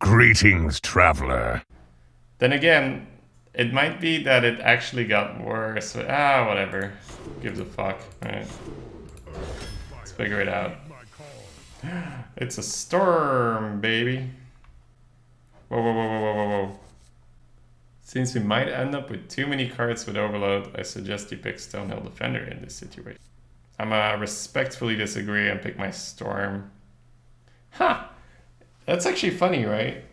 Greetings, traveler. Then again, it might be that it actually got worse. Whatever. Who gives a fuck, right? Let's figure it out. It's a storm, baby. Whoa, whoa, whoa, whoa, whoa, whoa, whoa. Since we might end up with too many cards with overload, I suggest you pick Stonehill Defender in this situation. I'ma respectfully disagree and pick my Storm. Huh! That's actually funny, right?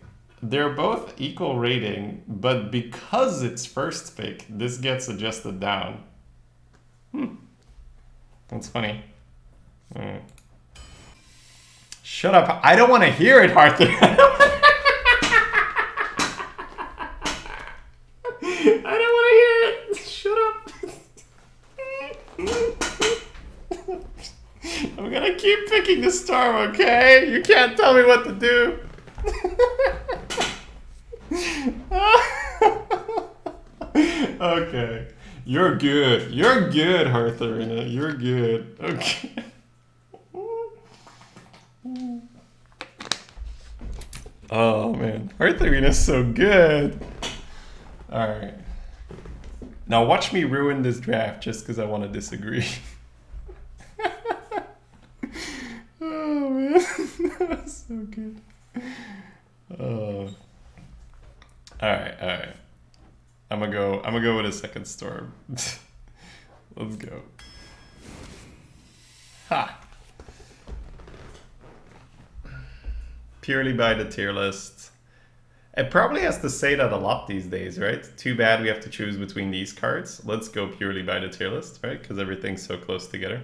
They're both equal rating, but because it's first pick, this gets adjusted down. That's funny. Shut up. I don't want to hear it, Arthur. I don't want to hear it. Shut up. I'm gonna keep picking the storm, okay? You can't tell me what to do. Okay. You're good. You're good, Hearth Arena. You're good. Okay. Oh man, Hearth Arena's so good. Alright. Now watch me ruin this draft just because I want to disagree. Oh man, that was so good. Oh. Alright. I'm gonna go with a second storm. Let's go. Ha! Purely by the tier list. It probably has to say that a lot these days, right? Too bad we have to choose between these cards. Let's go purely by the tier list, right? Because everything's so close together.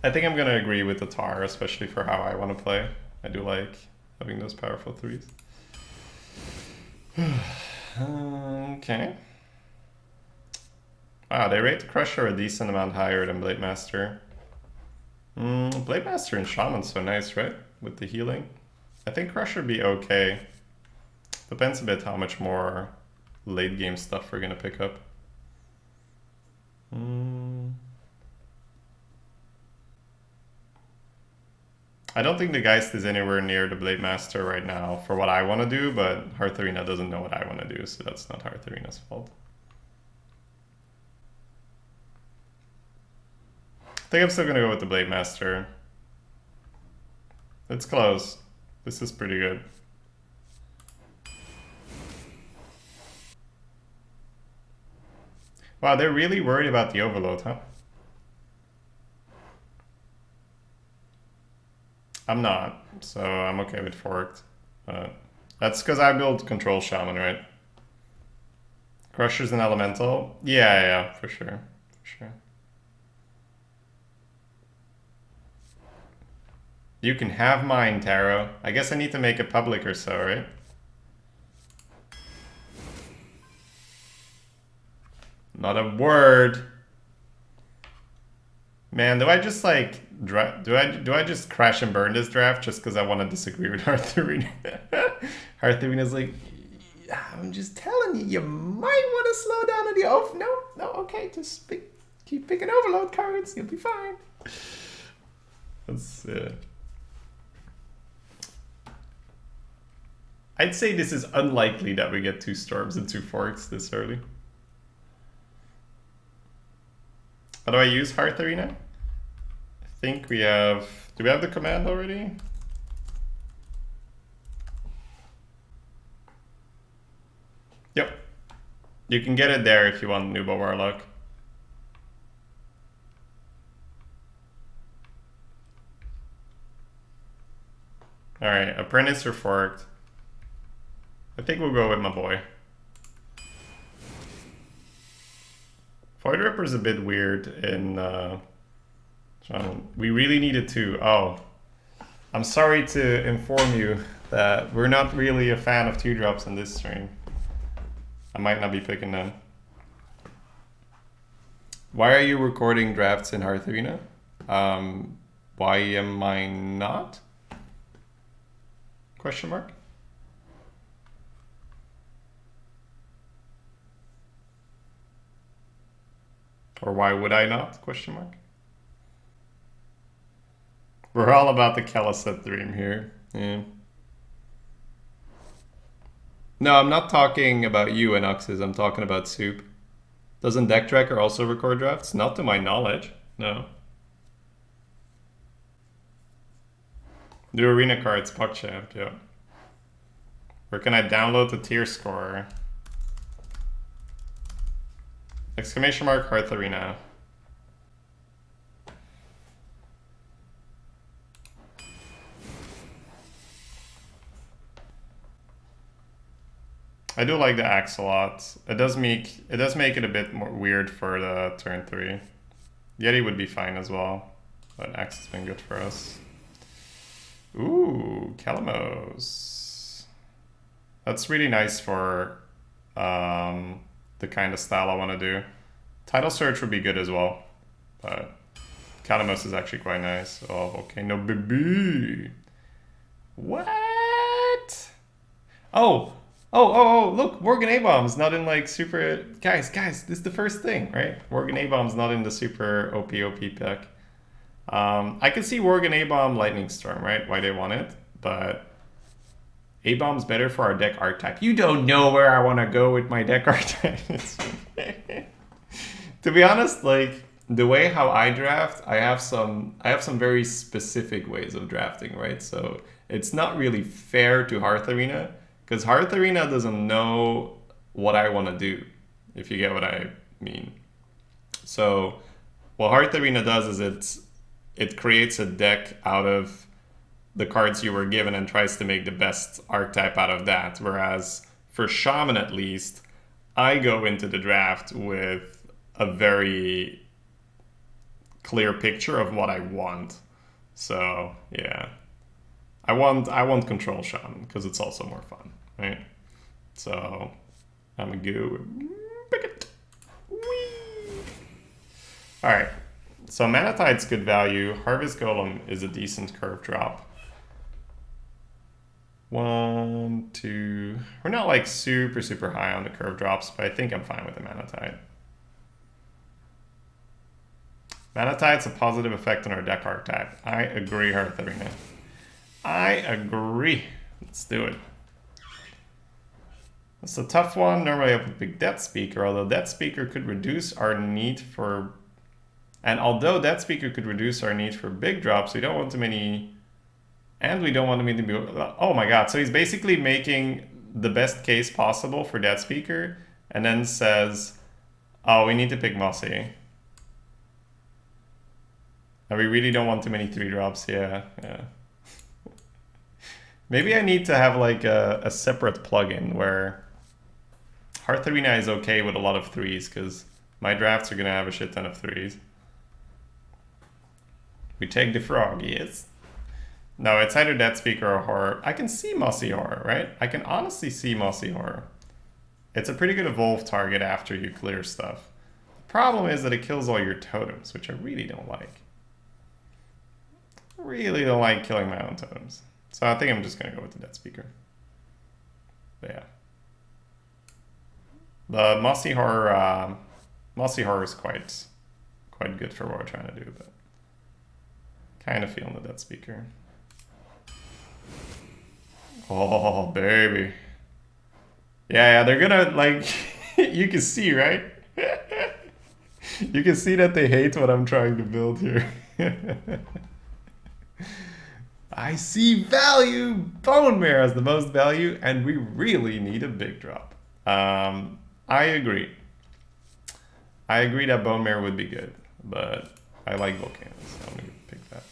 I think I'm gonna agree with the tar, especially for how I want to play. I do like having those powerful threes. Okay. Wow, they rate Crusher a decent amount higher than Blade Master. Blade Master and Shaman's so nice, right? With the healing. I think Crusher be okay. Depends a bit how much more late game stuff we're gonna pick up. I don't think the Geist is anywhere near the Blade Master right now for what I want to do, but Hearth Arena doesn't know what I want to do, so that's not Hearth Arena's fault. I think I'm still going to go with the Blade Master. It's close. This is pretty good. Wow, they're really worried about the overload, huh? I'm not, so I'm okay with forked. That's because I build control shaman, right? Crusher's an elemental? Yeah, for sure. You can have mine, Taro. I guess I need to make it public or so, right? Not a word. Man, do I just like do I just crash and burn this draft just because I want to disagree with Hearth Arena? Hearth Arena's like, I'm just telling you, you might want to slow down on the off. No, okay, just keep picking overload cards. You'll be fine. That's I'd say this is unlikely that we get 2 storms and 2 forks this early. How do I use Hearth Arena? I think we have... Do we have the command already? Yep. You can get it there if you want Nuba Warlock. Alright, Apprentice or Forked? I think we'll go with my boy. Void Ripper's a bit weird in we really needed to. Oh, I'm sorry to inform you that we're not really a fan of 2-drops in this stream. I might not be picking them. Why are you recording drafts in Hearth Arena? Why am I not? Question mark? Or why would I not? Question mark. We're all about the Caliset dream here. Yeah. No, I'm not talking about you and Oxys. I'm talking about Soup. Doesn't Deck Tracker also record drafts? Not to my knowledge. No. Do arena cards, PogChamp, yeah. Where can I download the tier score? Exclamation mark Hearth Arena. I do like the axe a lot. It does make it a bit more weird for the turn 3. Yeti would be fine as well, but axe has been good for us. Ooh, Calamos. That's really nice for the kind of style I want to do. Title Search would be good as well, but Calamos is actually quite nice. Oh, Volcano Baby. What? Oh, look, Morgan A-Bomb's not in like super... Guys, this is the first thing, right? Morgan A-Bomb's not in the super OP pick. I can see Morgan A-Bomb Lightning Storm, right? Why they want it, but A-Bomb's better for our deck archetype. You don't know where I want to go with my deck archetype. To be honest, like the way how I draft, I have some very specific ways of drafting, right? So it's not really fair to Hearth Arena, because Hearth Arena doesn't know what I want to do, if you get what I mean. So what Hearth Arena does is it creates a deck out of the cards you were given and tries to make the best archetype out of that. Whereas for Shaman, at least, I go into the draft with a very clear picture of what I want. So yeah, I want Control Shaman because it's also more fun, right? So I'm gonna go pick it. Whee! All right. So Manatide's good value. Harvest Golem is a decent curve drop. 1, 2. We're not like super high on the curve drops, but I think I'm fine with the Manatide. Manatide's a positive effect on our deck archetype. I agree, Hearth Arena. I agree. Let's do it. It's a tough one. Normally I have a big Death Speaker, although Death Speaker could reduce our need for... And although Death Speaker could reduce our need for big drops, we don't want too many... And we don't want them to be... Oh my god, so he's basically making the best case possible for Death Speaker, and then says, oh, we need to pick Mossy. And we really don't want too many 3-drops, yeah. Maybe I need to have like a separate plugin where Hearth Arena is okay with a lot of 3s, because my drafts are going to have a shit ton of 3s. We take the frog, yes. No, it's either Death Speaker or Horror. I can see Mossy Horror, right? I can honestly see Mossy Horror. It's a pretty good evolve target after you clear stuff. The problem is that it kills all your totems, which I really don't like. Really don't like killing my own totems. So I think I'm just going to go with the Death Speaker. But yeah. The Mossy Horror is quite good for what we're trying to do, but kind of feeling the Death Speaker. Oh, baby. Yeah, they're gonna, like, you can see, right? You can see that they hate what I'm trying to build here. I see value! Bone Mare has the most value, and we really need a big drop. I agree. I agree that Bone Mare would be good, but I like Volcanoes, so I'm gonna pick that.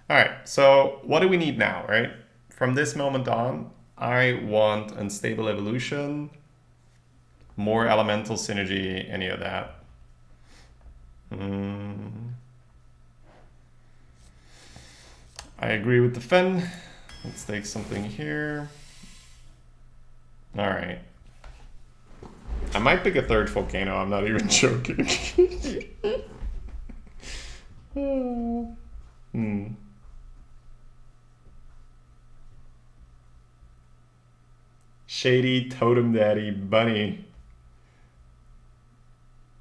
Alright, so what do we need now, right? From this moment on, I want Unstable Evolution, more Elemental Synergy, any of that. I agree with the Fen. Let's take something here. Alright. I might pick a third Volcano, I'm not even joking. Shady Totem Daddy Bunny.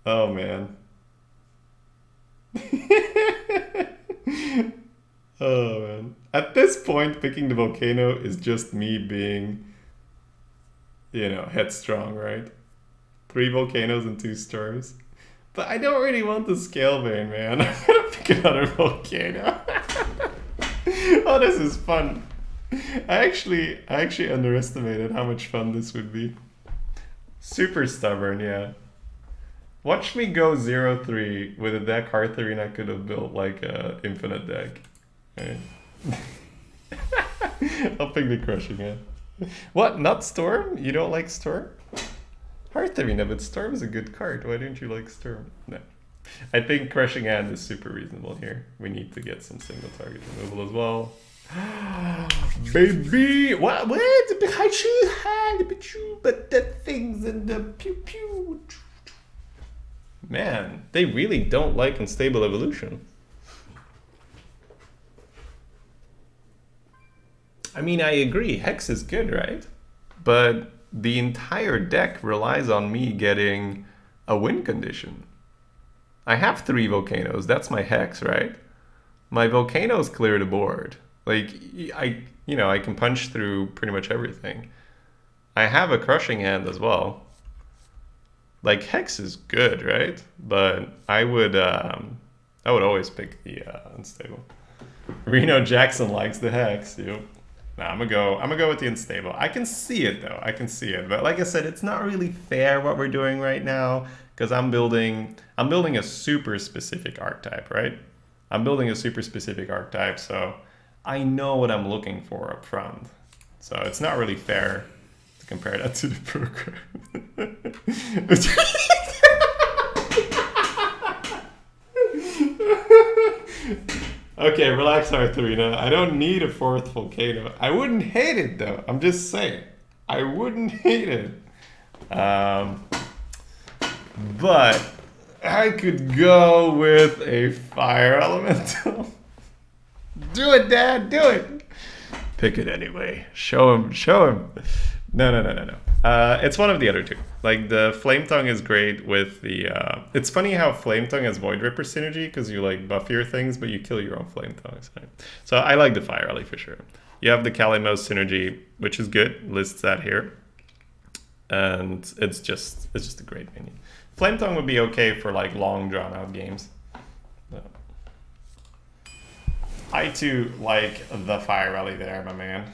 Oh man. Oh man. At this point, picking the Volcano is just me being you know, headstrong, right? 3 volcanoes and 2 storms. But I don't really want the scale vein, man. I'm gonna pick another volcano. Oh, this is fun. I actually underestimated how much fun this would be. Super stubborn, yeah. Watch me go 0-3 with a deck Hearth Arena could have built like a infinite deck. Right? I'll pick the crushing hand. What? Not Storm? You don't like Storm? Hearth Arena, but Storm is a good card. Why don't you like Storm? No. I think Crushing Hand is super reasonable here. We need to get some single target removal as well. Baby! What? The behind you had but the things and the pew pew. Man, they really don't like Unstable Evolution. I mean, I agree. Hex is good, right? But the entire deck relies on me getting a win condition. I have 3 volcanoes. That's my Hex, right? My volcanoes clear the board. Like, I can punch through pretty much everything. I have a crushing hand as well. Like, Hex is good, right? But I would always pick the Unstable. Reno Jackson likes the Hex, yep. No, I'm gonna go with the Unstable. I can see it though. I can see it. But like I said, it's not really fair what we're doing right now because I'm building a super specific archetype, right? I'm building a super specific archetype, so I know what I'm looking for up front. So it's not really fair to compare that to the program. Okay, relax, Arthurina. I don't need a 4th volcano. I wouldn't hate it, though. I'm just saying. I wouldn't hate it. But I could go with a fire elemental. Do it, Dad. Do it. Pick it anyway. Show him. Show him. No. It's one of the other 2. Like, the Flame Tongue is great with the... it's funny how Flame Tongue has Void Ripper synergy, because you, like, buff your things, but you kill your own Flame Tongues. Right? So I like the Fire Rally for sure. You have the Kalimos synergy, which is good. Lists that here. And it's just a great minion. Flame Tongue would be okay for, like, long, drawn-out games. So. I, too, like the Fire Rally there, my man.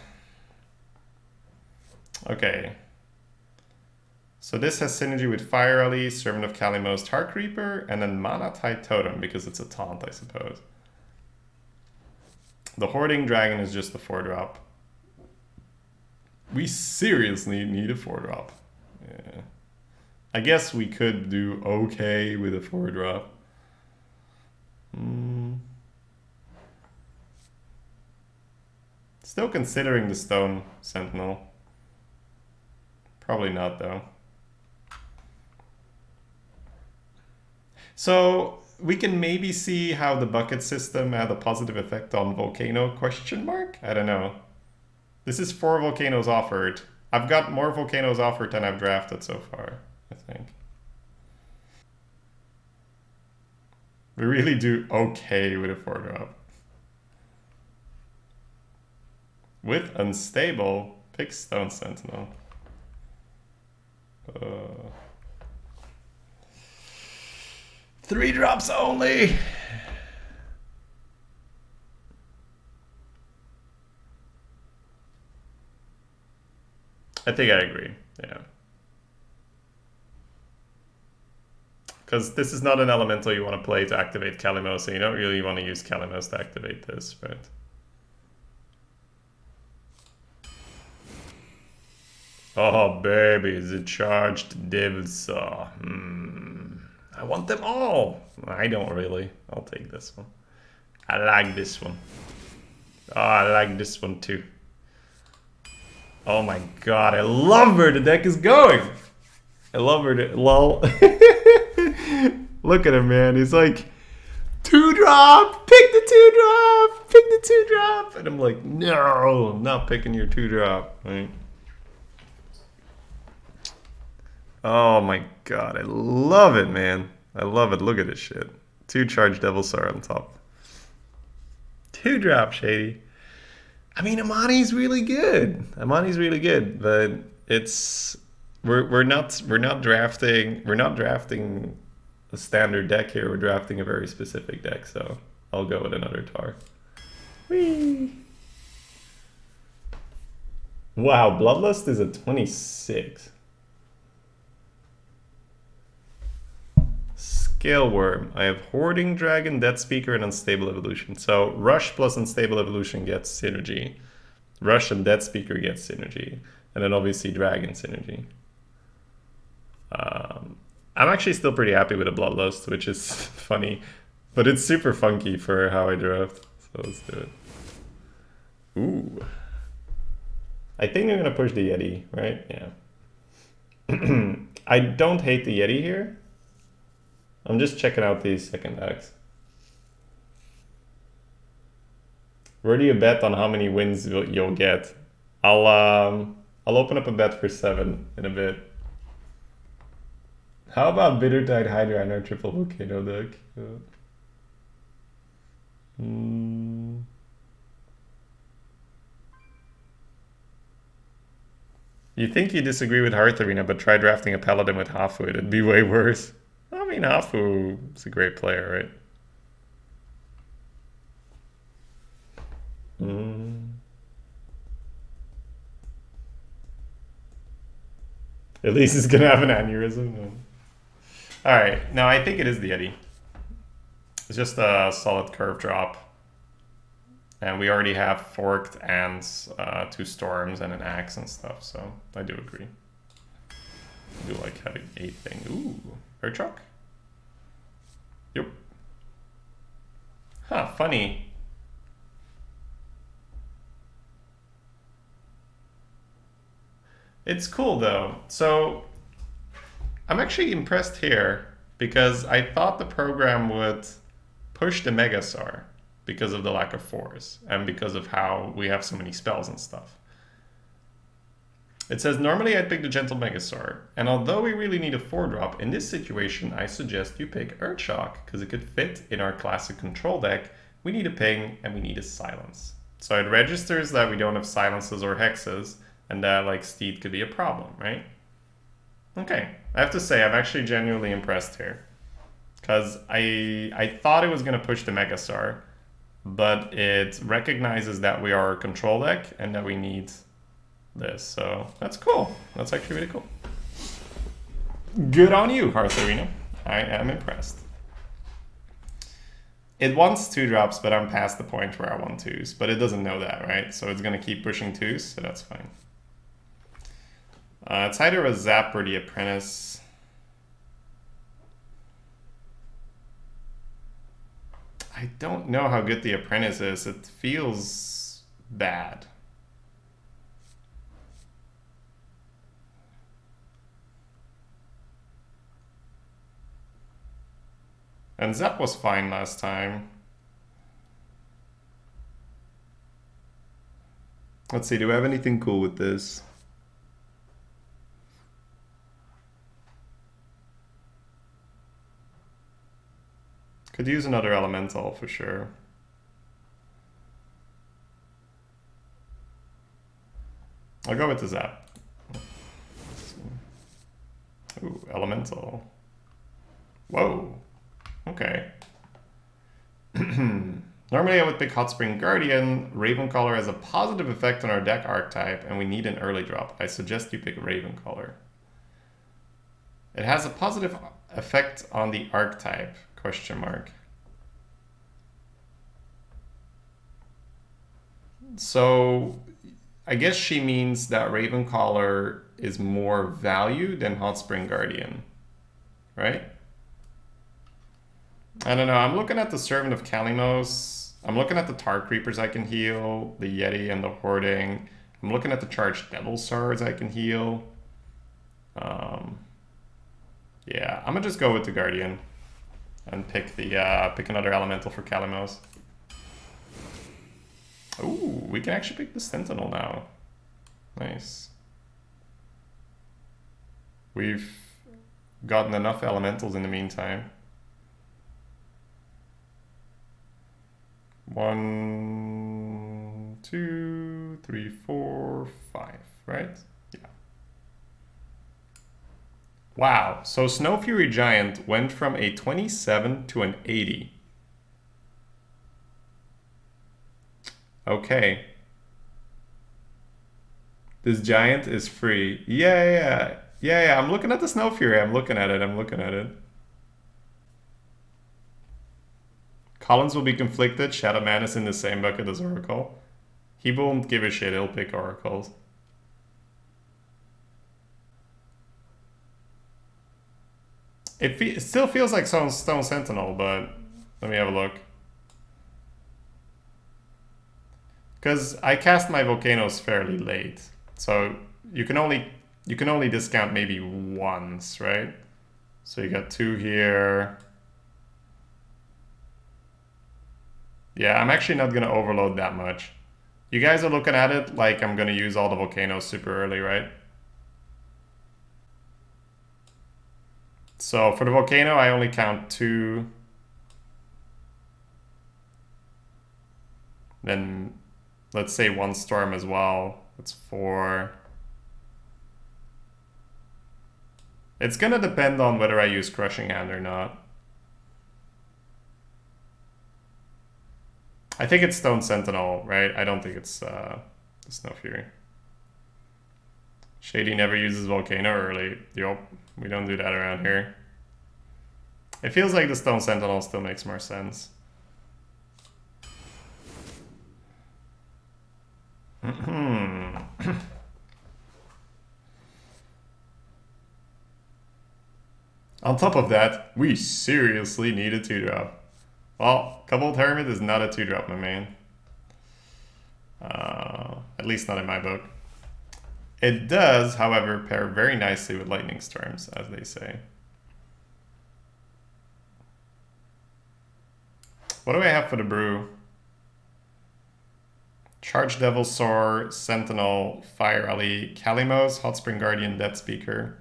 Okay. So this has synergy with Fire Rally, Servant of Kalimos, Heart Reaper, and then Mana Tide Totem, because it's a taunt, I suppose. The Hoarding Dragon is just a 4-drop. We seriously need a 4-drop. Yeah. I guess we could do okay with a 4-drop. Still considering the Stone Sentinel. Probably not, though. So we can maybe see how the bucket system had a positive effect on Volcano ? I don't know. This is 4 volcanoes offered. I've got more volcanoes offered than I've drafted so far, I think. We really do okay with a 4-drop. With Unstable, pick Stone Sentinel. 3 drops only! I think I agree, yeah. Because this is not an elemental you want to play to activate Kalimos, so you don't really want to use Kalimos to activate this, right? Oh, baby, the charged Devil Saw. I want them all. I don't really. I'll take this one. I like this one. Oh, I like this one too. Oh my god, I love where the deck is going. I love where the... Lol. Look at him, man. He's like, 2-drop! Pick the 2-drop! Pick the 2-drop! And I'm like, no, I'm not picking your 2-drop. Right? Oh my god, I love it, man. I love it. Look at this shit. 2 charged Devil Star on top. 2-drop, Shady. I mean, Amani's really good. Amani's really good, but it's we're not drafting a standard deck here. We're drafting a very specific deck, so I'll go with another tar. Whee! Wow, Bloodlust is a 26. Scale Worm. I have Hoarding Dragon, Death Speaker, and Unstable Evolution. So Rush plus Unstable Evolution gets synergy. Rush and Death Speaker gets synergy. And then obviously Dragon synergy. I'm actually still pretty happy with the Bloodlust, which is funny. But it's super funky for how I draft. So let's do it. Ooh. I think I'm going to push the Yeti, right? Yeah. I don't hate the Yeti here. I'm just checking out these second decks. Where do you bet on how many wins you'll get? I'll open up a bet for 7 in a bit. How about Bittertide Hydra and our triple volcano deck? You think you disagree with Hearth Arena, but try drafting a Paladin with Hafu. It'd be way worse. I mean, Hafu is a great player, right? At least it's gonna have an aneurysm. Alright, now I think it is the Yeti. It's just a solid curve drop. And we already have forked and 2 storms and an axe and stuff, so I do agree. I do like having 8 thing. Ooh, Urchok? Yep. Huh, funny. It's cool though. So I'm actually impressed here because I thought the program would push the Megasar because of the lack of force and because of how we have so many spells and stuff. It says, normally I'd pick the Gentle Megasar, and although we really need a 4-drop, in this situation I suggest you pick Urchok, because it could fit in our classic control deck. We need a ping, and we need a silence. So it registers that we don't have silences or hexes, and that like Steed could be a problem, right? Okay, I have to say I'm actually genuinely impressed here. Because I thought it was going to push the Megasar, but it recognizes that we are a control deck and that we need this. So that's cool. That's actually really cool. Good on you, Hearth Arena. I am impressed. It wants 2 drops, but I'm past the point where I want 2s. But it doesn't know that, right? So it's going to keep pushing 2s, so that's fine. It's either a Zap or the Apprentice. I don't know how good the Apprentice is. It feels bad. And Zap was fine last time. Let's see, do I have anything cool with this? Could use another elemental for sure. I'll go with the Zap. Ooh, elemental. Whoa. Okay. Normally I would pick Hot Spring Guardian. Ravencaller has a positive effect on our deck archetype, and we need an early drop. I suggest you pick Ravencaller. It has a positive effect on the archetype, question mark. So I guess she means that Ravencaller is more value than Hot Spring Guardian, right? I don't know. I'm looking at the Servant of Kalimos. I'm looking at the Tar Creepers I can heal, the Yeti and the Hoarding. I'm looking at the Charged Devil Swords I can heal. Yeah, I'm gonna just go with the Guardian and pick the pick another elemental for Kalimos. Ooh, we can actually pick the Sentinel now. Nice. We've gotten enough elementals in the meantime. 1, 2, 3, 4, 5, right? Yeah. Wow, so Snow Fury Giant went from a 27 to an 80. Okay. This giant is free. Yeah, I'm looking at the Snow Fury. I'm looking at it. Collins will be conflicted. Shadow Man is in the same bucket as Oracle. He won't give a shit. He'll pick Oracles. It still feels like Stone Sentinel, but let me have a look. Because I cast my volcanoes fairly late, so you can only discount maybe once, right? So you got 2 here. Yeah, I'm actually not gonna overload that much. You guys are looking at it like I'm gonna use all the volcanoes super early, right? So for the volcano, I only count 2. Then let's say 1 storm as well. That's 4. It's gonna depend on whether I use Crushing Hand or not. I think it's Stone Sentinel, right? I don't think it's Snow Fury. Shady never uses Volcano early. Yup, we don't do that around here. It feels like the Stone Sentinel still makes more sense. On top of that, we seriously need a 2-drop. Well, Cobalt Hermit is not a 2-drop, my man. At least not in my book. It does, however, pair very nicely with Lightning Storms, as they say. What do I have for the brew? Charge Devil Soar, Sentinel, Fire Alley, Kalimos, Hot Spring Guardian, Death Speaker.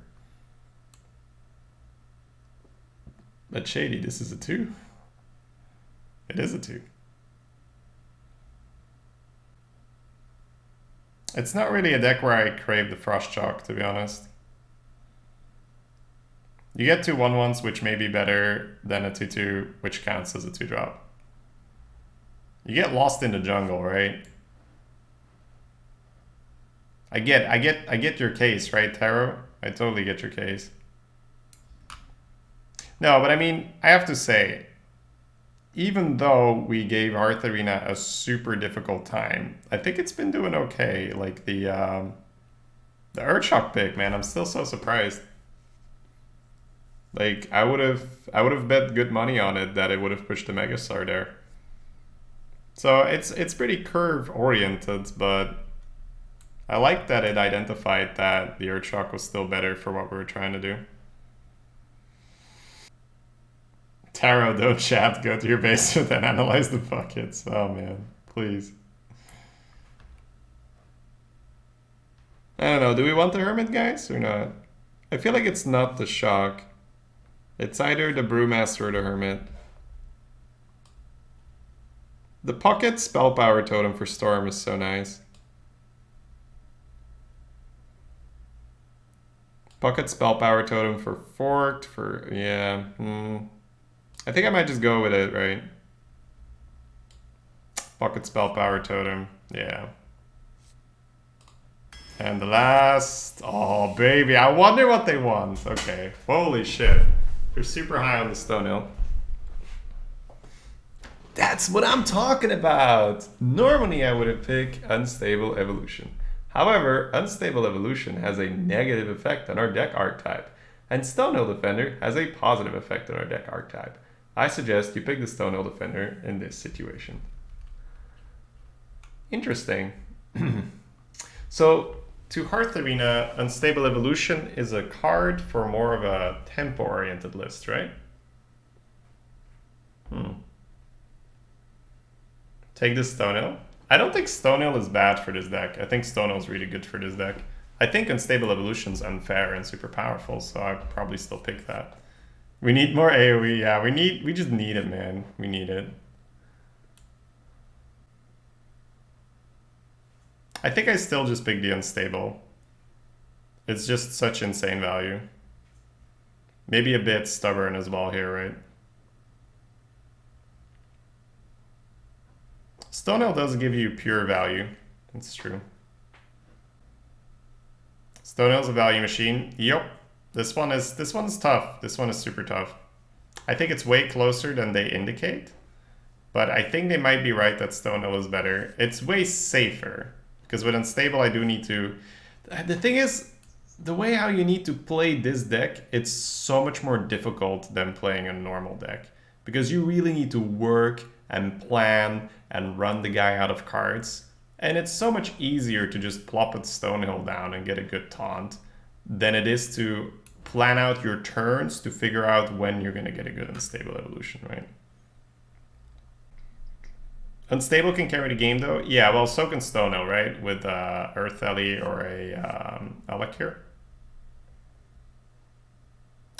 But Shady, this is a 2. It is a 2. It's not really a deck where I crave the Frost Chalk, to be honest. You get 2 1/1s, which may be better than a 2/2, which counts as a 2-drop. You get lost in the jungle, right? I get your case, right, Taro? I totally get your case. No, but I mean, I have to say, even though we gave Hearth Arena a super difficult time, I think it's been doing okay. Like the Earthshock pick, man, I'm still so surprised. Like I would have bet good money on it that it would have pushed the Megastar there. So it's pretty curve oriented, but I like that it identified that the Earthshock was still better for what we were trying to do. Taro, don't chat, go to your basement and analyze the buckets. Oh man, please. I don't know, do we want the Hermit, guys, or not? I feel like it's not the Shock. It's either the Brewmaster or the Hermit. The Pocket Spell Power Totem for Storm is so nice. Pocket Spell Power Totem for Forked, for, yeah. I think I might just go with it, right? Pocket Spell Power Totem, yeah. And the last, oh baby, I wonder what they want. Okay, holy shit. They're super high on the Stonehill. That's what I'm talking about. Normally I would have picked Unstable Evolution. However, Unstable Evolution has a negative effect on our deck archetype, and Stonehill Defender has a positive effect on our deck archetype. I suggest you pick the Stonehill Defender in this situation. Interesting. So, to Hearth Arena, Unstable Evolution is a card for more of a tempo-oriented list, right? Take this Stonehill. I don't think Stonehill is bad for this deck. I think Stonehill is really good for this deck. I think Unstable Evolution's unfair and super powerful, so I'd probably still pick that. We need more AoE, yeah, we just need it, man. We need it. I think I still just pick the Unstable. It's just such insane value. Maybe a bit stubborn as well here, right? Stonehill does give you pure value. That's true. Stonehill's a value machine. Yep. This one's tough. This one is super tough. I think it's way closer than they indicate. But I think they might be right that Stonehill is better. It's way safer. Because with Unstable, I do need to... The thing is, the way how you need to play this deck, it's so much more difficult than playing a normal deck. Because you really need to work and plan and run the guy out of cards. And it's so much easier to just plop a Stonehill down and get a good taunt than it is to plan out your turns to figure out when you're going to get a good Unstable evolution, right? Unstable can carry the game though. Yeah, well, so can Stonehill, right? With Earth Ellie or a Elekir.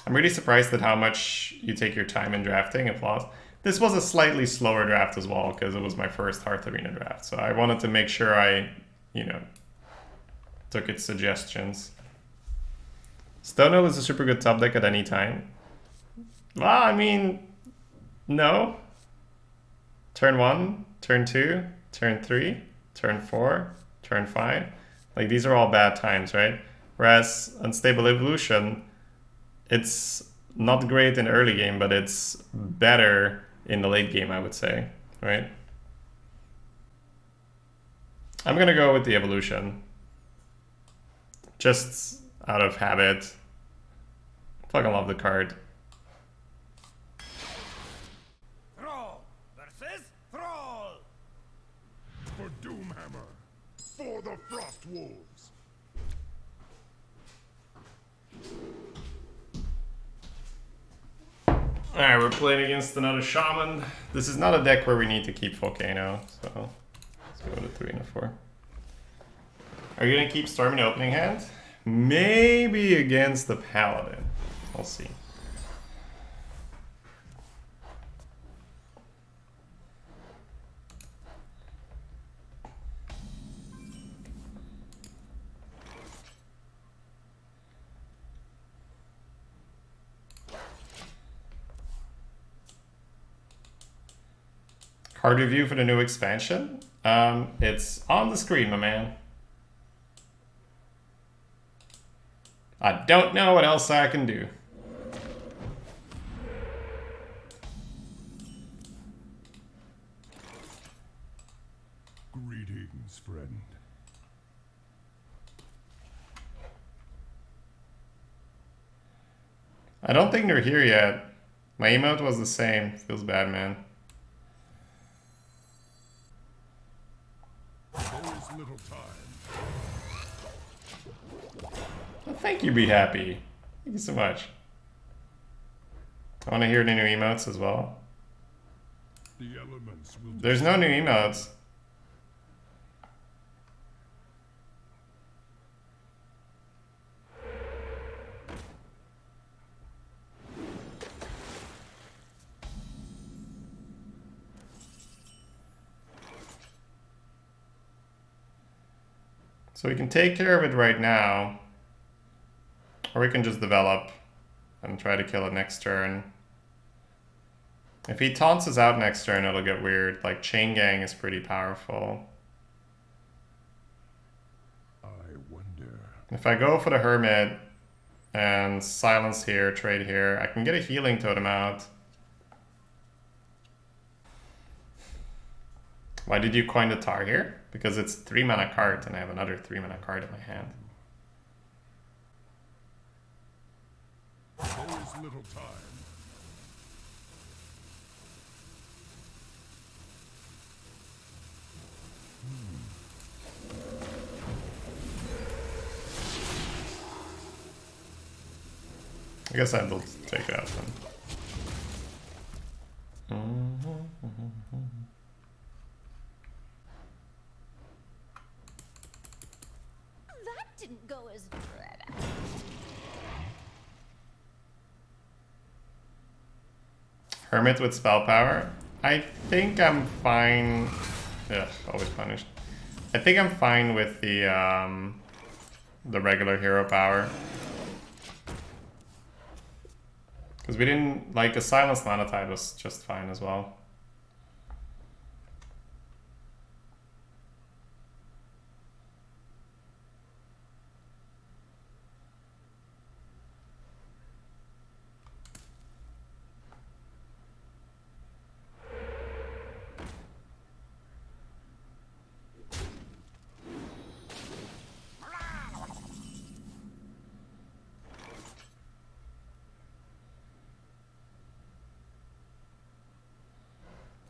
I'm really surprised at how much you take your time in drafting. Applause. This was a slightly slower draft as well because it was my first Hearth Arena draft. So I wanted to make sure I, you know, took its suggestions. Stonehill is a super good top deck at any time. Well, I mean, no. Turn 1, turn 2, turn 3, turn 4, turn 5. Like, these are all bad times, right? Whereas Unstable Evolution, it's not great in early game, but it's better in the late game, I would say, right? I'm gonna go with the Evolution. Just out of habit. Fucking love the card. Thrall versus Thrall! For Doomhammer. For the Frost Wolves. Alright, we're playing against another Shaman. This is not a deck where we need to keep Volcano, so let's go to 3 and a 4. Are you gonna keep Storm in the opening hand? Maybe against the Paladin. We'll see. Card review for the new expansion? It's on the screen, my man. I don't know what else I can do. Greetings, friend. I don't think they're here yet. My emote was the same. Feels bad, man. There is little time. Well, thank you, Be Happy. Thank you so much. I want to hear the new emotes as well. The elements will... There's no new emotes. So we can take care of it right now. Or we can just develop and try to kill it next turn. If he taunts us out next turn, it'll get weird. Like, Chain Gang is pretty powerful. I wonder... If I go for the Hermit and silence here, trade here, I can get a healing totem out. Why did you coin the Tar here? Because it's 3 mana card and I have another 3 mana card in my hand. There is little time. I guess I'll take it out then. That didn't go as dread. Hermit with spell power. I think I'm fine. Ugh, always punished. I think I'm fine with the regular hero power. Because we didn't, like, a Silenced Nanotide was just fine as well.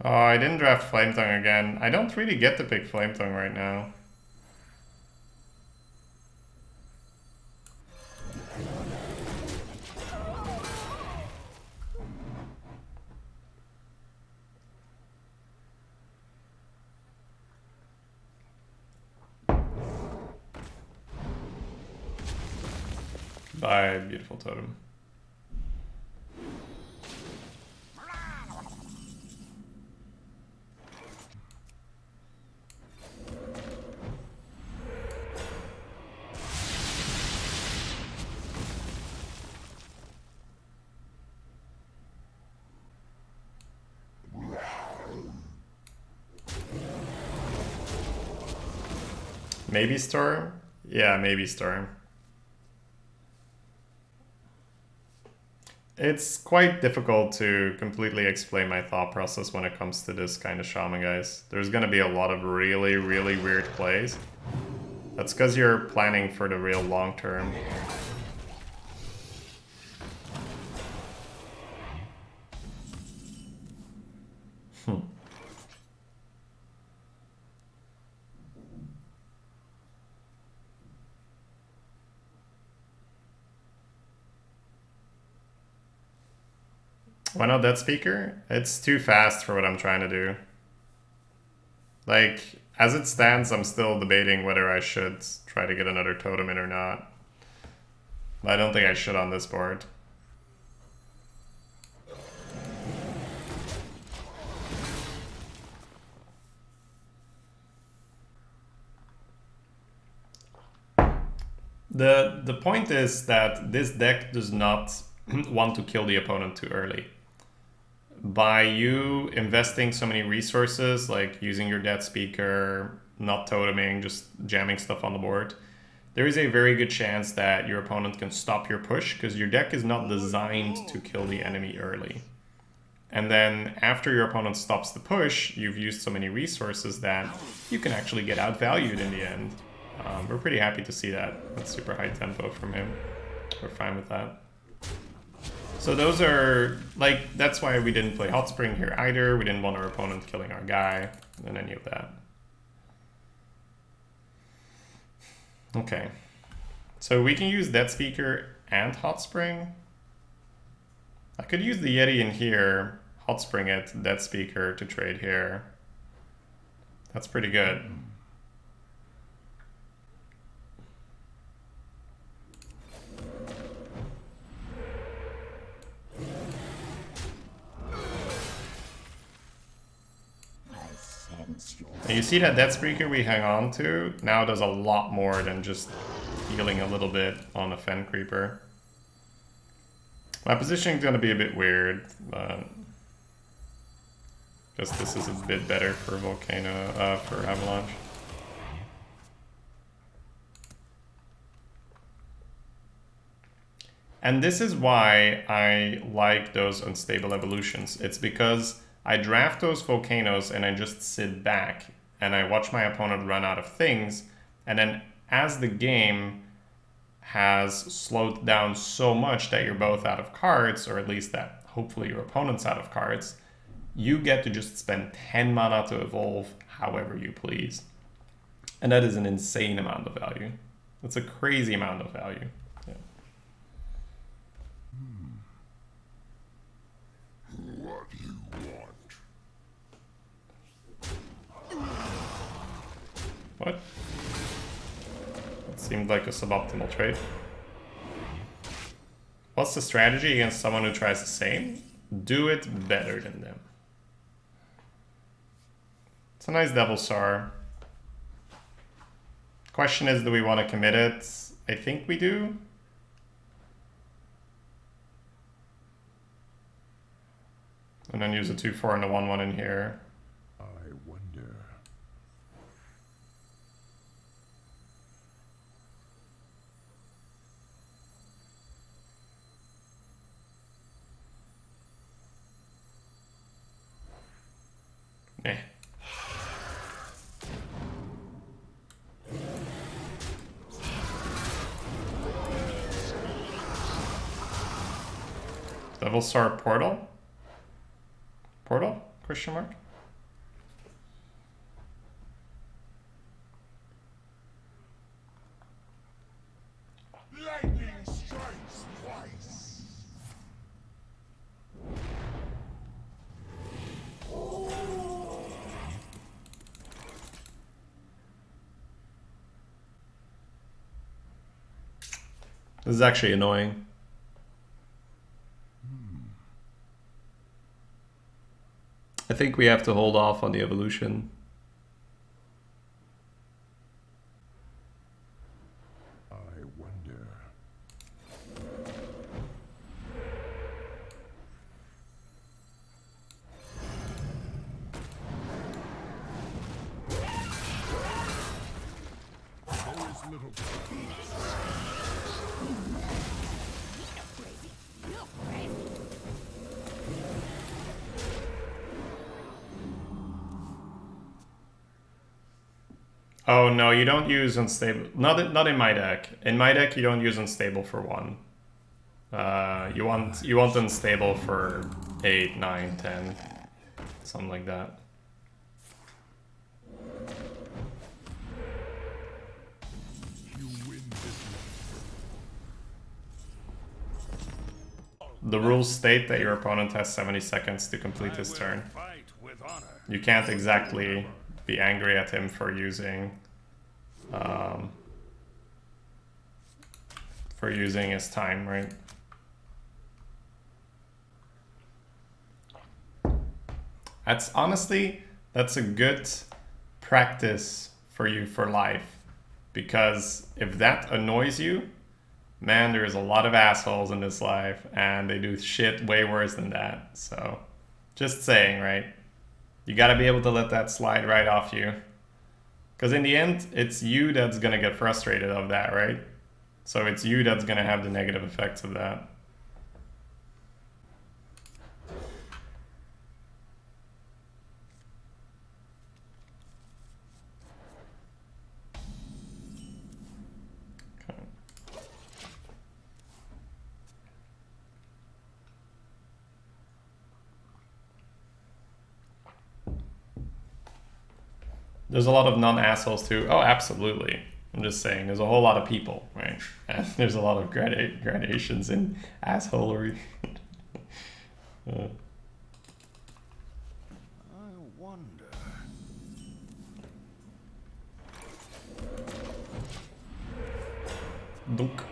Oh, I didn't draft Flame Tongue again. I don't really get to pick Flame Tongue right now. Bye, beautiful totem. Maybe Storm? Yeah, maybe Storm. It's quite difficult to completely explain my thought process when it comes to this kind of Shaman, guys. There's gonna be a lot of really, really weird plays. That's because you're planning for the real long term. Why not that speaker? It's too fast for what I'm trying to do. Like, as it stands, I'm still debating whether I should try to get another totem in or not. I don't think I should on this board. The point is that this deck does not want to kill the opponent too early. By you investing so many resources, like using your dead speaker, not toteming, just jamming stuff on the board, there is a very good chance that your opponent can stop your push because your deck is not designed to kill the enemy early. And then after your opponent stops the push, you've used so many resources that you can actually get outvalued in the end. We're pretty happy to see that. That's super high tempo from him. We're fine with that. So those are, like, that's why we didn't play Hot Spring here either. We didn't want our opponent killing our guy and any of that. Okay. So we can use Dead Speaker and Hot Spring. I could use the Yeti in here, Hot Spring it, Dead Speaker to trade here. That's pretty good. And you see that Death Speaker we hang on to now does a lot more than just healing a little bit on a Fen Creeper. My positioning is going to be a bit weird, but just this is a bit better for Volcano, for Avalanche. And this is why I like those unstable evolutions. It's because I draft those volcanoes and I just sit back and I watch my opponent run out of things. And then as the game has slowed down so much that you're both out of cards, or at least that hopefully your opponent's out of cards, you get to just spend 10 mana to evolve however you please. And that is an insane amount of value. That's a crazy amount of value. Yeah. What do you want? What? That seemed like a suboptimal trade. What's the strategy against someone who tries the same? Do it better than them. It's a nice Devil Star. Question is, do we want to commit it? I think we do. And then use a 2/4 and a 1/1 in here. I wonder. Eh. Devil Star Portal? Portal? Question mark? Lightning strikes twice. This is actually annoying. I think we have to hold off on the evolution. I wonder. There is little. Oh no, you don't use unstable. Not in my deck. In my deck, you don't use unstable for 1. You want unstable for 8, 9, 10, something like that. You win this The rules state that your opponent has 70 seconds to complete his turn. Fight with honor. You can't exactly be angry at him for using his time, right? That's a good practice for you for life, because if that annoys you, man, there's a lot of assholes in this life and they do shit way worse than that. So just saying, right? You gotta be able to let that slide right off you. Because in the end, it's you that's gonna get frustrated of that, right? So it's you that's gonna have the negative effects of that. Okay. There's a lot of non-assholes too. Oh, absolutely. I'm just saying, there's a whole lot of people, right? And there's a lot of gradations in assholery. I wonder. Dunk.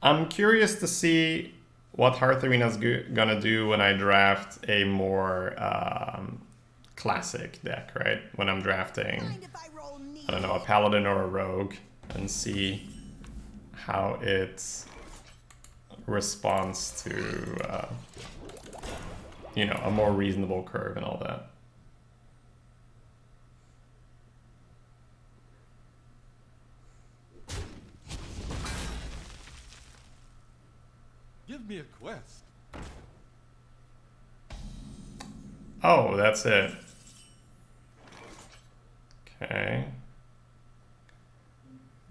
I'm curious to see what Hearth Arena's gonna do when I draft a more classic deck, right? When I'm drafting, I don't know, a paladin or a rogue, and see how it responds to, you know, a more reasonable curve and all that. Give me a quest. Oh, that's it. Okay.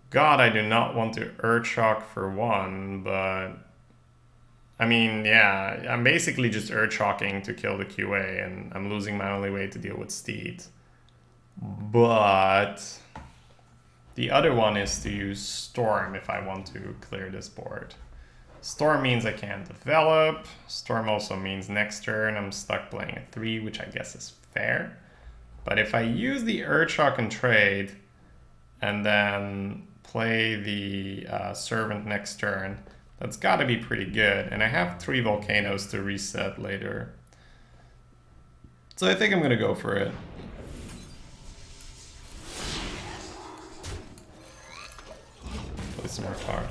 God, I do not want to Earthshock for 1, but... I mean, yeah, I'm basically just Earthshocking to kill the QA, and I'm losing my only way to deal with Steed. But... the other one is to use Storm if I want to clear this board. Storm means I can't develop. Storm also means next turn I'm stuck playing a 3, which I guess is fair. But if I use the Earthshock and trade, and then play the Servant next turn, that's gotta be pretty good. And I have 3 Volcanoes to reset later. So I think I'm gonna go for it. Play some more card.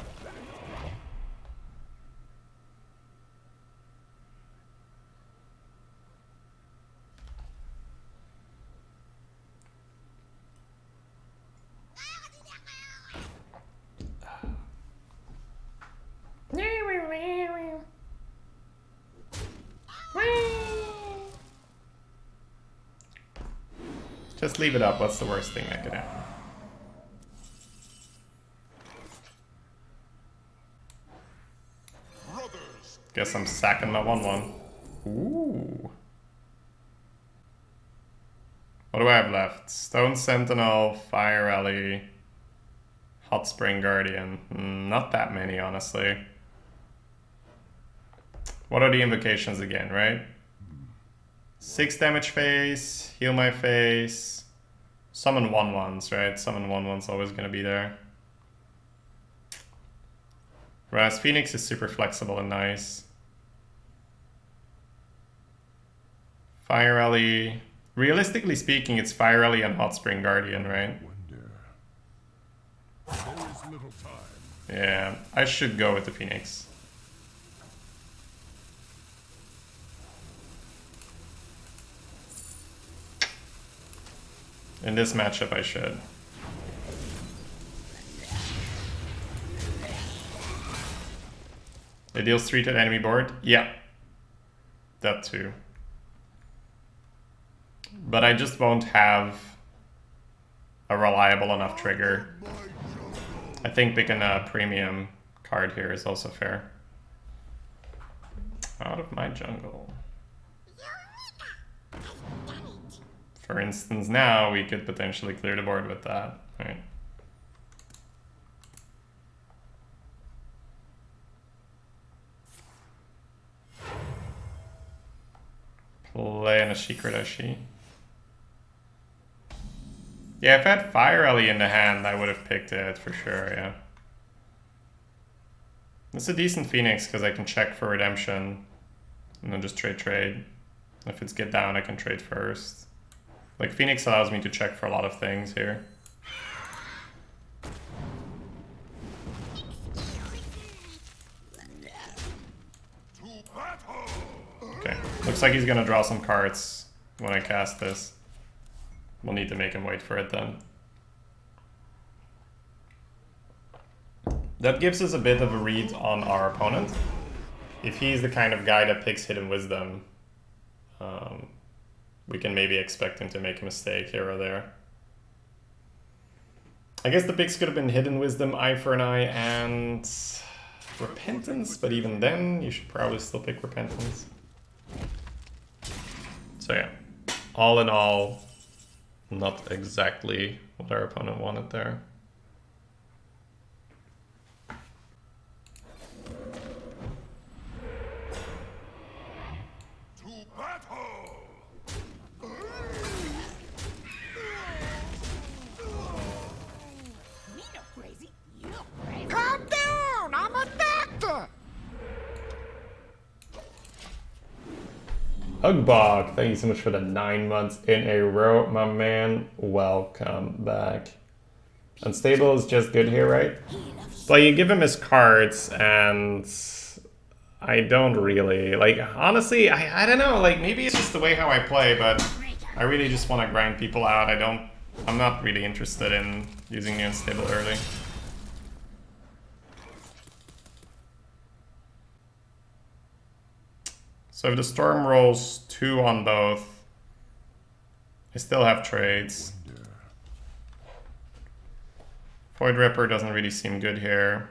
Just leave it up. What's the worst thing that could happen? Guess I'm sacking my 1/1. Ooh. What do I have left? Stone Sentinel, Fire Rally, Hot Spring Guardian. Not that many, honestly. What are the invocations again, right? 6 damage phase, heal my face, summon 1/1s, right? Summon 1/1's always gonna be there. Whereas Phoenix is super flexible and nice. Fire Rally. Realistically speaking, it's Fire Rally and Hot Spring Guardian, right? Wonder. There is little time. Yeah, I should go with the Phoenix. In this matchup, I should. It deals 3 to the enemy board? Yeah. That too. But I just won't have a reliable enough trigger. I think picking a premium card here is also fair. Out of my jungle. For instance, now we could potentially clear the board with that, right? Play in a secret Ashi. Yeah, if I had Fire Rally in the hand, I would have picked it for sure, yeah. It's a decent Phoenix because I can check for redemption and then just trade. If it's get down, I can trade first. Like, Phoenix allows me to check for a lot of things here. Okay, looks like he's gonna draw some cards when I cast this. We'll need to make him wait for it then. That gives us a bit of a read on our opponent. If he's the kind of guy that picks Hidden Wisdom, we can maybe expect him to make a mistake here or there. I guess the picks could have been Hidden Wisdom, Eye for an Eye, and Repentance, but even then, you should probably still pick Repentance. So yeah, all in all, not exactly what our opponent wanted there. Calm down! I'm a doctor! Hugbog, thank you so much for the 9 months in a row, my man. Welcome back. Unstable is just good here, right? Well, you give him his cards, and I don't really, like, honestly, I don't know, like, maybe it's just the way how I play, but I really just want to grind people out. I'm not really interested in using the Unstable early. So if the Storm rolls 2 on both, I still have trades. Void Ripper doesn't really seem good here.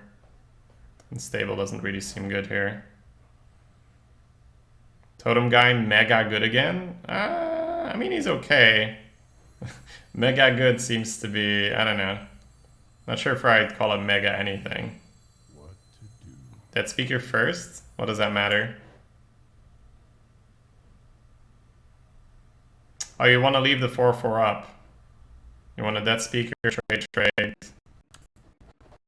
Unstable doesn't really seem good here. Totem Guy, mega good again? I mean, he's okay. Mega good seems to be, I don't know. Not sure if I'd call it mega anything. What to do? Dead Speaker first? What does that matter? Oh, you want to leave the 4/4 up. You want a Dead Speaker, trade.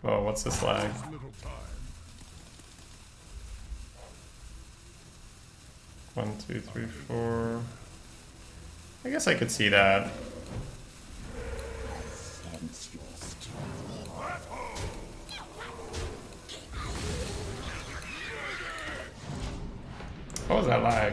Whoa, what's this lag? Little time. 1, 2, 3, 4. I guess I could see that. What was that lag?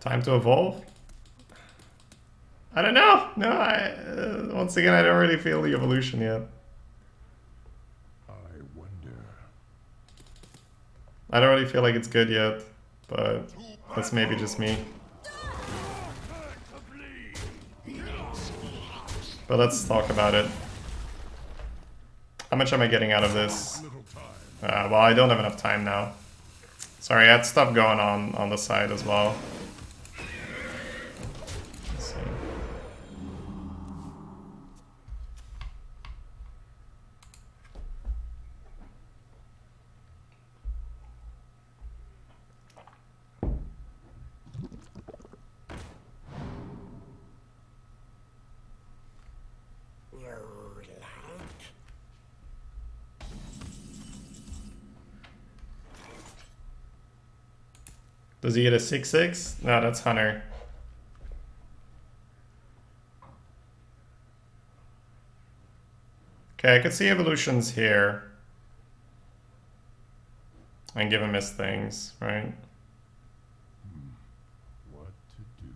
Time to evolve? I don't know. No, once again, I don't really feel the evolution yet. I wonder. I don't really feel like it's good yet, but that's maybe just me. But let's talk about it. How much am I getting out of this? Well, I don't have enough time now. Sorry, I had stuff going on the side as well. Let's see. Does he get a 6/6? No, that's Hunter. Okay, I could see evolutions here. And give him his things, right? What to do?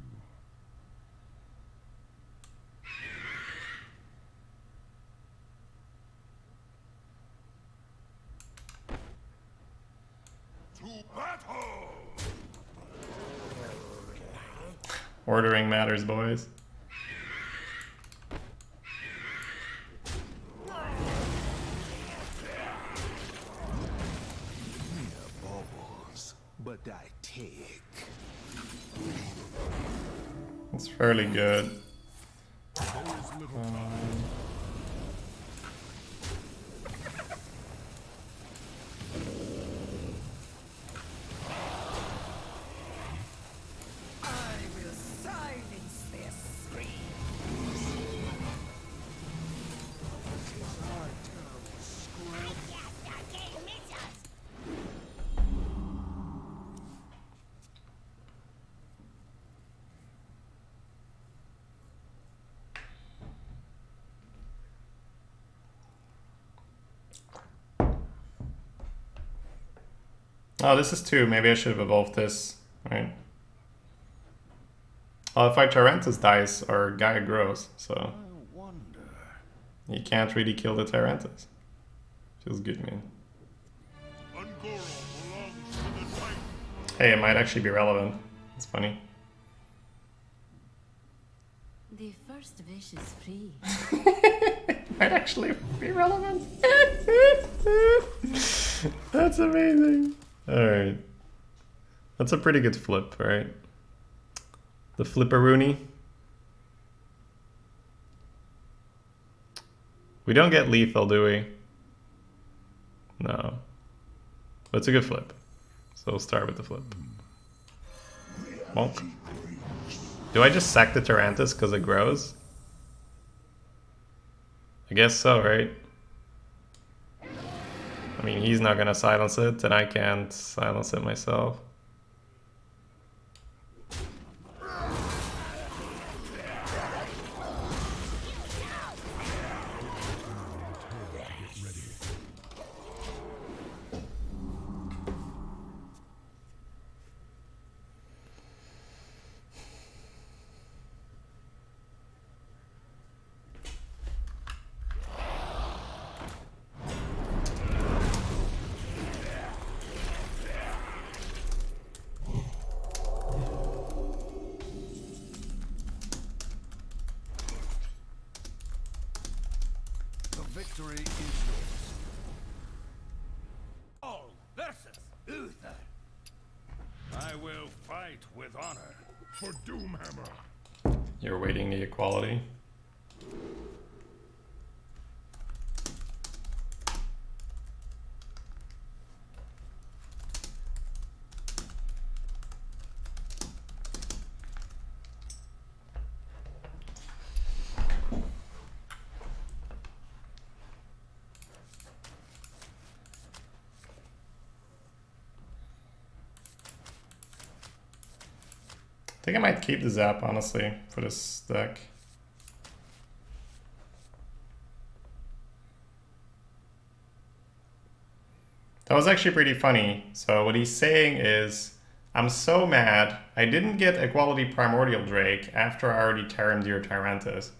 To battle! Ordering matters, boys. Bubbles, but I take. It's fairly good. There is little time. I will silence their screams. Oh, this is 2. Maybe I should have evolved this, right? Well, if I Tyrantus dies, our guy grows, so I wonder. you can't really kill the Tyrantus. Feels good, man. Ungoro belongs to the Titan. Hey, it might actually be relevant. It's funny. The first wish is free. Might actually be relevant. That's amazing. Alright. That's a pretty good flip, right? The flipperoonie. We don't get lethal, do we? No. But it's a good flip. So we'll start with the flip. Bonk. Do I just sack the Tyrantus because it grows? I guess so, right? I mean, he's not gonna silence it, and I can't silence it myself. The victory is yours. All versus Uther. I will fight with honor. For Doomhammer. You're waiting the equality. I think I might keep the zap, honestly, for this deck. That was actually pretty funny. So what he's saying is I'm so mad. I didn't get a quality Primordial Drake after I already Terraned your Tyrantus.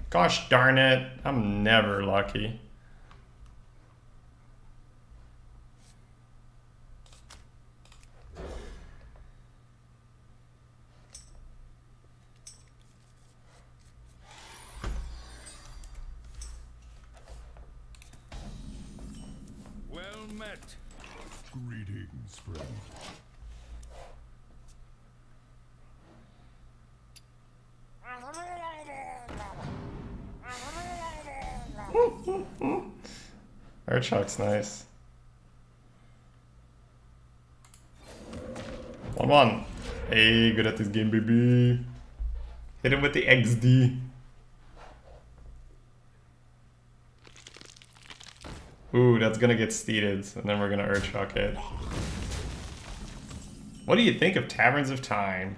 Gosh darn it. I'm never lucky. Well met. Greetings, friend. Urchok's nice. 1-1. Hey, good at this game, baby. Hit him with the XD. Ooh, that's gonna get steated, and then we're gonna Urchok it. What do you think of Taverns of Time?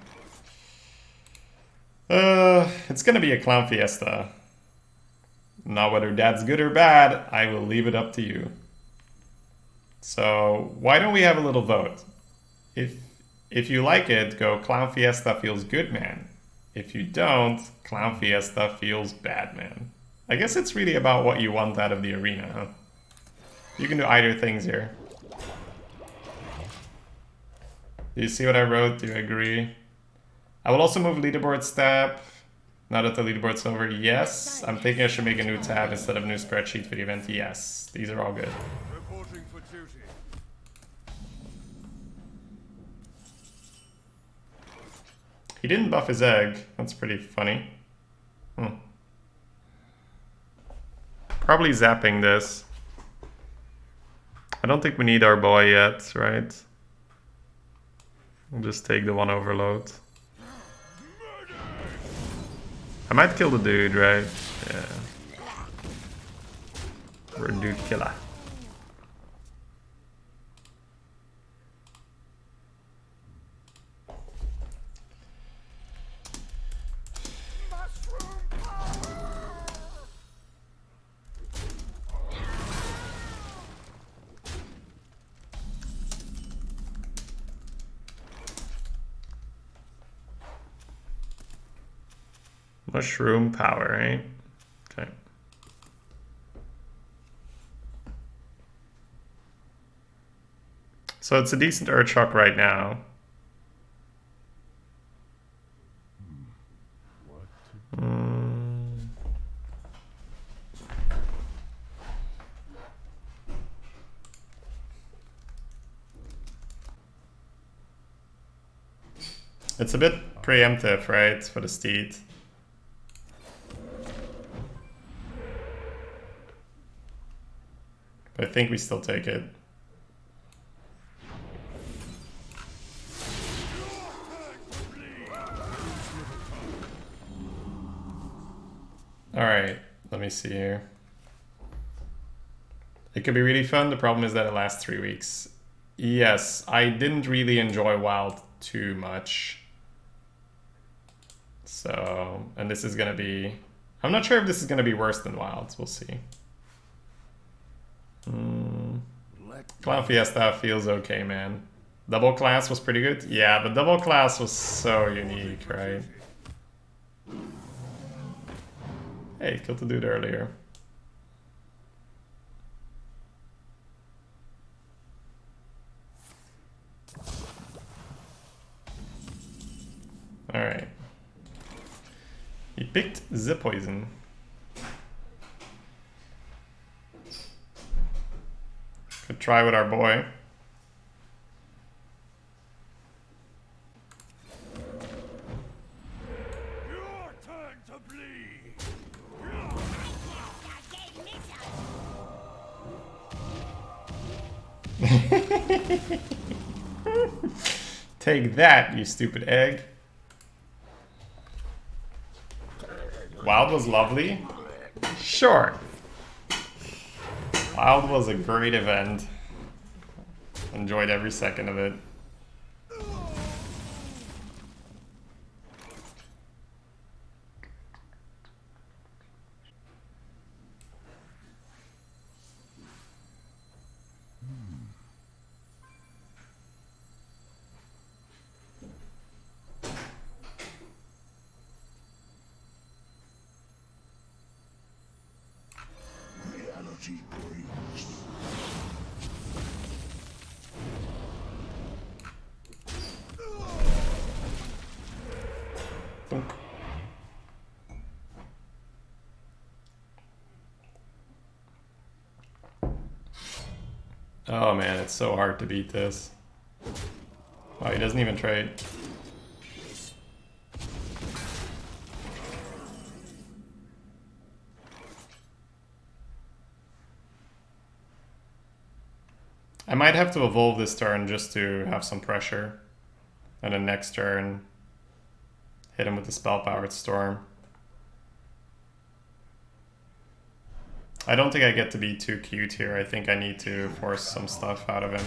It's gonna be a Clown Fiesta. Now whether that's good or bad, I will leave it up to you. So why don't we have a little vote? If you like it, go Clown Fiesta feels good, man. If you don't, Clown Fiesta feels bad, man. I guess it's really about what you want out of the arena, huh? You can do either things here. Do you see what I wrote? Do you agree? I will also move leaderboard step. Now that the leaderboard's over, yes. I'm thinking I should make a new tab instead of a new spreadsheet for the event. Yes, these are all good. Reporting for duty. He didn't buff his egg. That's pretty funny. Probably zapping this. I don't think we need our boy yet, right? We'll just take the one overload. I might kill the dude, right? Yeah. We're a dude killer. Mushroom power, right? Okay. So it's a decent Urchok right now. What to It's a bit preemptive, right, for the steed. But I think we still take it. Alright, let me see here. It could be really fun. The problem is that it lasts 3 weeks. Yes, I didn't really enjoy WoW too much. So, and this is gonna be... I'm not sure if this is gonna be worse than Wilds. We'll see. Clown Fiesta feels okay, man. Double class was pretty good. Yeah, the double class was so unique, right? Hey, killed the dude earlier. Alright. He picked the poison. Could try with our boy. Your turn to bleed. Take that, you stupid egg. Wild was lovely. Sure. Wild was a great event. Enjoyed every second of it. Oh man, it's so hard to beat this. Wow, he doesn't even trade. I might have to evolve this turn just to have some pressure. And then next turn, hit him with the spell-powered storm. I don't think I get to be too cute here. I think I need to force some stuff out of him.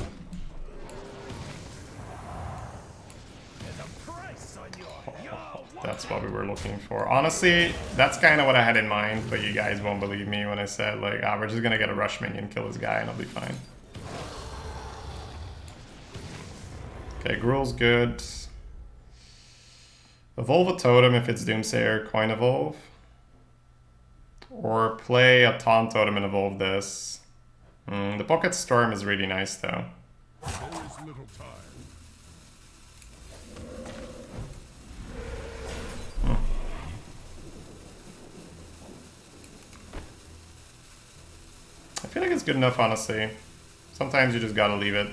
That's what we were looking for. Honestly, that's kind of what I had in mind, but you guys won't believe me when I said, like, ah, we're just gonna get a rush minion, kill this guy, and I'll be fine. Okay, Gruul's good. Evolve a totem if it's Doomsayer, coin evolve. Or play a taunt totem and evolve this. The Pocket Storm is really nice though. There is little time. I feel like it's good enough, honestly. Sometimes you just gotta leave it.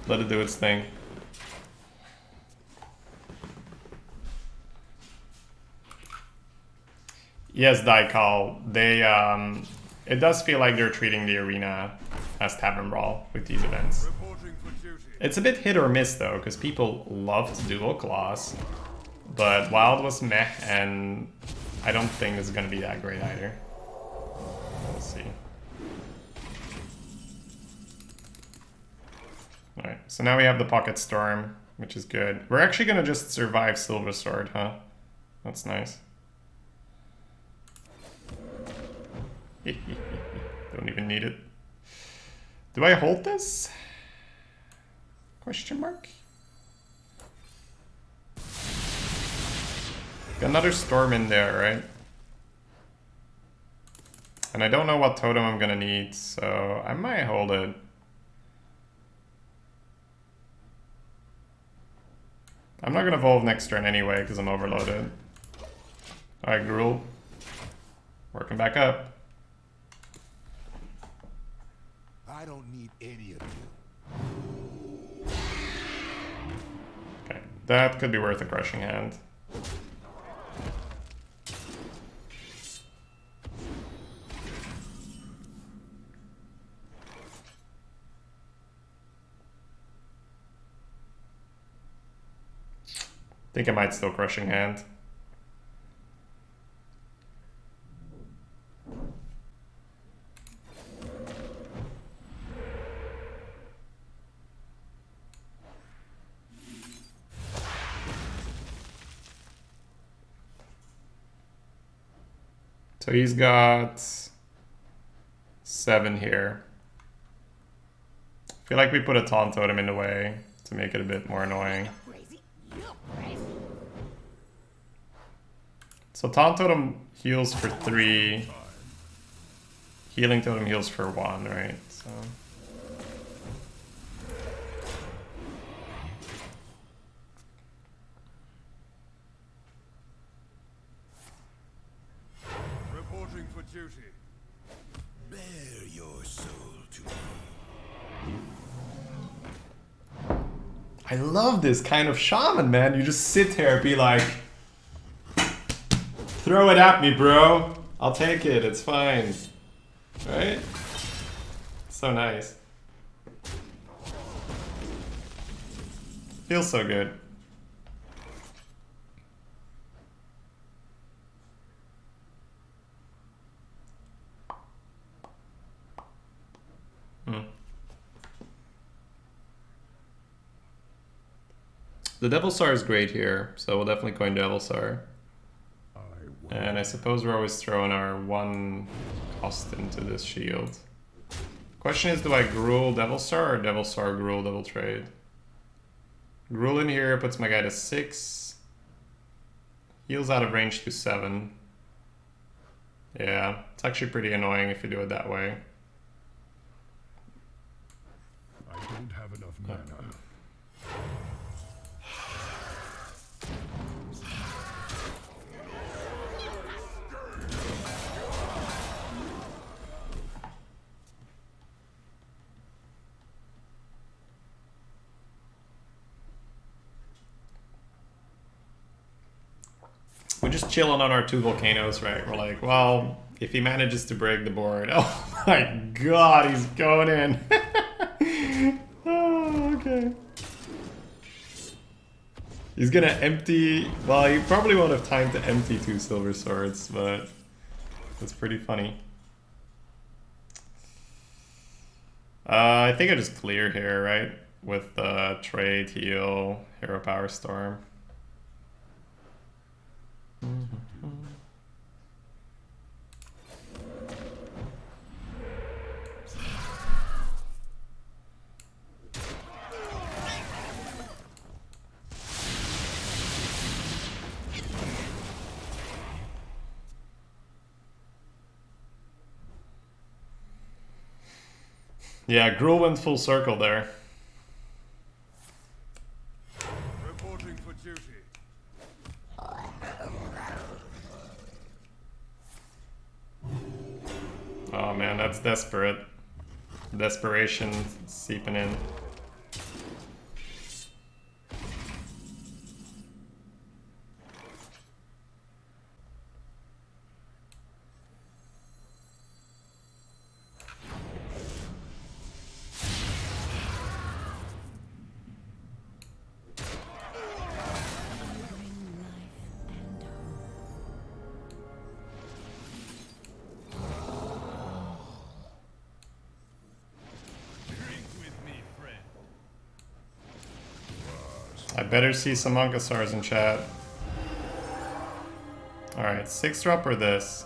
Let it do its thing. Yes, Daikal. They, it does feel like they're treating the arena as Tavern Brawl with these events. It's a bit hit or miss though, because people loved Dual Claws, but Wild was meh, and I don't think this is going to be that great either. We'll see. Alright, so now we have the Pocket Storm, which is good. We're actually going to just survive Silver Sword, huh? That's nice. Don't even need it. Do I hold this? Question mark? Got another storm in there, right? And I don't know what totem I'm gonna need, so I might hold it. I'm not gonna evolve next turn anyway, because I'm overloaded. Alright, Gruul. Working back up. I don't need any of you. Okay, that could be worth a crushing hand. I think I might still crushing hand. So he's got 7 here. I feel like we put a taunt totem in the way to make it a bit more annoying. So taunt totem heals for 3. Healing totem heals for 1, right? So Reporting for duty. Bear your soul to me. I love this kind of shaman, man. You just sit here and be like, throw it at me, bro. I'll take it. It's fine. Right? So nice. Feels so good. The Devil Star is great here, so we'll definitely coin Devil Star. And I suppose we're always throwing our 1 cost into this shield. Question is, do I Gruul Devil Star or Devil Star Gruul Devil Trade? Gruul in here puts my guy to 6. Heals out of range to 7. Yeah, it's actually pretty annoying if you do it that way. I don't have enough mana. We're just chilling on our 2 volcanoes, right? We're like, well, if he manages to break the board, oh my god, he's going in. Oh, okay. He's gonna empty, well, he probably won't have time to empty 2 silver swords, but that's pretty funny. I think I just clear here, right? With trade, heal, hero power storm. Yeah, Gruul went full circle there. Reporting for duty. Oh man, that's desperate. Desperation seeping in. I better see some Monkasaurs in chat. Alright, 6-drop or this?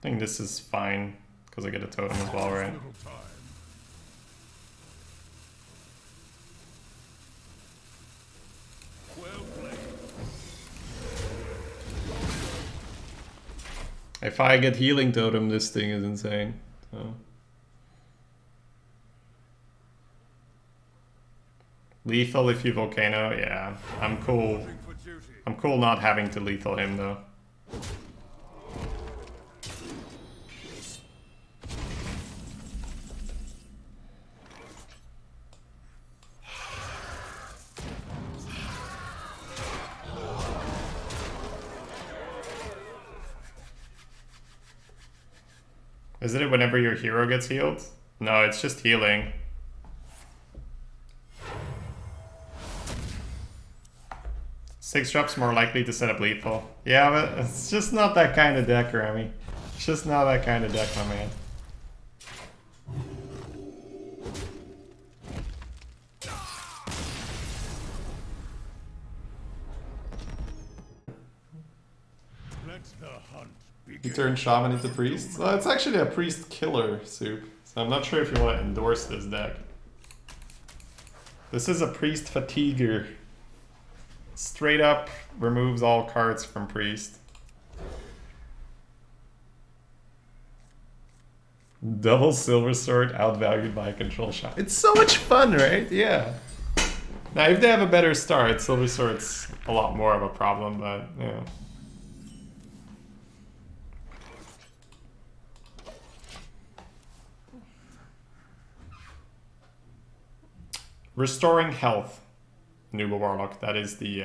I think this is fine, because I get a totem as well, right? If I get healing totem, this thing is insane. So. Lethal if you volcano, yeah. I'm cool. I'm cool not having to lethal him though. Isn't it whenever your hero gets healed? No, it's just healing. Six drops more likely to set up lethal. Yeah, but it's just not that kind of deck, Remy. It's just not that kind of deck, my man. Let the hunt begin. You turn Shaman into Priest? Well, it's actually a Priest killer soup. So I'm not sure if you want to endorse this deck. This is a Priest fatiguer. Straight up removes all cards from Priest. Double Silver Sword outvalued by a control shot. It's so much fun, right? Yeah. Now, if they have a better start, Silver Sword's a lot more of a problem, but yeah. Restoring health. Nuba Warlock. That is the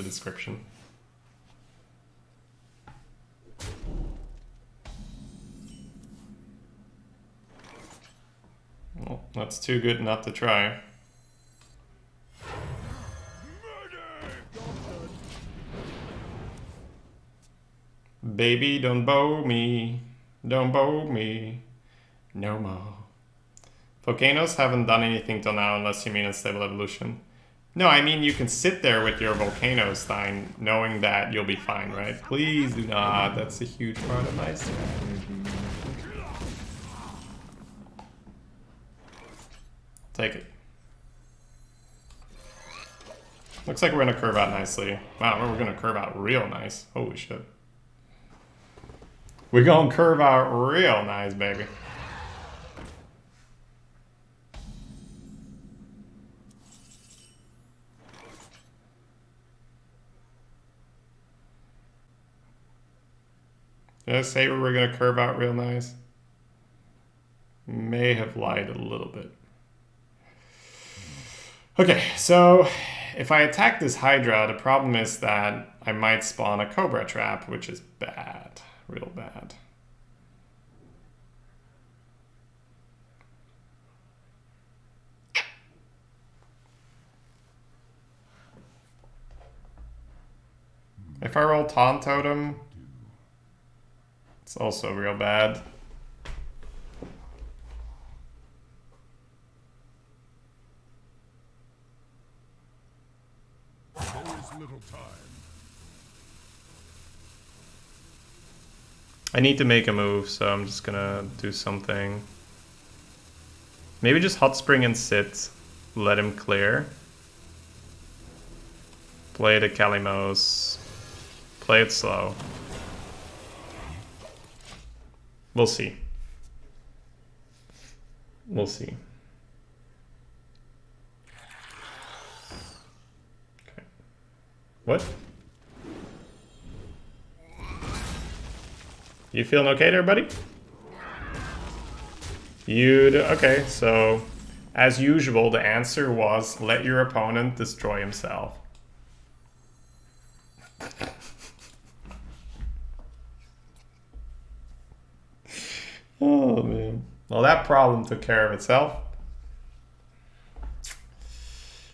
description. Well, that's too good not to try. Baby, don't bow me. Don't bow me. No more. Volcanoes haven't done anything till now unless you mean Unstable Evolution. No, I mean you can sit there with your Volcano Stein knowing that you'll be fine, right? Please do not. That's a huge part of my strategy. Take it. Looks like we're gonna curve out nicely. Wow, we're gonna curve out real nice. Holy shit. We're gonna curve out real nice, baby. Did I say we were going to curve out real nice? May have lied a little bit. Okay, so if I attack this Hydra, the problem is that I might spawn a Cobra trap, which is bad. Real bad. If I roll Taunt Totem, it's also real bad. There is little time. I need to make a move, so I'm just gonna do something. Maybe just Hot Spring and sit, let him clear. Play the Kalimos, play it slow. We'll see. We'll see. Okay. What? You feeling okay there, buddy? Okay, so as usual, the answer was let your opponent destroy himself. Oh man. Well, that problem took care of itself.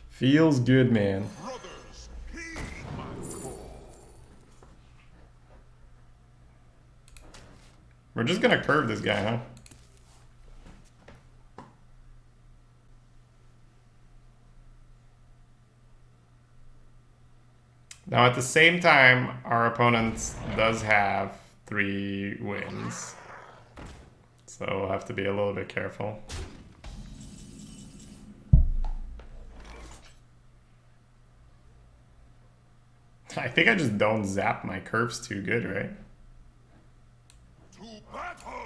Feels good, man. Brothers, heed my call. We're just gonna curve this guy, huh? Now, at the same time, our opponent does have 3 wins. So we'll have to be a little bit careful. I think I just don't zap my curves too good, right? To battle!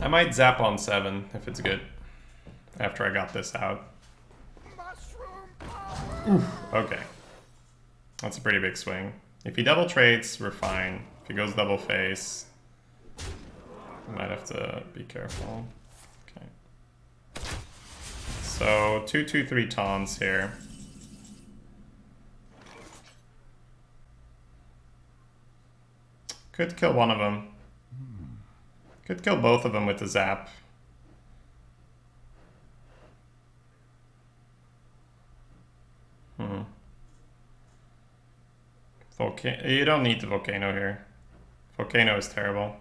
I might zap on 7 if it's good. After I got this out. Mushroom power! Okay. That's a pretty big swing. If he double trades, we're fine. If he goes double face, we might have to be careful. Okay. So 2/2/3 taunts here. Could kill one of them. Could kill both of them with the zap. You don't need the volcano here. Volcano is terrible.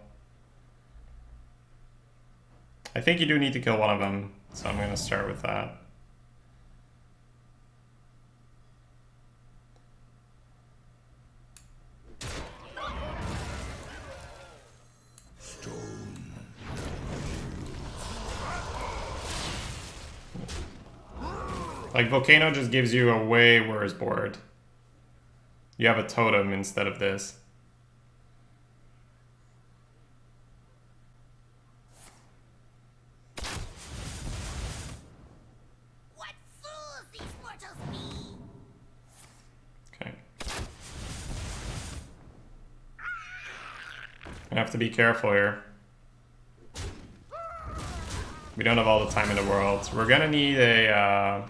I think you do need to kill one of them, so I'm gonna start with that. Like, Volcano just gives you a way worse board. You have a totem instead of this. What fools these mortals be! Okay. I have to be careful here. We don't have all the time in the world. We're gonna need a...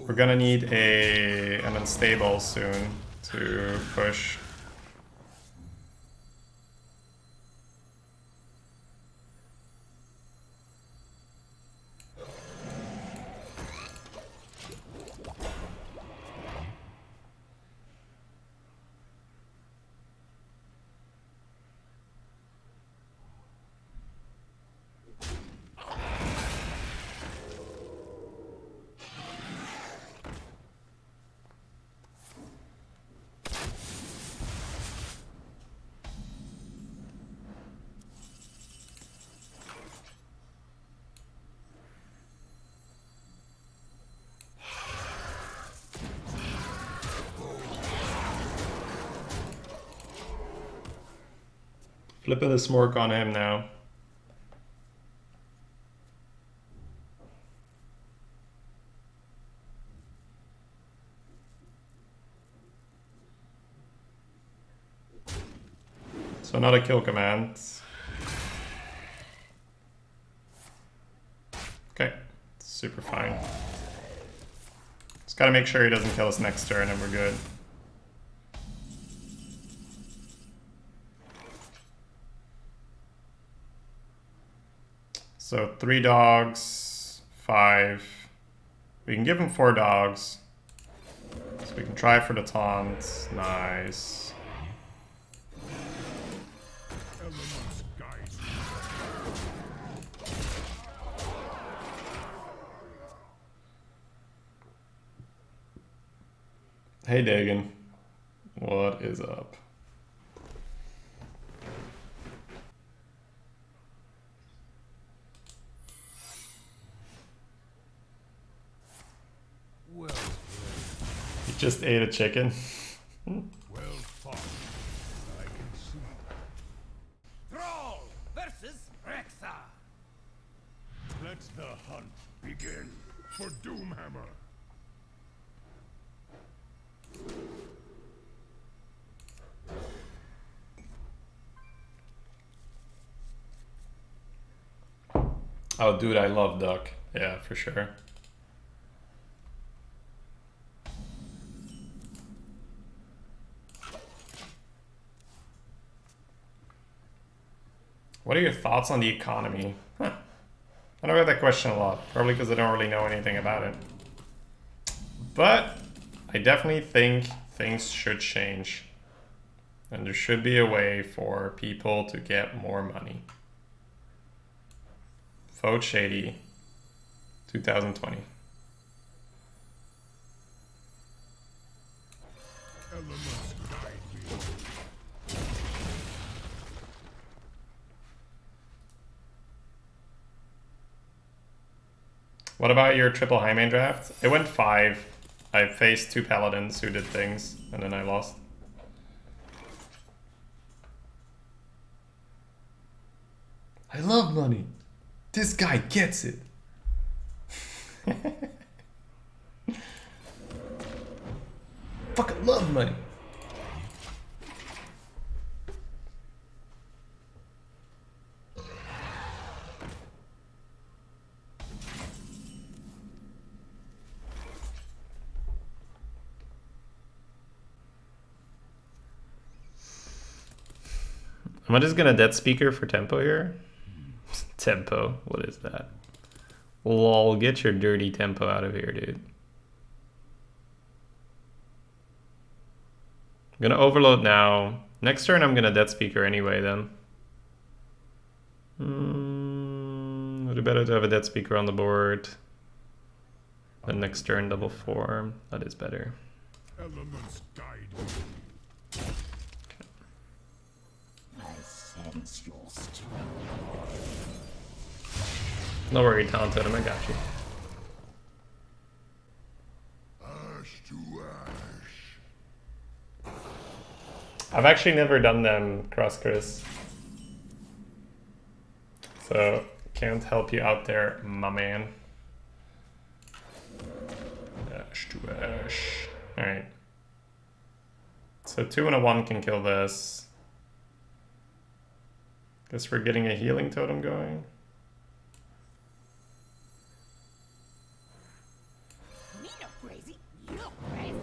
We're gonna need an unstable soon to push. Flipping the smork on him now. So not a kill command. Okay, super fine. Just gotta make sure he doesn't kill us next turn and we're good. So 3 dogs, 5. We can give him 4 dogs. So we can try for the taunt. Nice. Hey Dagon, what is up? Well, You just ate a chicken? well fought. I can see. Thrall versus Rexa. Let the hunt begin for Doomhammer. Oh dude, I love duck. Yeah, for sure. What are your thoughts on the economy? Huh. I don't get that question a lot, probably because I don't really know anything about it. But I definitely think things should change. And there should be a way for people to get more money. Vote Shady, 2020. Elements guide me. What about your triple high main draft? It went 5. I faced 2 paladins who did things, and then I lost. I love money. This guy gets it. Fucking love money. Am I just gonna dead speaker for tempo here? Tempo, what is that? Lol, get your dirty tempo out of here, dude. I'm gonna overload now. Next turn I'm gonna dead speaker anyway then. Would be better to have a dead speaker on the board. Then next turn double form. That is better. Elements guide me. I sense your strength. No worry, Talent Totem, I got you. Ash to ash. I've actually never done them cross Chris. So can't help you out there, my man. Ash to ash. Alright. So 2 and a 1 can kill this. Guess we're getting a healing totem going. Me no crazy, you crazy.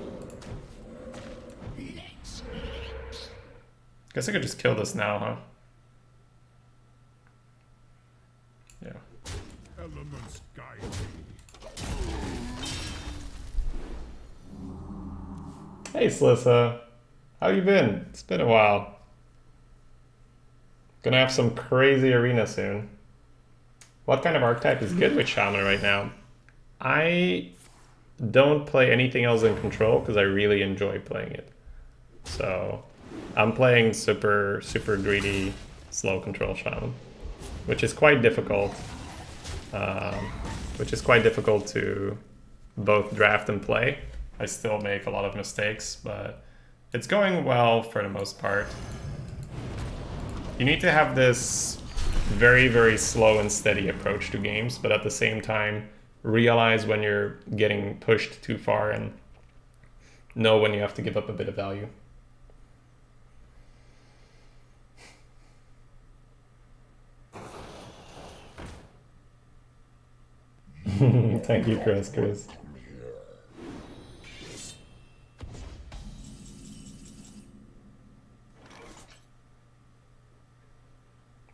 Let's Guess I could just kill this now, huh? Yeah. Elements guide me. Hey Slissa, how you been? It's been a while. Gonna have some crazy arena soon. What kind of archetype is good with Shaman right now? I don't play anything else in control because I really enjoy playing it. So I'm playing super greedy, slow control Shaman, which is quite difficult. To both draft and play. I still make a lot of mistakes, but it's going well for the most part. You need to have this very, very slow and steady approach to games, but at the same time, realize when you're getting pushed too far and know when you have to give up a bit of value. Thank you, Chris.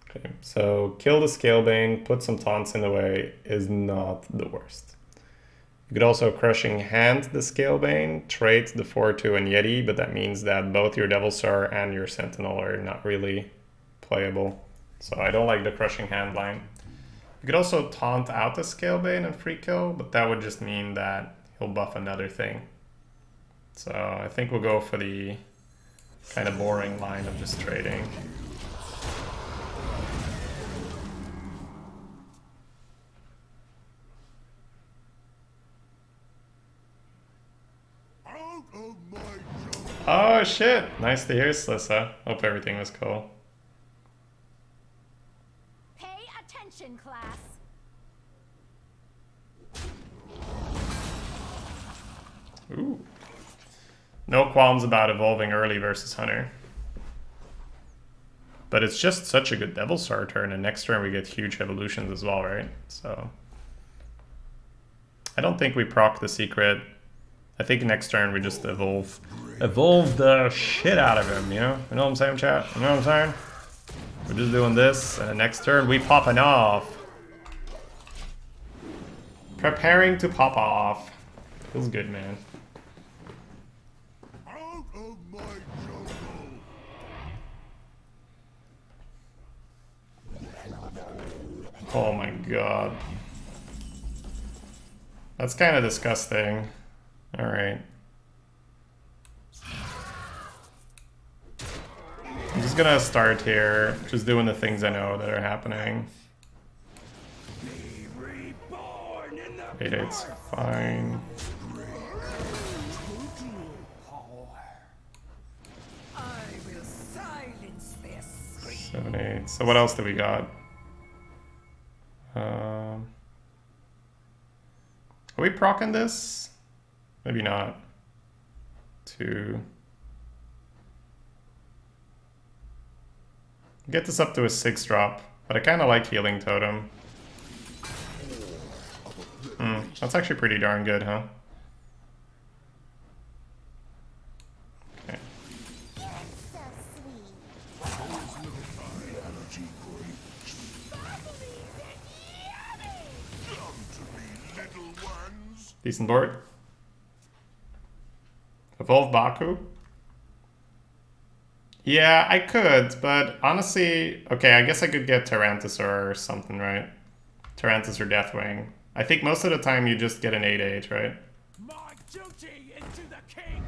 Okay, so kill the Scalebane, put some taunts in the way is not the worst. You could also Crushing Hand the Scalebane, trait the 4-2 and Yeti, but that means that both your Devil Star and your Sentinel are not really playable. So I don't like the Crushing Hand line. You could also taunt out the Scalebane and free kill, but that would just mean that he'll buff another thing. So I think we'll go for the kind of boring line of just trading. Oh shit! Nice to hear, Slissa. Hope everything was cool. Pay attention, class. Ooh. No qualms about evolving early versus Hunter. But it's just such a good Devil Star turn, and next turn we get huge evolutions as well, right? So I don't think we proc the secret. I think next turn we just evolve the shit out of him, you know? You know what I'm saying, chat? You know what I'm saying? We're just doing this, and the next turn we popping off. Preparing to pop off. Feels good, man. Out of my jungle. Oh my god. That's kind of disgusting. Alright. I'm just gonna start here, just doing the things I know that are happening. 8-8's fine. I will silence their scream. 7-8. So what else do we got? Are we proccing this? Maybe not. 2. Get this up to a 6 drop, but I kind of like Healing Totem. That's actually pretty darn good, huh? Okay. Decent board. Evolve Baku? Yeah, I could, but honestly, okay, I guess I could get Tyranitar or something, right? Tyranitar or Deathwing. I think most of the time you just get an 8-8, right? My duty is to the king.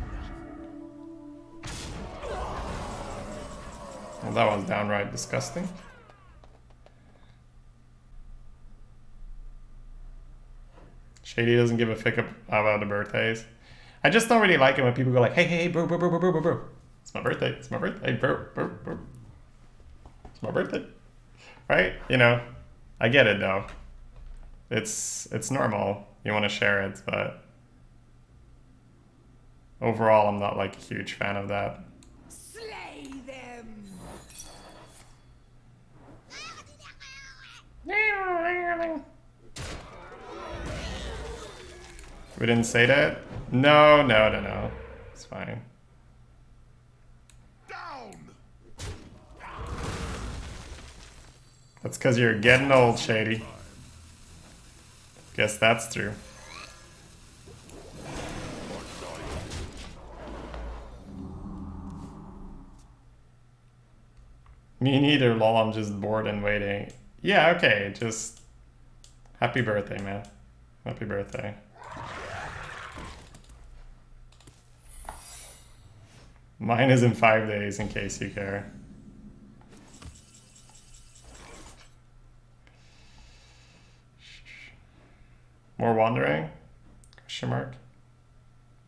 Well, that one's downright disgusting. Shady doesn't give a fuck about the birthdays. I just don't really like it when people go like, hey, bro. It's my birthday, bro. It's my birthday. Right? You know, I get it though. It's normal. You want to share it, but overall I'm not like a huge fan of that. Slay them. We didn't say that? No. It's fine. Down. That's because you're getting old, Shady. Guess that's true. Me neither, lol, I'm just bored and waiting. Yeah, okay, just... Happy birthday, man. Happy birthday. Mine is in 5 days, in case you care. More wandering? Question mark.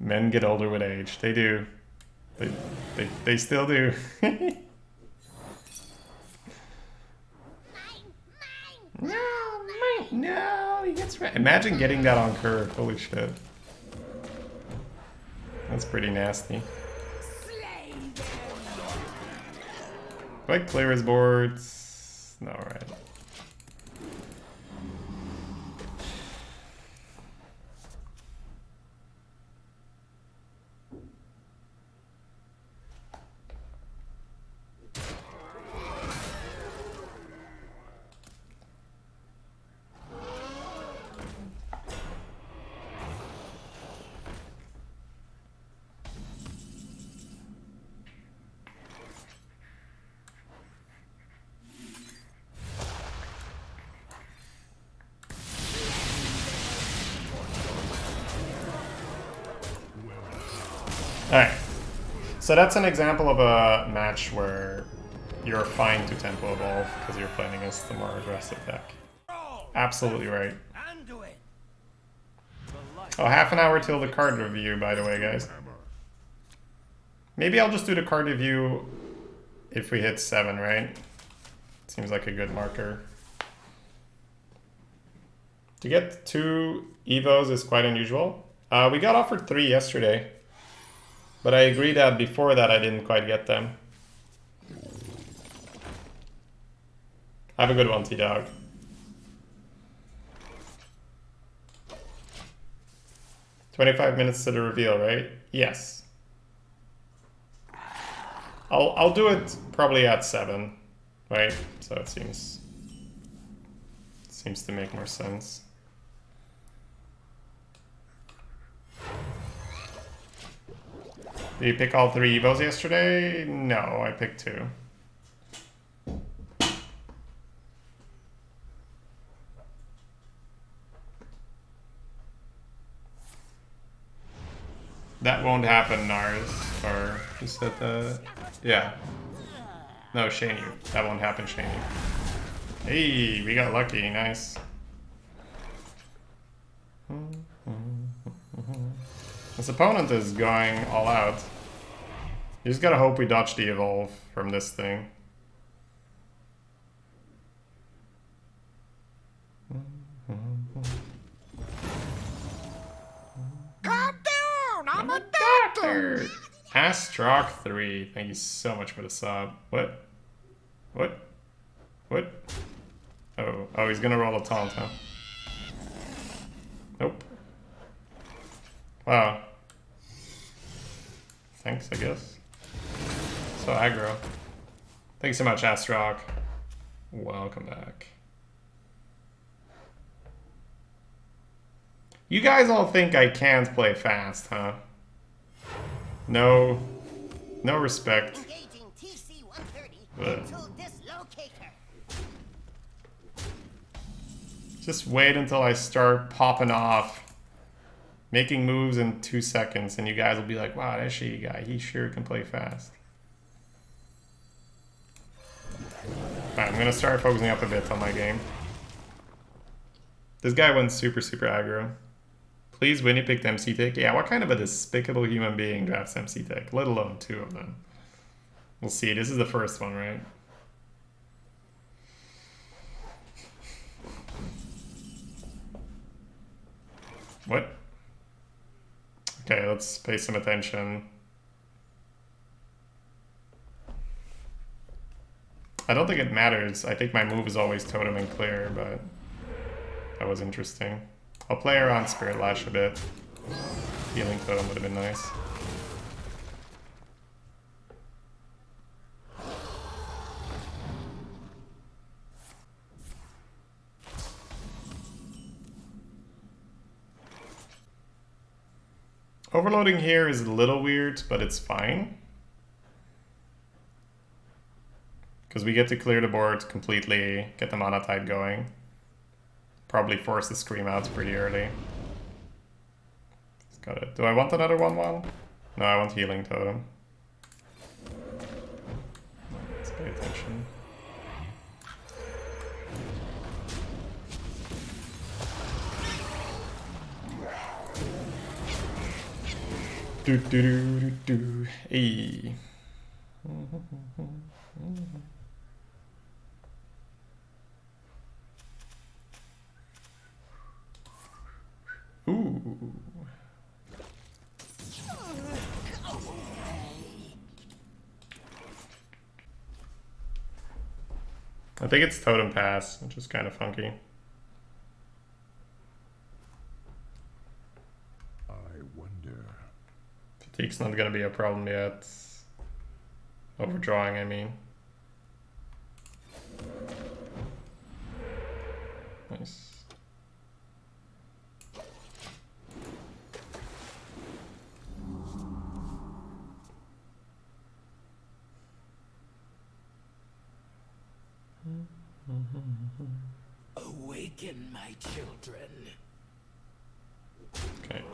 Men get older with age. They do. They still do. No, mate, no, he gets right. Imagine getting that on curve. Holy shit. That's pretty nasty. Slay them. Do I clear his boards? No, right. Alright, so that's an example of a match where you're fine to tempo evolve because you're playing against the more aggressive deck. Absolutely right. Undo it. Oh, half an hour till the card review, by the way, guys. Maybe I'll just do the card review if we hit 7, right? Seems like a good marker. To get 2 Evos is quite unusual. We got offered 3 yesterday. But I agree that before that I didn't quite get them. Have a good one, T-Dog. "25 minutes to the reveal, right?" Yes. I'll do it probably at 7, right? So it seems to make more sense. Did you pick all 3 Evos yesterday? No, I picked 2. That won't happen, Nars. Or who said that? Yeah. No, Shani. That won't happen, Shani. Hey, we got lucky. Nice. This opponent is going all out. You just gotta hope we dodge the evolve from this thing. Calm down, I'm a Doctor! Astrock 3. Thank you so much for the sub. What? What? What? Oh, he's gonna roll a taunt, huh? Nope. Wow. Thanks, I guess. So aggro. Thanks so much, Astrock. Welcome back. You guys all think I can't play fast, huh? No respect. Engaging TC-130 But into dislocator. just wait until I start popping off, making moves in 2 seconds, and you guys will be like, wow, that shitty guy, he sure can play fast. Alright, I'm gonna start focusing up a bit on my game. This guy went super aggro. Please, when you picked MC Tech. Yeah, what kind of a despicable human being drafts MC Tech, let alone 2 of them? We'll see. This is the first one, right? What? Okay, let's pay some attention. I don't think it matters. I think my move is always totem and clear, but that was interesting. I'll play around Spirit Lash a bit. Healing totem would have been nice. Overloading here is a little weird, but it's fine. Because we get to clear the board completely, get the mana tide going. Probably force the Scream out pretty early. Got it. Do I want another 1/1? No, I want Healing Totem. Let's pay attention. Do do do do do. Hey. I think it's Totem Pass, which is kind of funky. I wonder. Fatigue's not gonna be a problem yet. Overdrawing, I mean. Nice. Awaken, my children. Okay.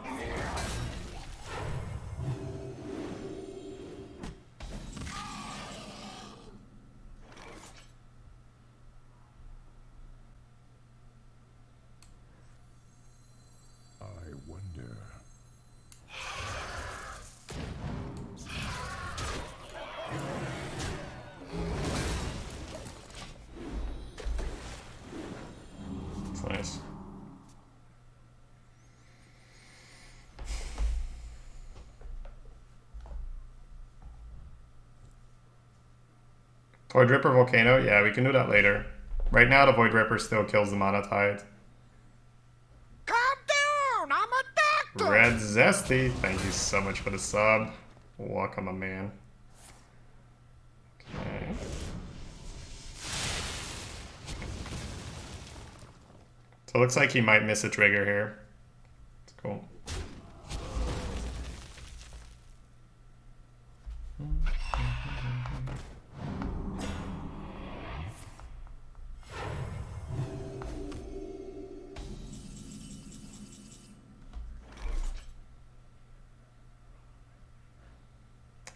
I wonder. That's nice. Void Ripper Volcano? Yeah, we can do that later. Right now, the Void Ripper still kills the Mana Tide. Calm down, I'm a doctor. Red Zesty, thank you so much for the sub. Welcome, my man. Okay. So it looks like he might miss a trigger here. It's cool.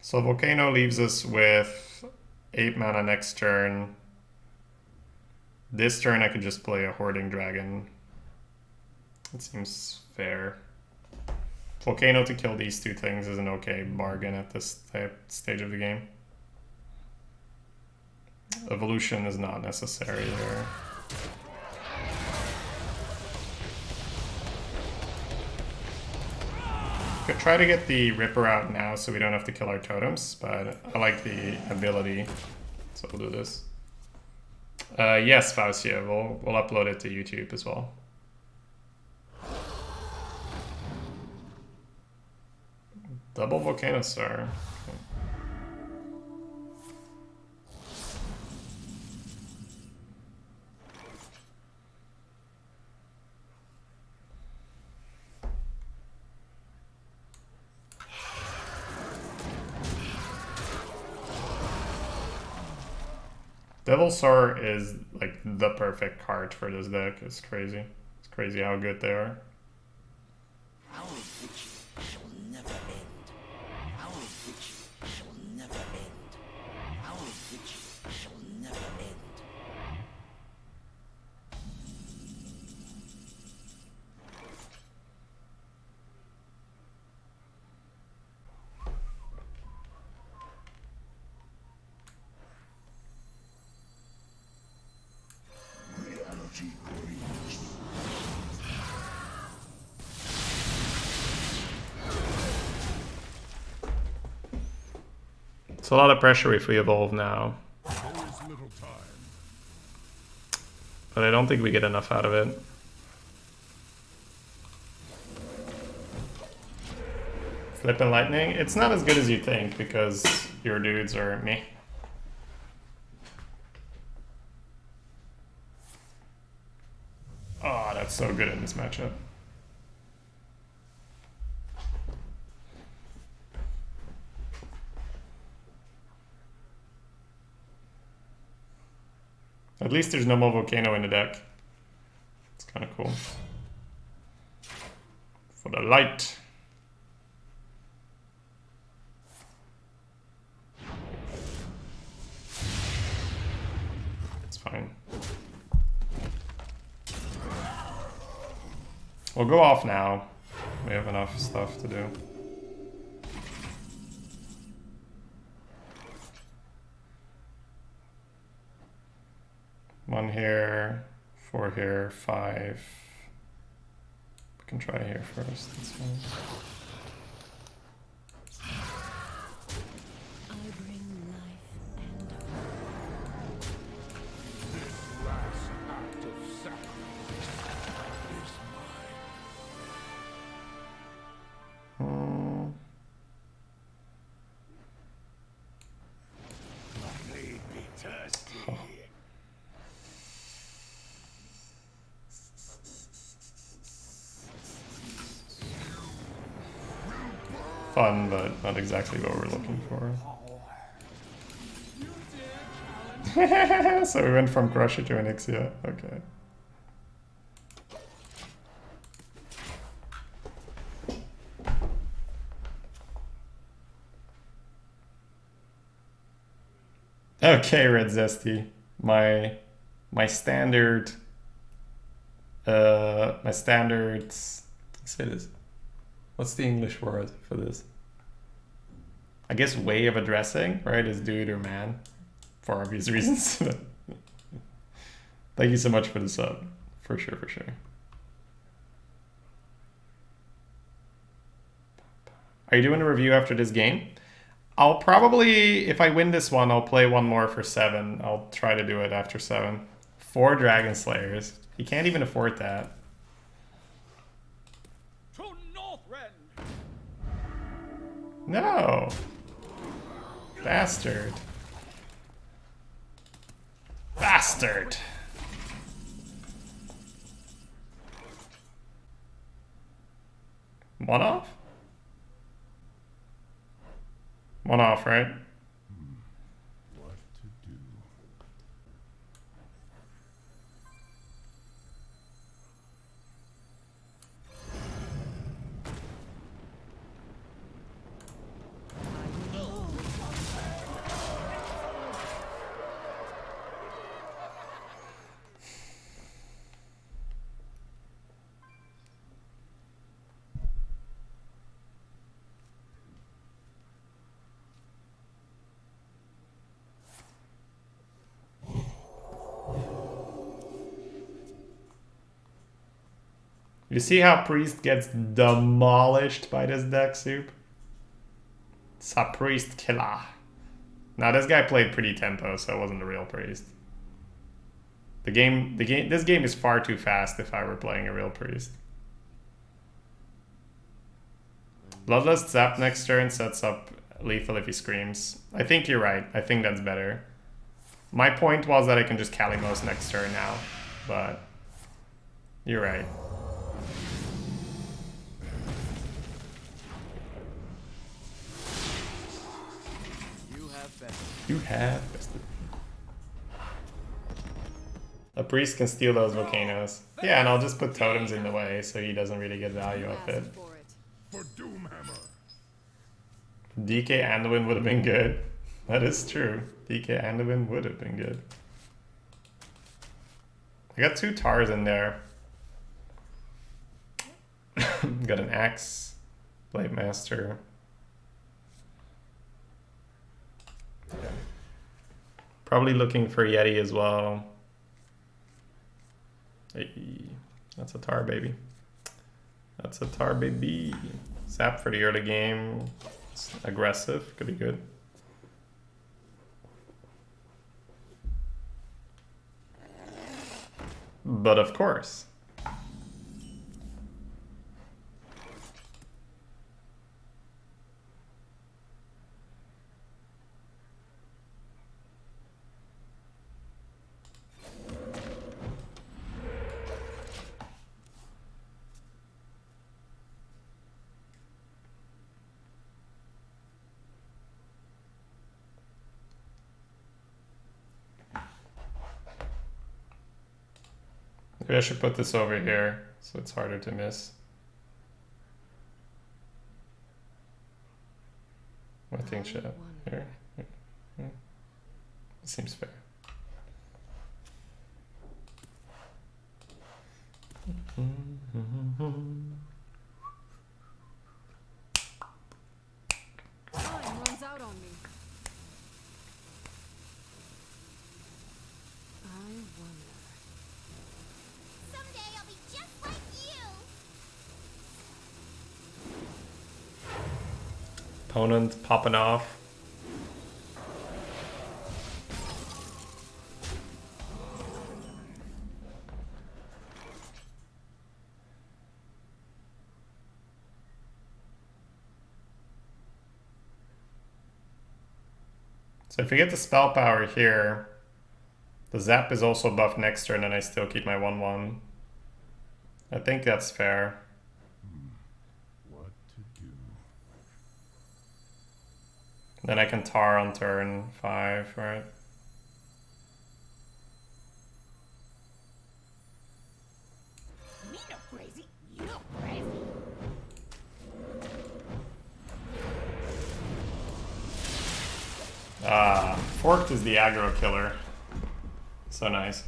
So Volcano leaves us with 8 mana next turn. This turn I could just play a Hoarding Dragon. It seems fair. Volcano to kill these two things is an okay bargain at this stage of the game. Evolution is not necessary here. Could try to get the Ripper out now so we don't have to kill our totems, but I like the ability, so we'll do this. Yes, Faustia, we'll upload it to YouTube as well. Double Volcano Star. Okay. Devilsaur is like the perfect card for this deck. It's crazy. It's crazy how good they are. Our witch shall never end. Our witch shall never end. Our witch shall never end. Reality breathes. It's a lot of pressure if we evolve now, There is little time. but I don't think we get enough out of it. Flippin' Lightning, it's not as good as you think because your dudes are meh. Oh, that's so good in this matchup. At least there's no more Volcano in the deck. It's kind of cool. For the light. It's fine. We'll go off now. We have enough stuff to do. One here, 4 here, 5. We can try here first. That's fine. I bring life and fun, but not exactly what we're looking for. So we went from Crusher to Onyxia. Okay. Okay, Red Zesty. My standard let's say this. What's the English word for this? I guess way of addressing, right, is dude or man, for obvious reasons. Thank you so much for the sub. For sure, for sure. Are you doing a review after this game? I'll probably, if I win this one, I'll play one more for 7. I'll try to do it after 7. 4 Dragon Slayers. He can't even afford that. To Northrend. No. Bastard. Bastard. One off? One off, right? What to do? You see how Priest gets demolished by this deck, Soup? It's a Priest killer. Now this guy played pretty tempo, so it wasn't a real Priest. This game is far too fast if I were playing a real Priest. Bloodlust Zap next turn sets up lethal if he screams. I think you're right. I think that's better. My point was that I can just Kalimos next turn now, but you're right. You have bested. A priest can steal those volcanoes. Yeah, and I'll just put totems in the way so he doesn't really get value off it. For Doomhammer. DK Anduin would have been good. That is true. DK Anduin would have been good. I got 2 Tars in there. Got an Axe, Blade Master. Yeah. Probably looking for Yeti as well. Hey, that's a Tar, baby. That's a Tar, baby. Zap for the early game. It's aggressive. Could be good. But of course. Maybe I should put this over here so it's harder to miss. I think should here. Seems fair. Time runs out on me. I wonder. Someday I'll be just like you. Opponent popping off. So if we get the spell power here, the zap is also buffed next turn and I still keep my 1/1. I think that's fair. What to do? Then I can tar on turn 5, right? Me no crazy. You crazy. Ah, Forked is the aggro killer. So nice.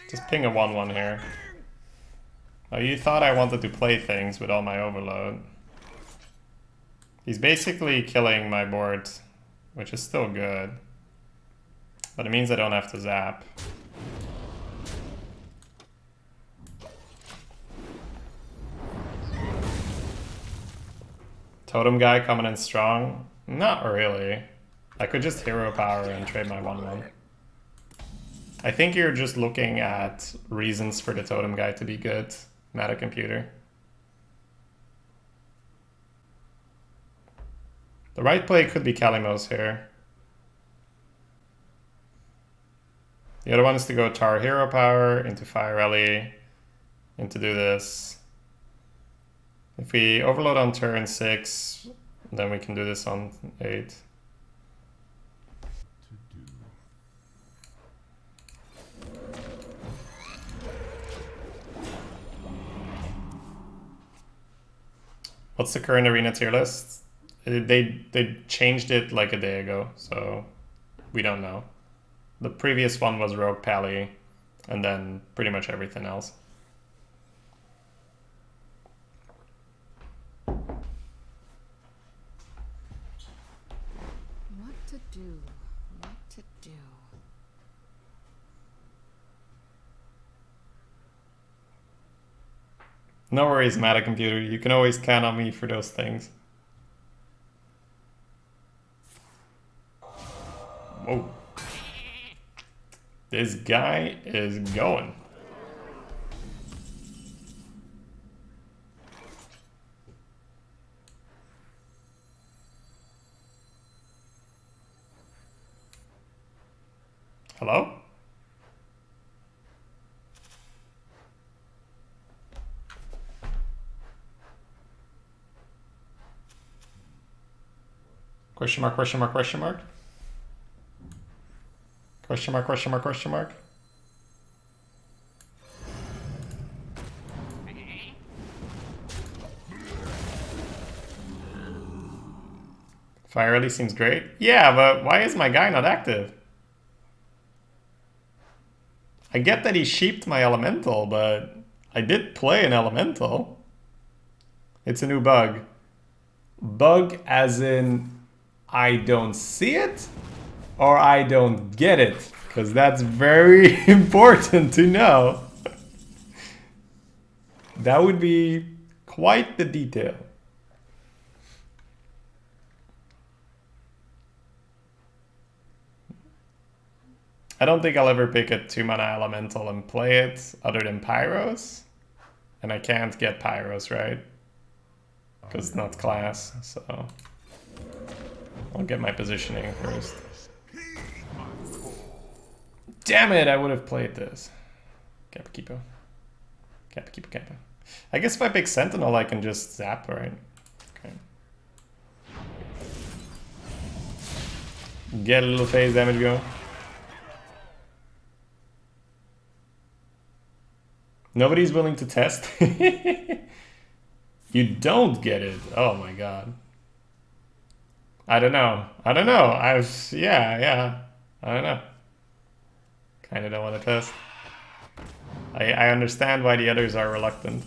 Just ping a 1/1 here. Oh, you thought I wanted to play things with all my overload. He's basically killing my board, which is still good. But it means I don't have to zap. Totem guy coming in strong? Not really. I could just hero power and trade my 1/1. I think you're just looking at reasons for the totem guy to be good, meta computer. The right play could be Kalimos here. The other one is to go Tar hero power into Fire Rally, and to do this. If we overload on turn 6, then we can do this on 8. What's the current arena tier list? They changed it like a day ago, so we don't know. The previous one was Rogue Pally, and then pretty much everything else. What to do? What to do? No worries, meta computer. You can always count on me for those things. Whoa. This guy is going. Hello? Question mark, question mark, question mark? Question mark, question mark, question mark? Fire Rally seems great. Yeah, but why is my guy not active? I get that he sheeped my elemental, but I did play an elemental. It's a new bug. Bug as in I don't see it or I don't get it, because that's very important to know. That would be quite the detail. I don't think I'll ever pick a 2-mana elemental and play it other than Pyros. And I can't get Pyros, right? Because it's not class, so I'll get my positioning first. Damn it, I would have played this. Kappa Keepo. Kappa Keepo Kappa. I guess if I pick Sentinel, I can just zap, right? Okay. Get a little phase damage going. Nobody's willing to test. You don't get it. Oh my god. I don't know. I don't know. Yeah. I don't know. Kinda don't want to test. I understand why the others are reluctant.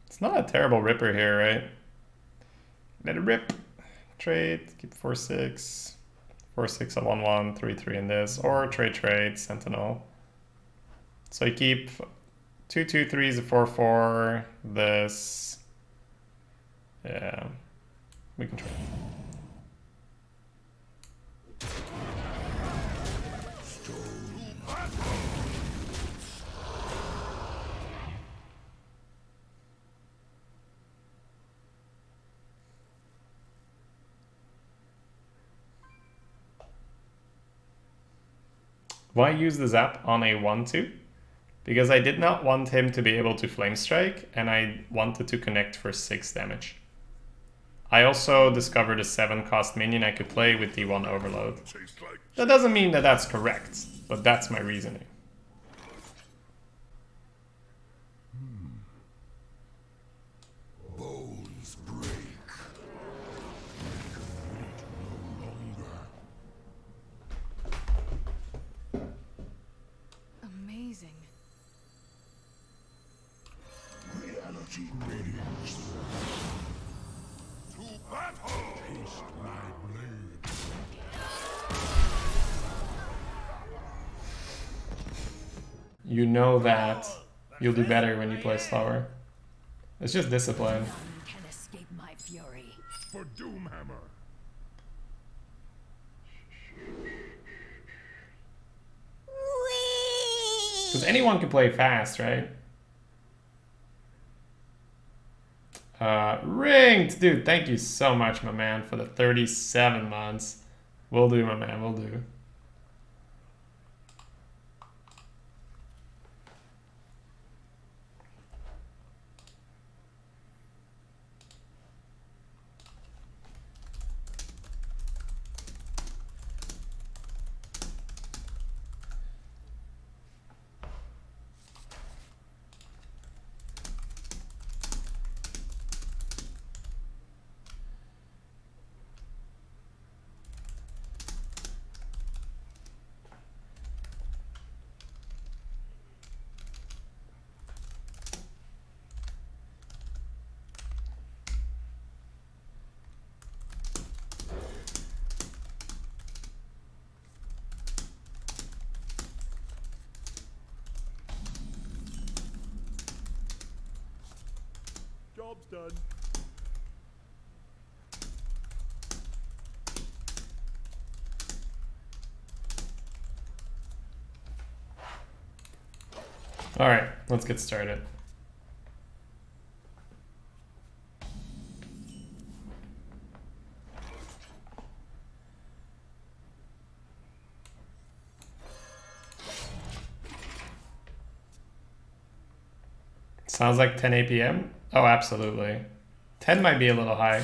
It's not a terrible ripper here, right? Let it rip. Trade. Keep 4/6. 4/6 a 1/1, 3/3 in this, or trade, Sentinel. So I keep 2/2/3 a 4/4, this. Yeah, we can trade. Why use the zap on a 1/2? Because I did not want him to be able to flame strike, and I wanted to connect for 6 damage. I also discovered a 7-cost minion I could play with D1 overload. That doesn't mean that that's correct, but that's my reasoning. Bones break. No longer. Amazing. Reality radiance. To battle! Taste my blade. You know that you'll do better when you play slower. It's just discipline. None can escape my fury. For Doomhammer. Because anyone can play fast, right? Ringed! Dude, thank you so much, my man, for the 37 months. Will do, my man, will do. Job's done. All right, let's get started. Sounds like 10 APM? Oh, absolutely. 10 might be a little high.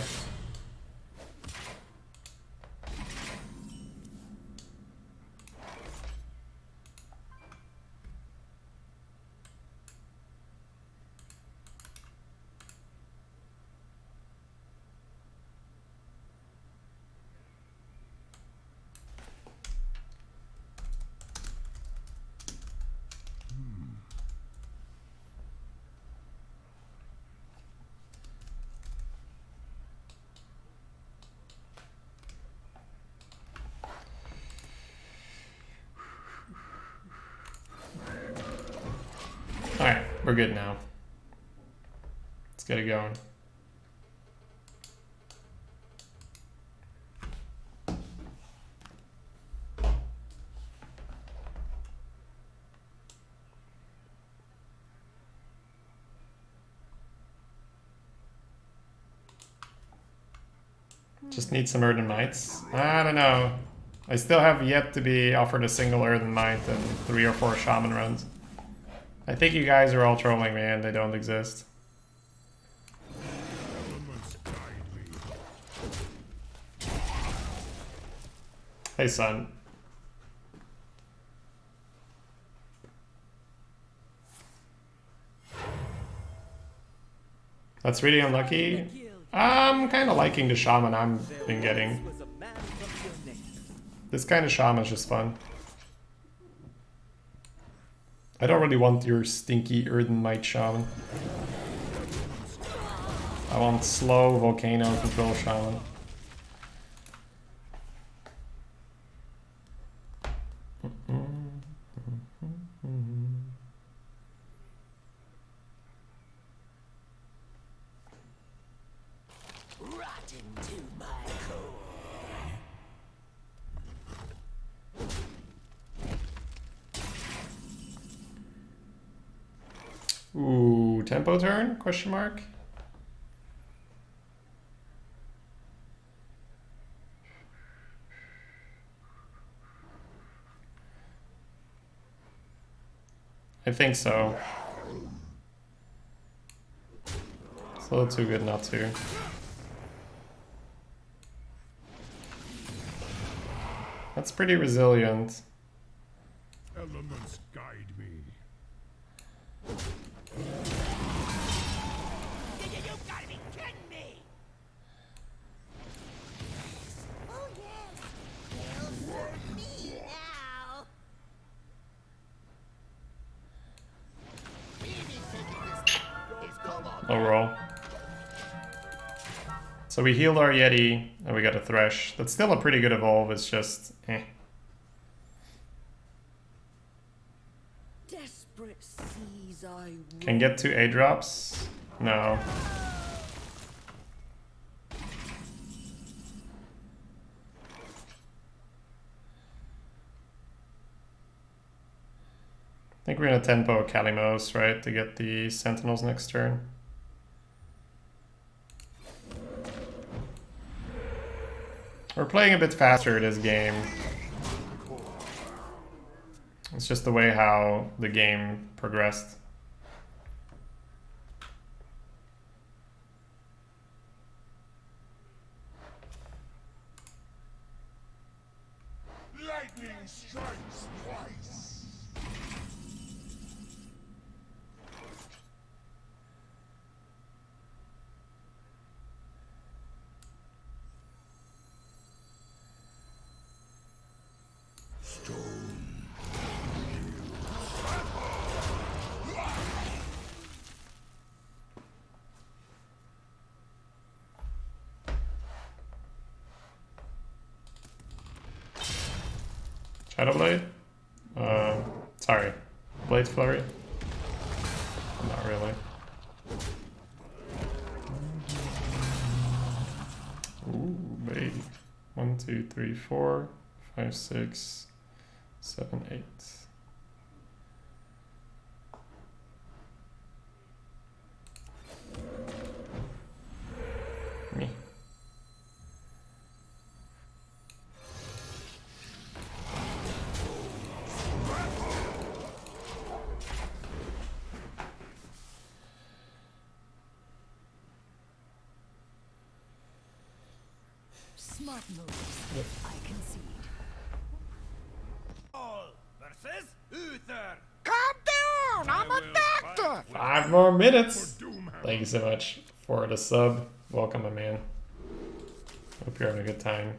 Alright, we're good now. Let's get it going. Just need some Earthen Mites. I don't know. I still have yet to be offered a single Earthen Mite and 3 or 4 Shaman runs. I think you guys are all trolling me and they don't exist. Hey, son. That's really unlucky. I'm kind of liking the Shaman I've been getting. This kind of Shaman is just fun. I don't really want your stinky Earthen Mite Shaman. I want slow Volcano control Shaman. Rotten to my core. Ooh, tempo turn? Question mark. I think so. It's a little too good not to. That's pretty resilient. Elements guide me. You gotta be kidding me! Oh yes, they'll serve me now. Maybe taking this is come on. Overall. So we healed our Yeti, and we got a Thresh. That's still a pretty good evolve, it's just eh. Desperate seas I Can get 2 A drops? No. I think we're gonna tempo Kalimos, right, to get the Sentinels next turn. We're playing a bit faster this game. It's just the way how the game progressed. Lightning strikes twice. Shadow Blade? Sorry. Blade Flurry? Not really. Ooh, baby. 1, 2, 3, 4, 5, 6, 7, 8. Me. Smart moves. I concede. All versus Uther. Calm down, I'm a doctor. 5 more minutes! Doomhammer. Thank you so much for the sub. Welcome, my man. Hope you're having a good time.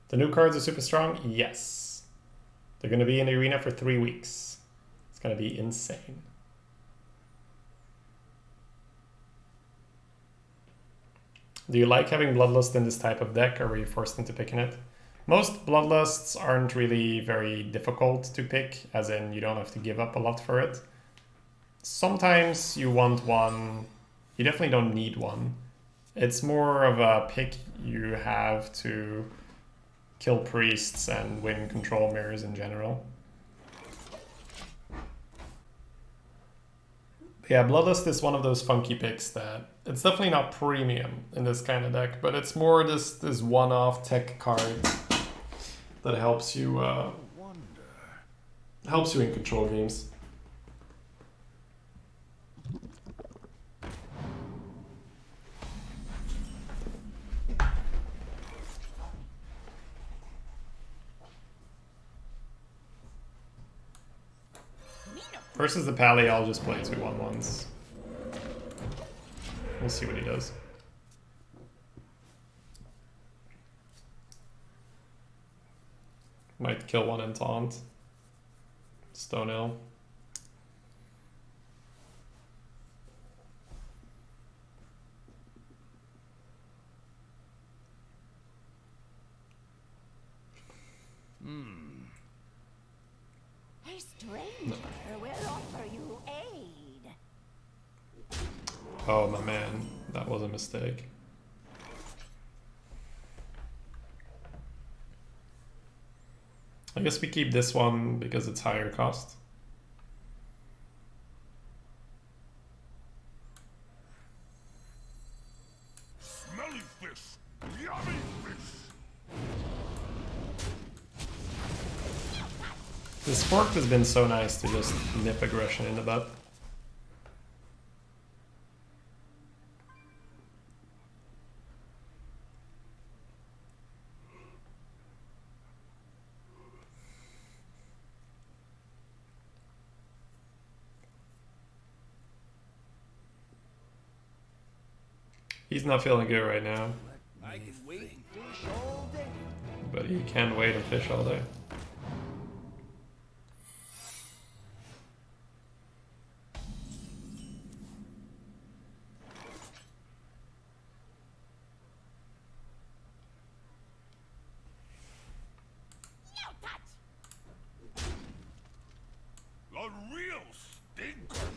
The new cards are super strong? Yes. They're going to be in the arena for 3 weeks. It's going to be insane. Do you like having Bloodlust in this type of deck, or were you forced into picking it? Most Bloodlusts aren't really very difficult to pick, as in you don't have to give up a lot for it. Sometimes you want one, you definitely don't need one. It's more of a pick you have to kill priests and win control mirrors in general. Yeah, Bloodlust is one of those funky picks that it's definitely not premium in this kind of deck, but it's more this one-off tech card that helps you in control games. Versus the Pally, I'll just play 2 1/1s. We'll see what he does. Might kill one and taunt. Stone Hill. A stranger will offer you aid. Oh, my man. That was a mistake. I guess we keep this one because it's higher cost. This fork has been so nice to just nip aggression in the butt. He's not feeling good right now. I can wait and fish all day. But he can wait and fish all day. The real stinker.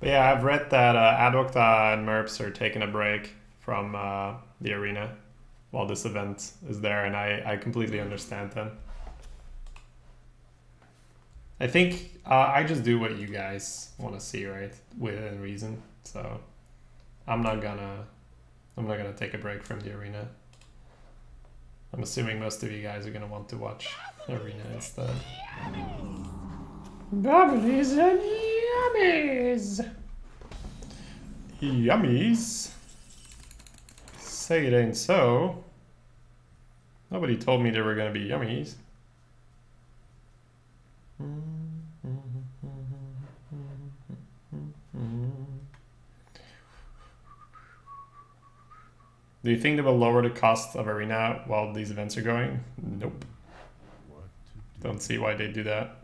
But yeah, I've read that Adokta and Merps are taking a break from the arena while this event is there, and I completely understand them. I think I just do what you guys want to see, right? Within reason. So I'm not gonna take a break from the arena. I'm assuming most of you guys are gonna want to watch arena instead. Bubblies and yummies! Yummies? Say it ain't so. Nobody told me there were gonna be yummies. Do you think they will lower the cost of arena while these events are going? Nope. Don't see why they do that.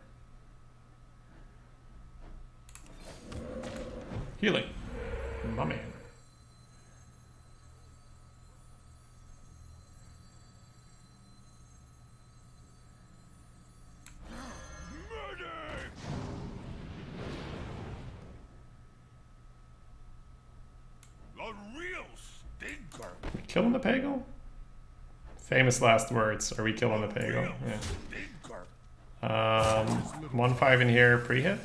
Healing. My man. The real stinker. We killing the Pagel? Famous last words. Are we killing the Pagel? Yeah. Stinker. 1-5 in here, pre-hit?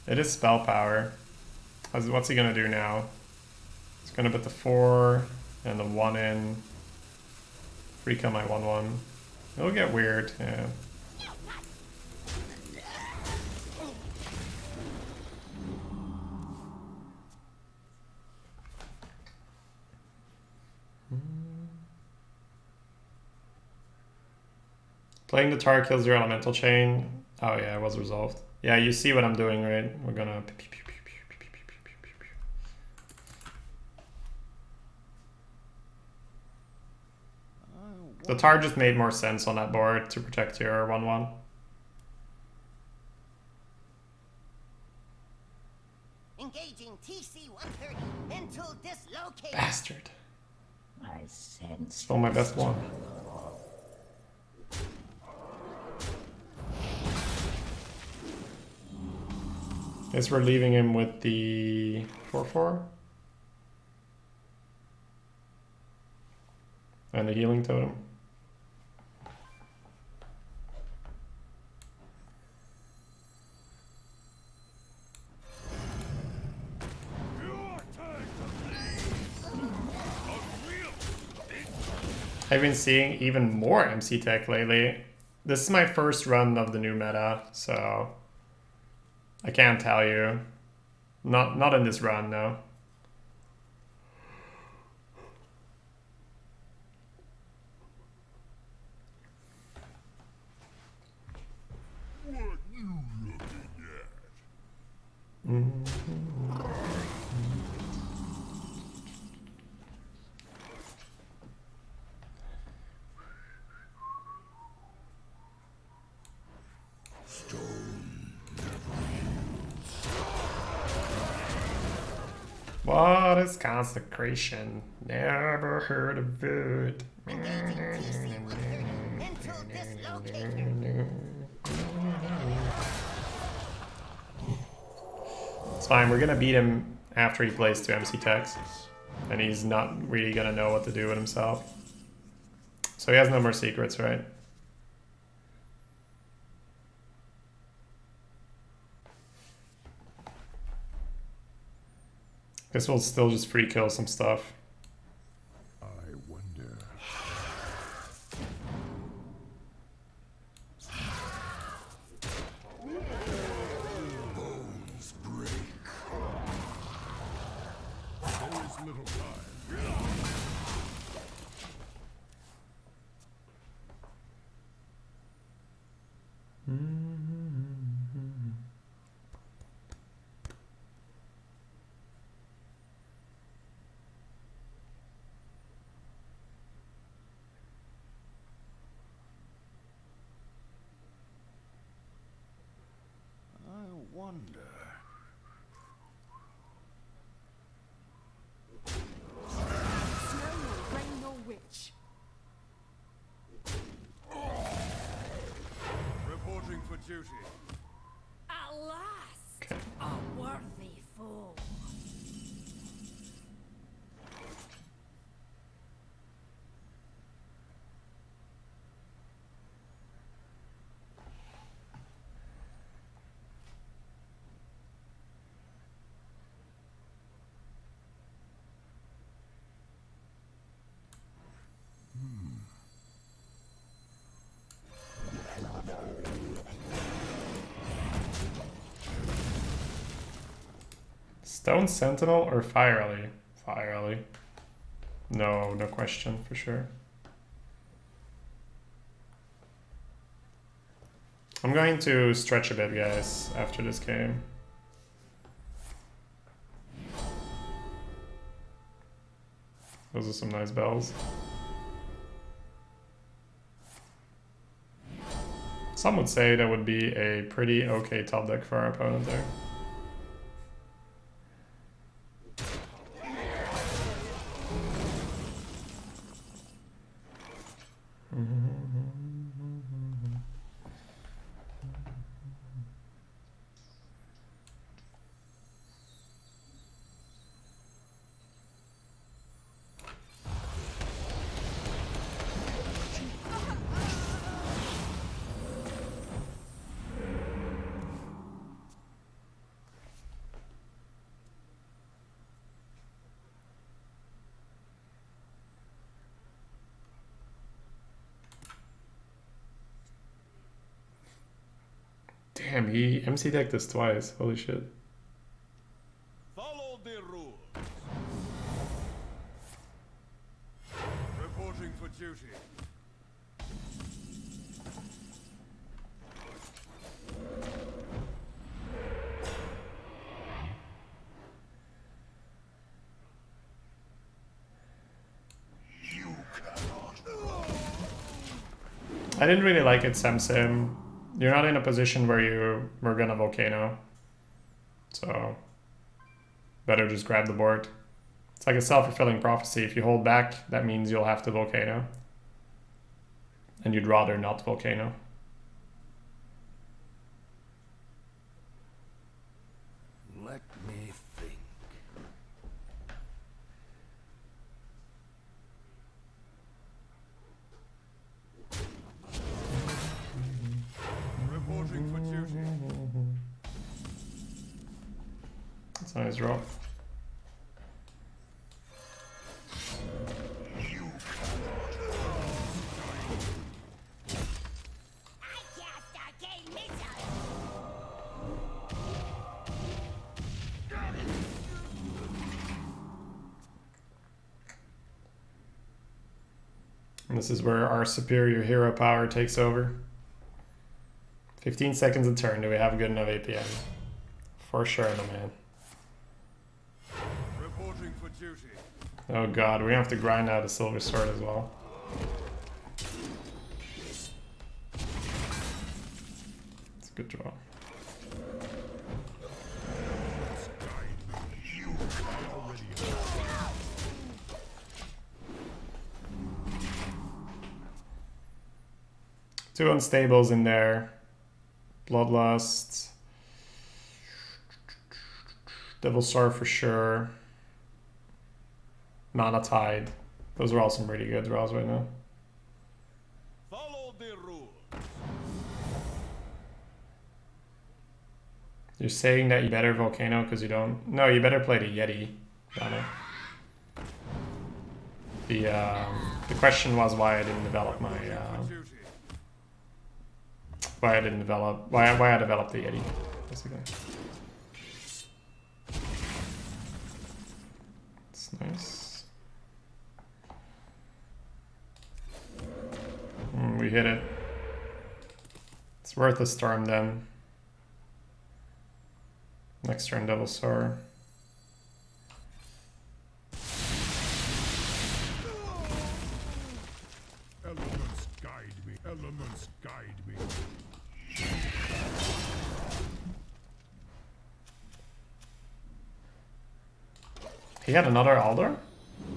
It is spell power. What's he gonna do now? He's gonna put the 4 and the 1 in. Freak on my 1-1. It'll get weird, yeah. Playing the tar kills your elemental chain. Oh yeah, it was resolved. Yeah, you see what I'm doing, right? We're gonna... The tar just made more sense on that board to protect your 1-1. Engaging TC-130 until dislocated. Bastard. I sense. Stole my best one. Guess we're leaving him with the 4-4. And the healing totem. I've been seeing even more MC tech lately. This is my first run of the new meta, so I can't tell you. Not in this run, no. What you looking at? What is consecration? Never heard of it. Engaging TC-130 until dislocated. It's fine, we're gonna beat him after he plays 2 MC techs. And he's not really gonna know what to do with himself. So he has no more secrets, right? Guess we'll still just free kill some stuff. I wonder. Bones break. There is little time. I wonder. Smell no rain, no witch. Reporting for duty. At last, a worthy foe. Stone Sentinel or Fire Alley? Fire Alley. No, no question, for sure. I'm going to stretch a bit, guys, after this game. Those are some nice bells. Some would say that would be a pretty okay top deck for our opponent there. Damn, he MC decked this twice. Holy shit. Follow the rules. Reporting for duty. I didn't really like it, Samsim. You're not in a position where you were gonna Volcano. So, better just grab the board. It's like a self-fulfilling prophecy. If you hold back, that means you'll have to Volcano. And you'd rather not Volcano. Let me think. Reporting for duty. That's a nice draw. I cast arcane missile. And this is where our superior hero power takes over. 15 seconds a turn. Do we have good enough APM? For sure, no man. Reporting for duty. Oh god, we have to grind out a silver sword as well. It's a good draw. You already 2 unstables in there. Bloodlust. Devil's Sword for sure. Mana Tide. Those are all some really good draws right now. Follow the rule. You're saying that you better Volcano because you don't... No, you better play the Yeti. Donna. The question was why I didn't develop my... why I developed the Yeti, basically. It's nice. We hit it. It's worth a storm then. Next turn, Devil's Sword. Elements guide me. Elements guide me. He had another Alder?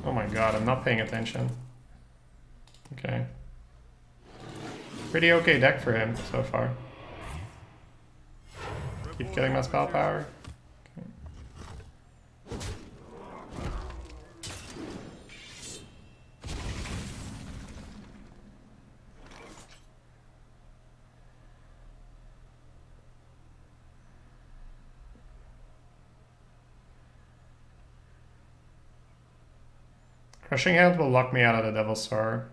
Oh my god, I'm not paying attention. Okay. Pretty okay deck for him so far. Keep getting my spell power. Okay. Crushing Hand will lock me out of the Devil's Sword.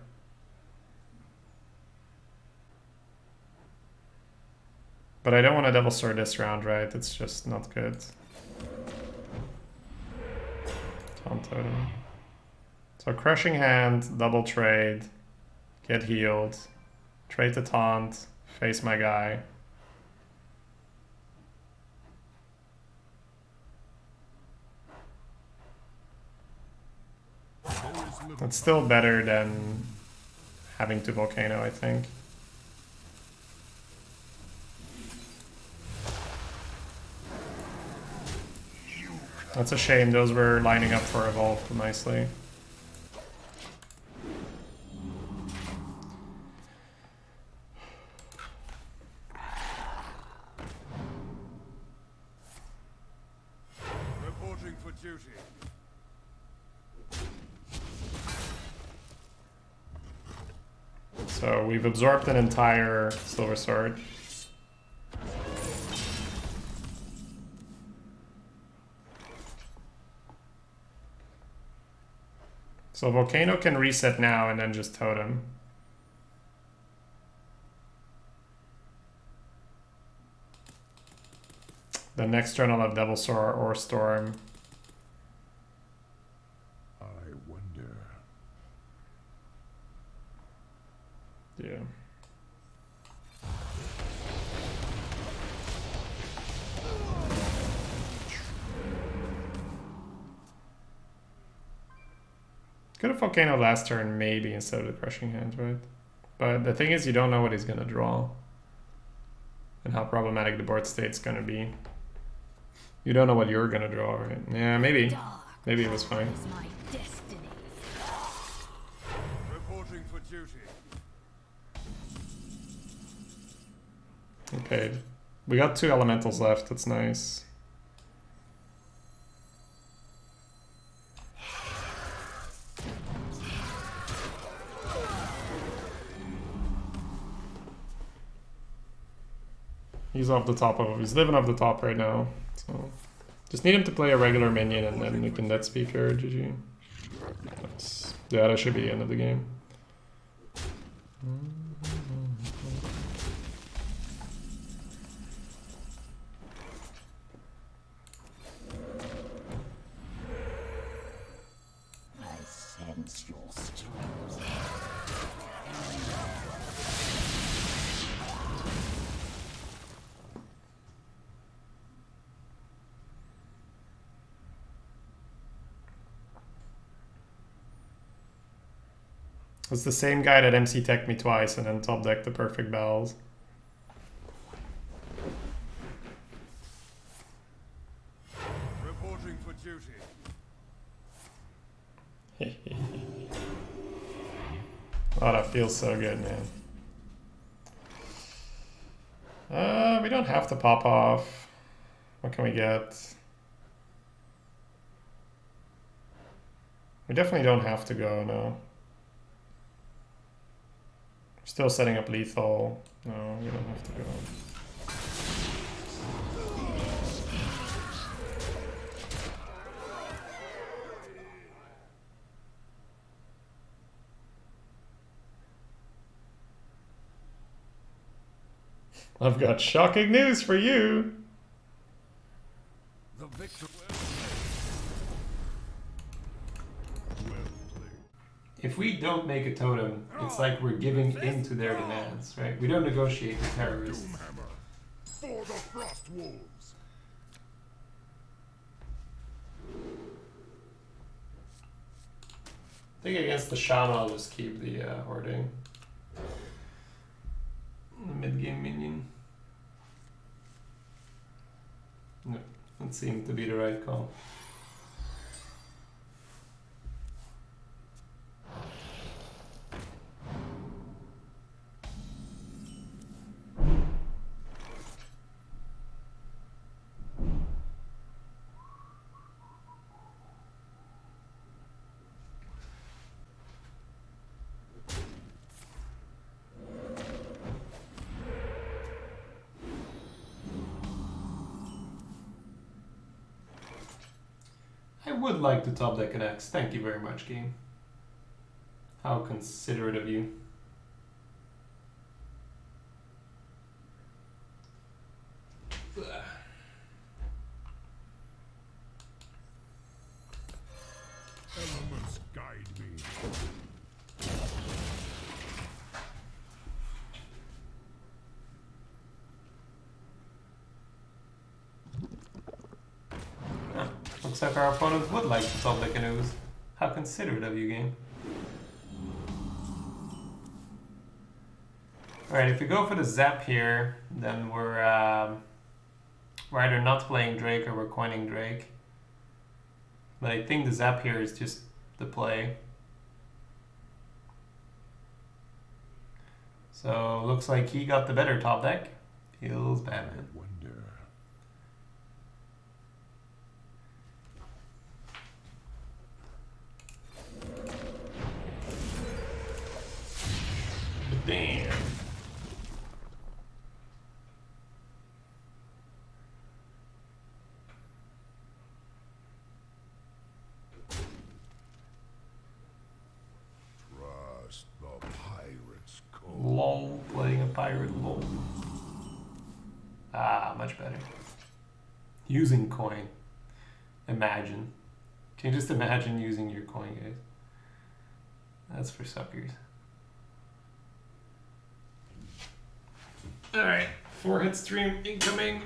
But I don't want a Devil's Sword this round, right? It's just not good. Taunt Totem. So Crushing Hand, double trade, get healed, trade to taunt, face my guy. It's still better than having to Volcano, I think. That's a shame, those were lining up for Evolve nicely. Reporting for duty. So we've absorbed an entire Silver Sword. So Volcano can reset now and then just Totem. The next turn I'll have Devil's Sword or Storm. I wonder. Yeah. Could have Volcano last turn, maybe, instead of the Crushing Hand, right? But the thing is, you don't know what he's gonna draw. And how problematic the board state's gonna be. You don't know what you're gonna draw, right? Yeah, maybe. Maybe it was fine. Reporting for duty. Okay. We got 2 elementals left, that's nice. He's off the top of... He's living off the top right now. So just need him to play a regular minion and then we can Dead Speaker, GG. Nice. Yeah, that should be the end of the game. I sense your strength. It's the same guy that MC teched me twice and then top decked the perfect bells. Reporting for duty. Oh, that feels so good, man. We don't have to pop off. What can we get? We definitely don't have to go, no. Still setting up lethal. No, we don't have to go. I've got shocking news for you. The victor. If we don't make a totem, it's like we're giving in to their demands, right? We don't negotiate with terrorists. For the frost wolves. I think against the Shaman, I'll just keep the hoarding. The mid-game minion. No, that seemed to be the right call. I would like to top deck an X. Thank you very much, game. How considerate of you. Elements guide me. Looks like our opponent would like to top deck an ooze. How considerate of you, game. Alright, if we go for the zap here, then we're either not playing Drake or we're coining Drake. But I think the zap here is just the play. So looks like he got the better top deck. Feels bad, man. Wonder. Damn. Trust the pirate's code. Lol, playing a pirate, lol. Ah, much better. Using coin. Imagine. Can you just imagine using your coin, guys? That's for suckers. Alright, 4-hit stream incoming.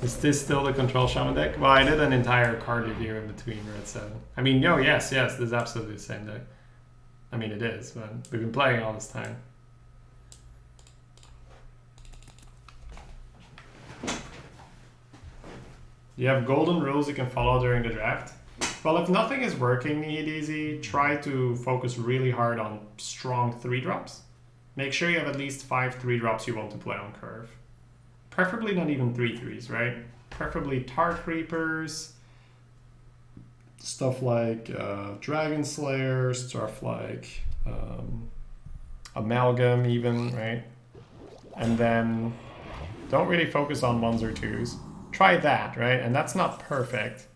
Is this still the control shaman deck? Well, I did an entire card review in between Red 7. I mean, no, yes, this is absolutely the same deck. I mean, it is, but we've been playing all this time. You have golden rules you can follow during the draft. Well, if nothing is working, easy, try to focus really hard on strong 3-drops. Make sure you have at least 5 3-drops you want to play on curve. Preferably not even 3/3s, right? Preferably Tart Reapers, stuff like Dragon Slayer, stuff like Amalgam even, right? And then don't really focus on 1s or 2s. Try that, right? And that's not perfect,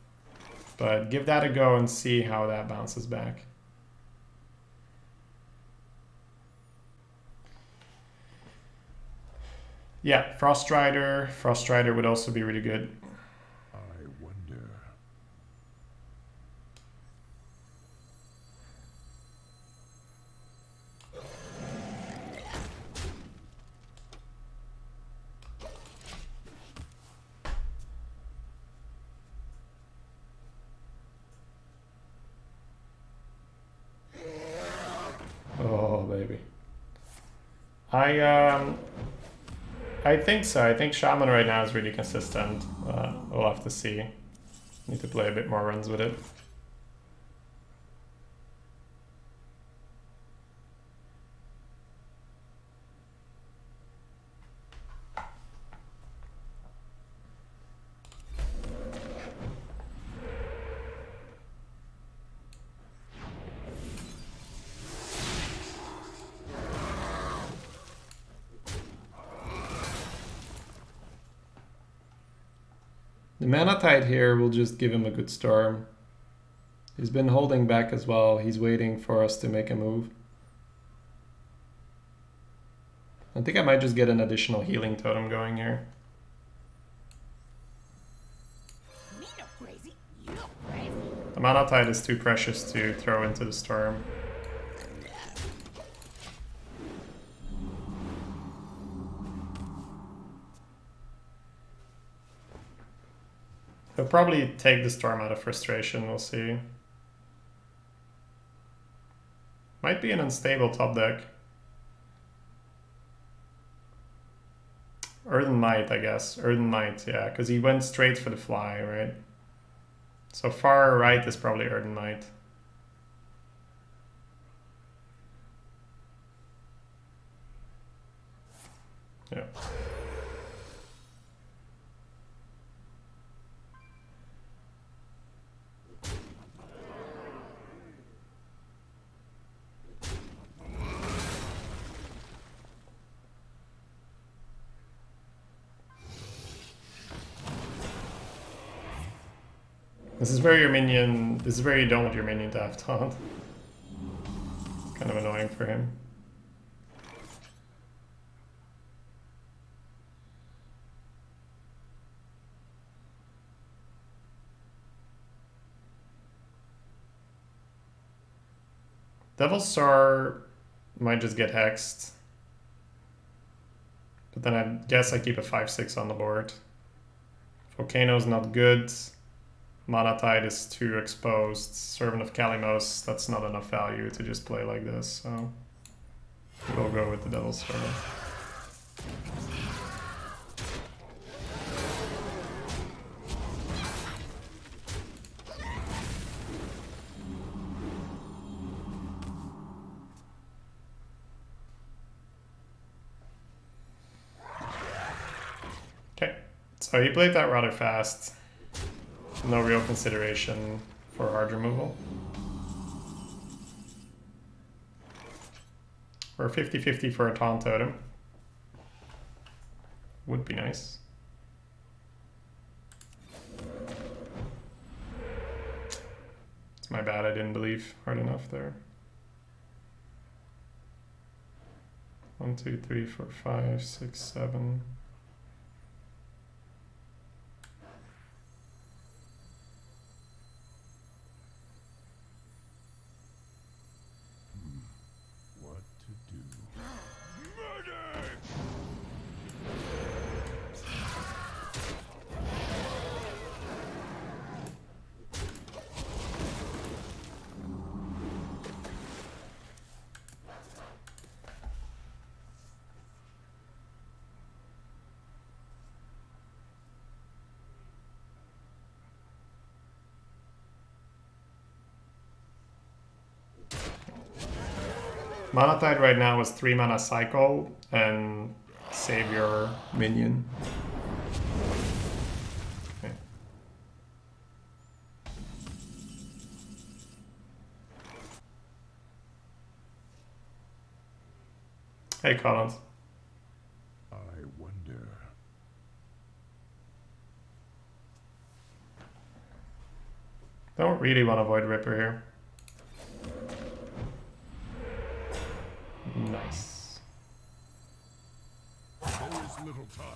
but give that a go and see how that bounces back. Yeah, Frost Rider would also be really good. I wonder. Oh, baby. I think so. I think Shaman right now is really consistent. We'll have to see. Need to play a bit more runs with it. The mana tide here will just give him a good storm. He's been holding back as well. He's waiting for us to make a move. I think I might just get an additional healing totem going here. Me no crazy, you no crazy. The mana tide is too precious to throw into the storm. He'll probably take the storm out of frustration, we'll see. Might be an unstable top deck. Earthen Might, I guess. Earthen Might, yeah, because he went straight for the fly, right? So far right is probably Earthen Might. Yeah. This is where your minion, this is where you don't want your minion to have taunt. Kind of annoying for him. Devil's Star might just get hexed. But then I guess I keep a 5/6 on the board. Volcano's not good. Mana Tide is too exposed. Servant of Kalimos, that's not enough value to just play like this, so we'll go with the Devil's Star. Okay, so he played that rather fast. No real consideration for hard removal. Or 50-50 for a taunt totem. Would be nice. It's my bad, I didn't believe hard enough there. 1, 2, 3, 4, 5, 6, 7. Mana Tide right now is 3 mana cycle and save your minion. Okay. Hey Collins. I wonder. Don't really want to avoid Ripper here. Nice. There is little time.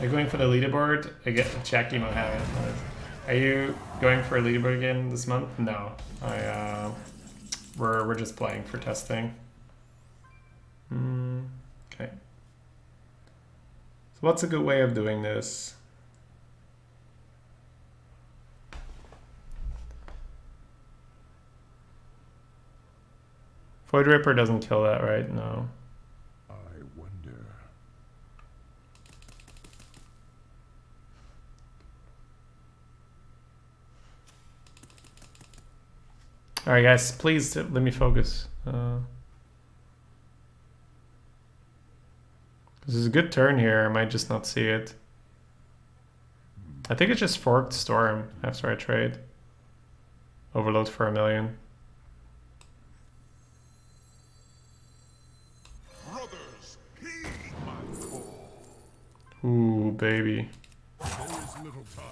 You're going for the leaderboard again, Jackie Mohammed. Are you going for a leaderboard again this month? No, we're just playing for testing. Okay. So what's a good way of doing this? Void Ripper doesn't kill that, right? No. I wonder. Alright guys, please let me focus. This is a good turn here, I might just not see it. I think it's just forked Storm after I trade. Overload for 1 million. Brothers, heed my call. Ooh, baby. There is little time.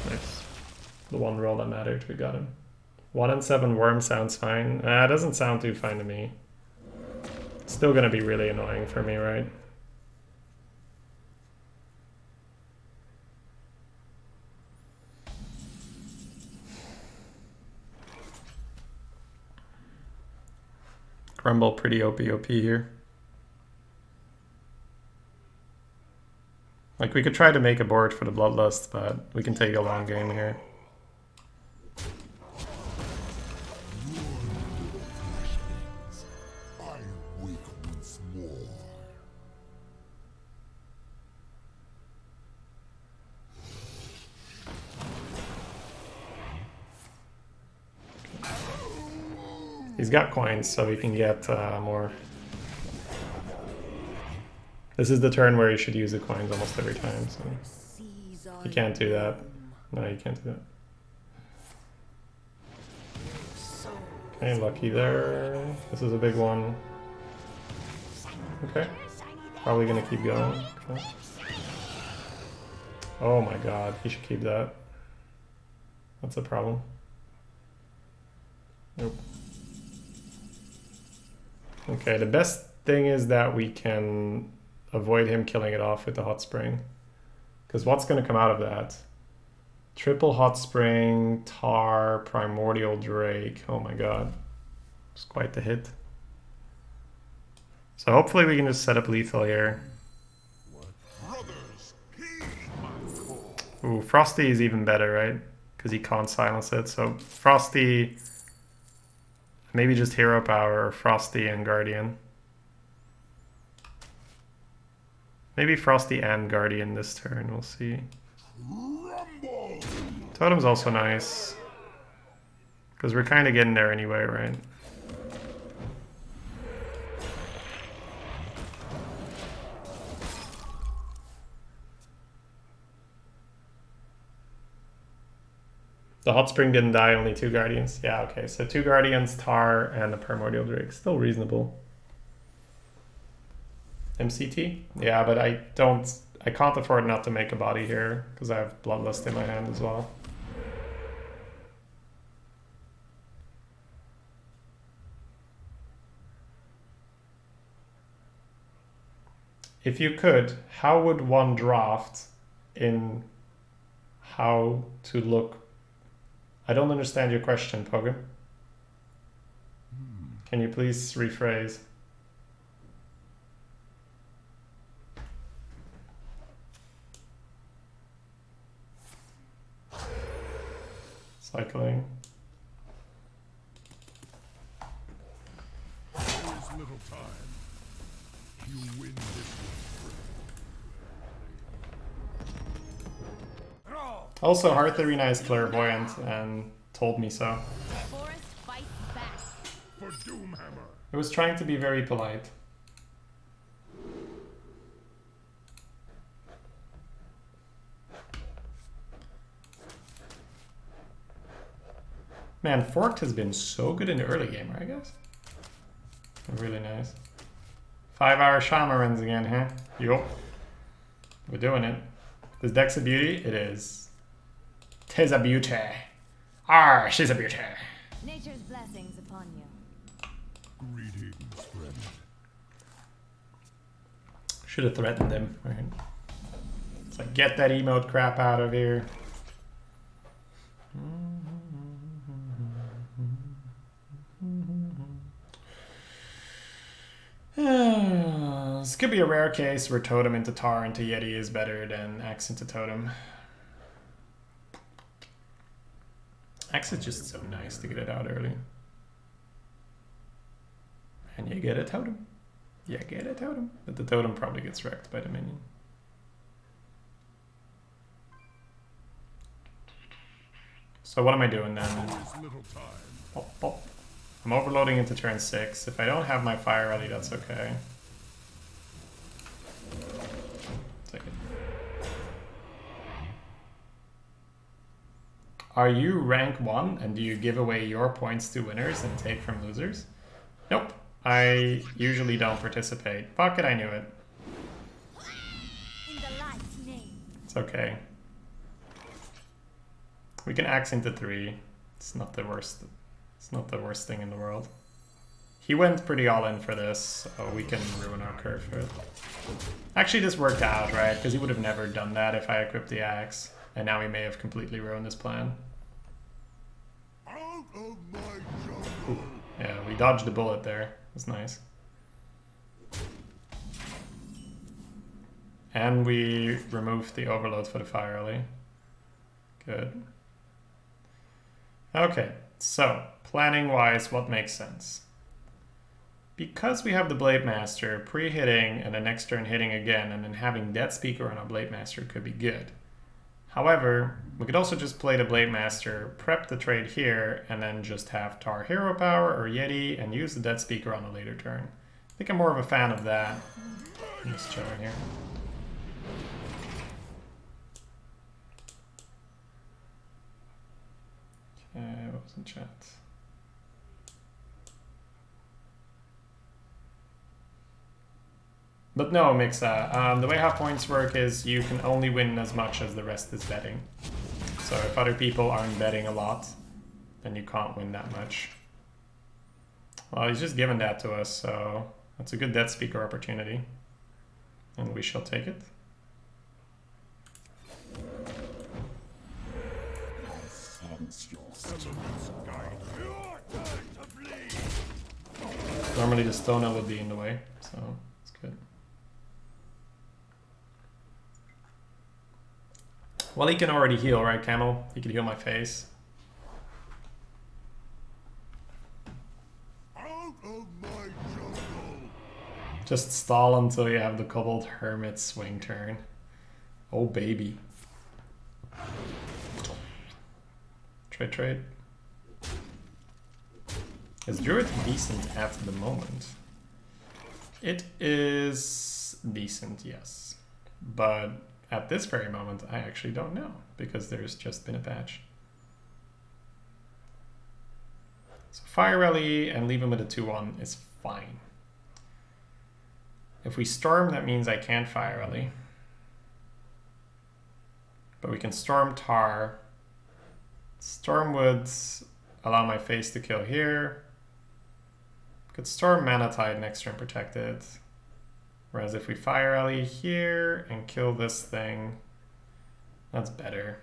Nice. The one roll that mattered, we got him. 1 and 7 worm sounds fine. It doesn't sound too fine to me. It's still gonna be really annoying for me, right? Grumble pretty OP here. Like, we could try to make a board for the Bloodlust, but we can take a long game here. I wake once more. He's got coins, so he can get more. This is the turn where you should use the coins almost every time, so you can't do that. No, you can't do that. Okay, lucky there. This is a big one. Okay, probably gonna keep going. Okay. Oh my god, he should keep that. That's a problem. Nope. Okay, the best thing is that we can avoid him killing it off with the hot spring. Because what's going to come out of that? Triple hot spring, tar, primordial drake. Oh my god. It's quite the hit. So hopefully we can just set up lethal here. Brothers, heed my call. Ooh, Frosty is even better, right? Because he can't silence it. So Frosty, maybe just hero power, or Frosty and Guardian. Maybe Frosty and Guardian this turn, we'll see. Rumble. Totem's also nice. Because we're kind of getting there anyway, right? The hot spring didn't die, only 2 Guardians. Yeah, okay, so 2 Guardians, Tar, and a Primordial Drake. Still reasonable. MCT? Yeah, but I can't afford not to make a body here, because I have Bloodlust in my hand as well. If you could, how would one draft in how to look? I don't understand your question, Pogan. Can you please rephrase? Cycling. There is little time. You win this one. Also, Hearth Arena is clairvoyant and told me so. Forest fights back. For Doomhammer. I was trying to be very polite. Man, Forked has been so good in the early game, right, guys? Really nice. 5-hour Shaman runs again, huh? Yup. We're doing it. This deck's a beauty? It is. 'Tis a beauty. Arr, she's a beauty. Nature's blessings upon you. Greetings, friend. Should have threatened him, right? It's like, get that emote crap out of here. This could be a rare case where Totem into Tar into Yeti is better than Axe into Totem. Axe is just so nice to get it out early. And you get a Totem. You get a Totem. But the Totem probably gets wrecked by the minion. So what am I doing then? Little time. Pop, pop. I'm overloading into turn 6. If I don't have my Fire Rally, that's okay. Take it. Are you rank 1 and do you give away your points to winners and take from losers? Nope. I usually don't participate. Fuck it, I knew it. In the light's name. It's okay. We can axe into 3. It's not the worst. It's not the worst thing in the world. He went pretty all in for this, so we can ruin our curve for it. Actually, this worked out, right? Because he would have never done that if I equipped the axe. And now he may have completely ruined his plan. Out of my jungle. Ooh. Yeah, we dodged the bullet there. That's nice. And we removed the overload for the Fire Rally. Good. Okay, so planning-wise, what makes sense? Because we have the Blade Master, pre-hitting and the next turn hitting again, and then having Death Speaker on our Blade Master could be good. However, we could also just play the Blade Master, prep the trade here, and then just have Tar Hero Power or Yeti and use the Death Speaker on a later turn. I think I'm more of a fan of that. I'm just chilling here. Okay, what was in chat? But no, Mixa. The way half points work is you can only win as much as the rest is betting. So if other people aren't betting a lot, then you can't win that much. Well, he's just given that to us, so that's a good Death Speaker opportunity. And we shall take it. Normally the Stona would be in the way, so it's good. Well, he can already heal, right, Camel? He can heal my face. Out of my jungle. Just stall until you have the Cobalt Hermit swing turn. Oh, baby. Trade. Is Druid decent at the moment? It is decent, yes. But at this very moment, I actually don't know, because there's just been a patch. So Fire Rally and leave him with a 2-1 is fine. If we Storm, that means I can't Fire Rally. But we can Storm Tar. Storm would allow my face to kill here. Could Storm Mana Tide next turn protected. Whereas if we Fire Rally here and kill this thing, that's better.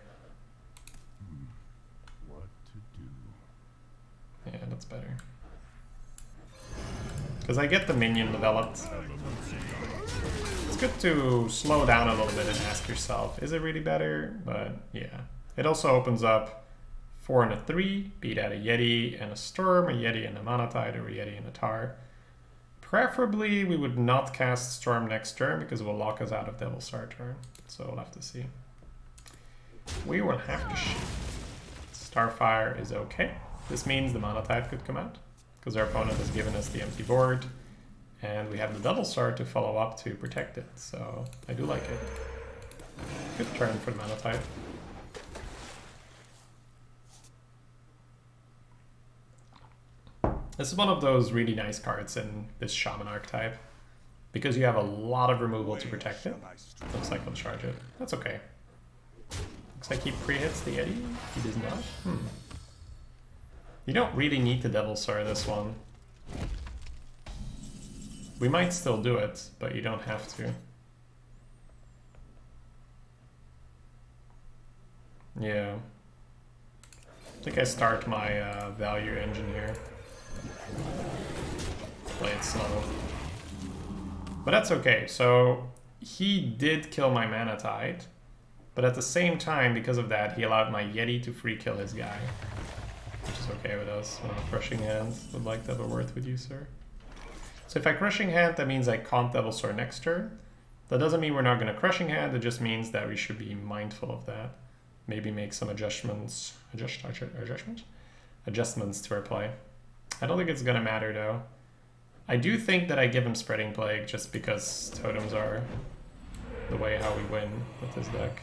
What to do? Yeah, that's better. Because I get the minion developed. It's good to slow down a little bit and ask yourself, is it really better? But yeah. It also opens up 4 and a 3, be that a Yeti and a Storm, a Yeti and a Mana Tide, or a Yeti and a Tar. Preferably, we would not cast Storm next turn because it will lock us out of Devil's Star turn. So we'll have to see. We will have to shoot. Starfire is okay. This means the Mana Tide could come out because our opponent has given us the empty board. And we have the Double Star to follow up to protect it. So I do like it. Good turn for the Mana Tide. This is one of those really nice cards in this Shaman archetype. because you have a lot of removal to protect it. Looks like he'll charge it. That's okay. Looks like he pre-hits the Yeti. He does not. You don't really need to Devil Star this one. We might still do it, but you don't have to. Yeah. I think I start my value engine here. Play it slow. But that's okay. So he did kill my Mana Tide, but at the same time, because of that, he allowed my Yeti to free kill his guy. Which is okay with us. Crushing Hand would like to have a word with you, sir. So if I Crushing Hand, that means I can't Devil Star next turn. That doesn't mean we're not going to Crushing Hand, it just means that we should be mindful of that. Maybe make some adjustments to our play. I don't think it's going to matter though. I do think that I give him Spreading Plague just because totems are the way how we win with this deck.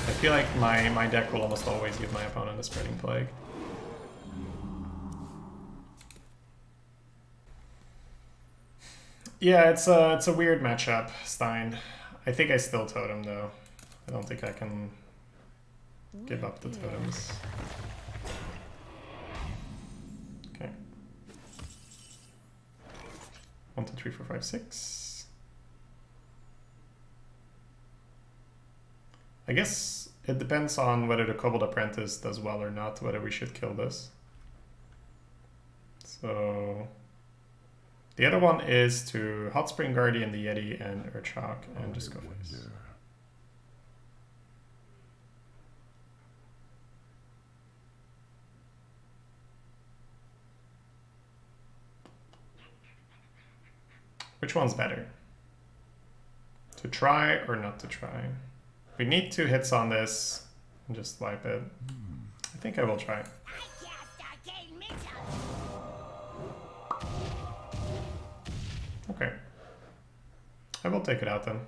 I feel like my deck will almost always give my opponent a Spreading Plague. Yeah, it's a weird matchup, Stein. I think I still totem though. I don't think I can give up the totems. Okay. 1, 2, 3, 4, 5, 6. I guess it depends on whether the Kobold Apprentice does well or not, whether we should kill this. So the other one is to Hot Spring Guardian, the Yeti, and Urchok, and just go face. Which one's better? To try or not to try? We need 2 hits on this and just wipe it. I think I will try. Okay. I will take it out then.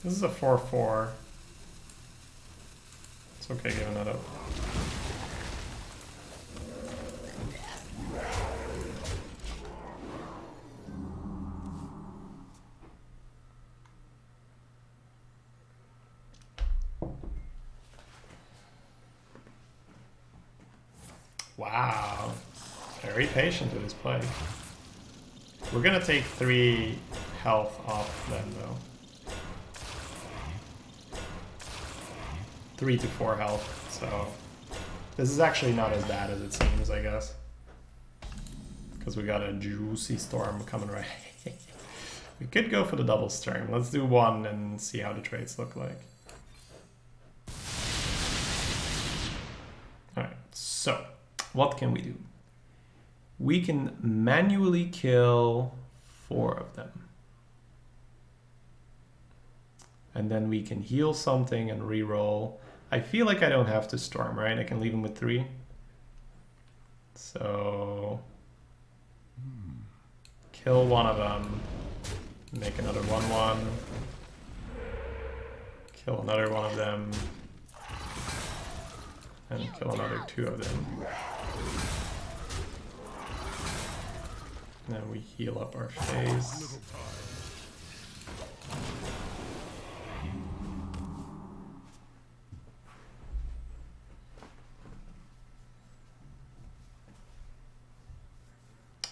This is a 4/4. It's okay giving that up. Wow, very patient with his play. We're gonna take 3 health off them though. 3 to 4 health, so this is actually not as bad as it seems, I guess. Because we got a juicy storm coming right. We could go for the double storm. Let's do 1 and see how the trades look like. Alright, so what can we do? We can manually kill 4 of them. And then we can heal something and reroll. I feel like I don't have to storm, right? I can leave him with 3. So kill 1 of them. Make another 1/1. Kill another 1 of them. And kill another 2 of them. Then we heal up our phase.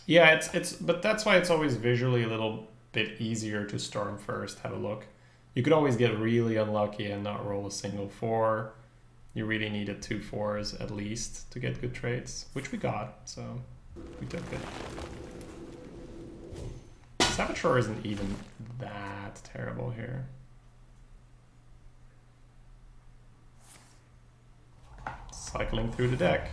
Yeah, but that's why it's always visually a little bit easier to storm first, have a look. You could always get really unlucky and not roll a single 4. You really needed 2 4s at least to get good trades, which we got, so we took it. Saboteur isn't even that terrible here. Cycling through the deck.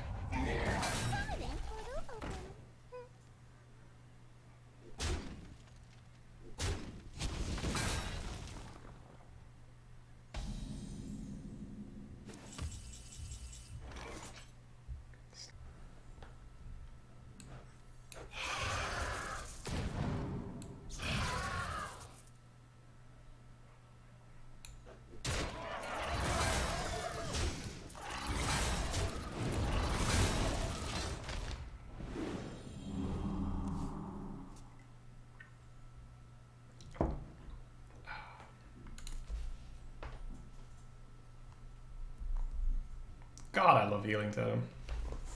God, I love healing totem.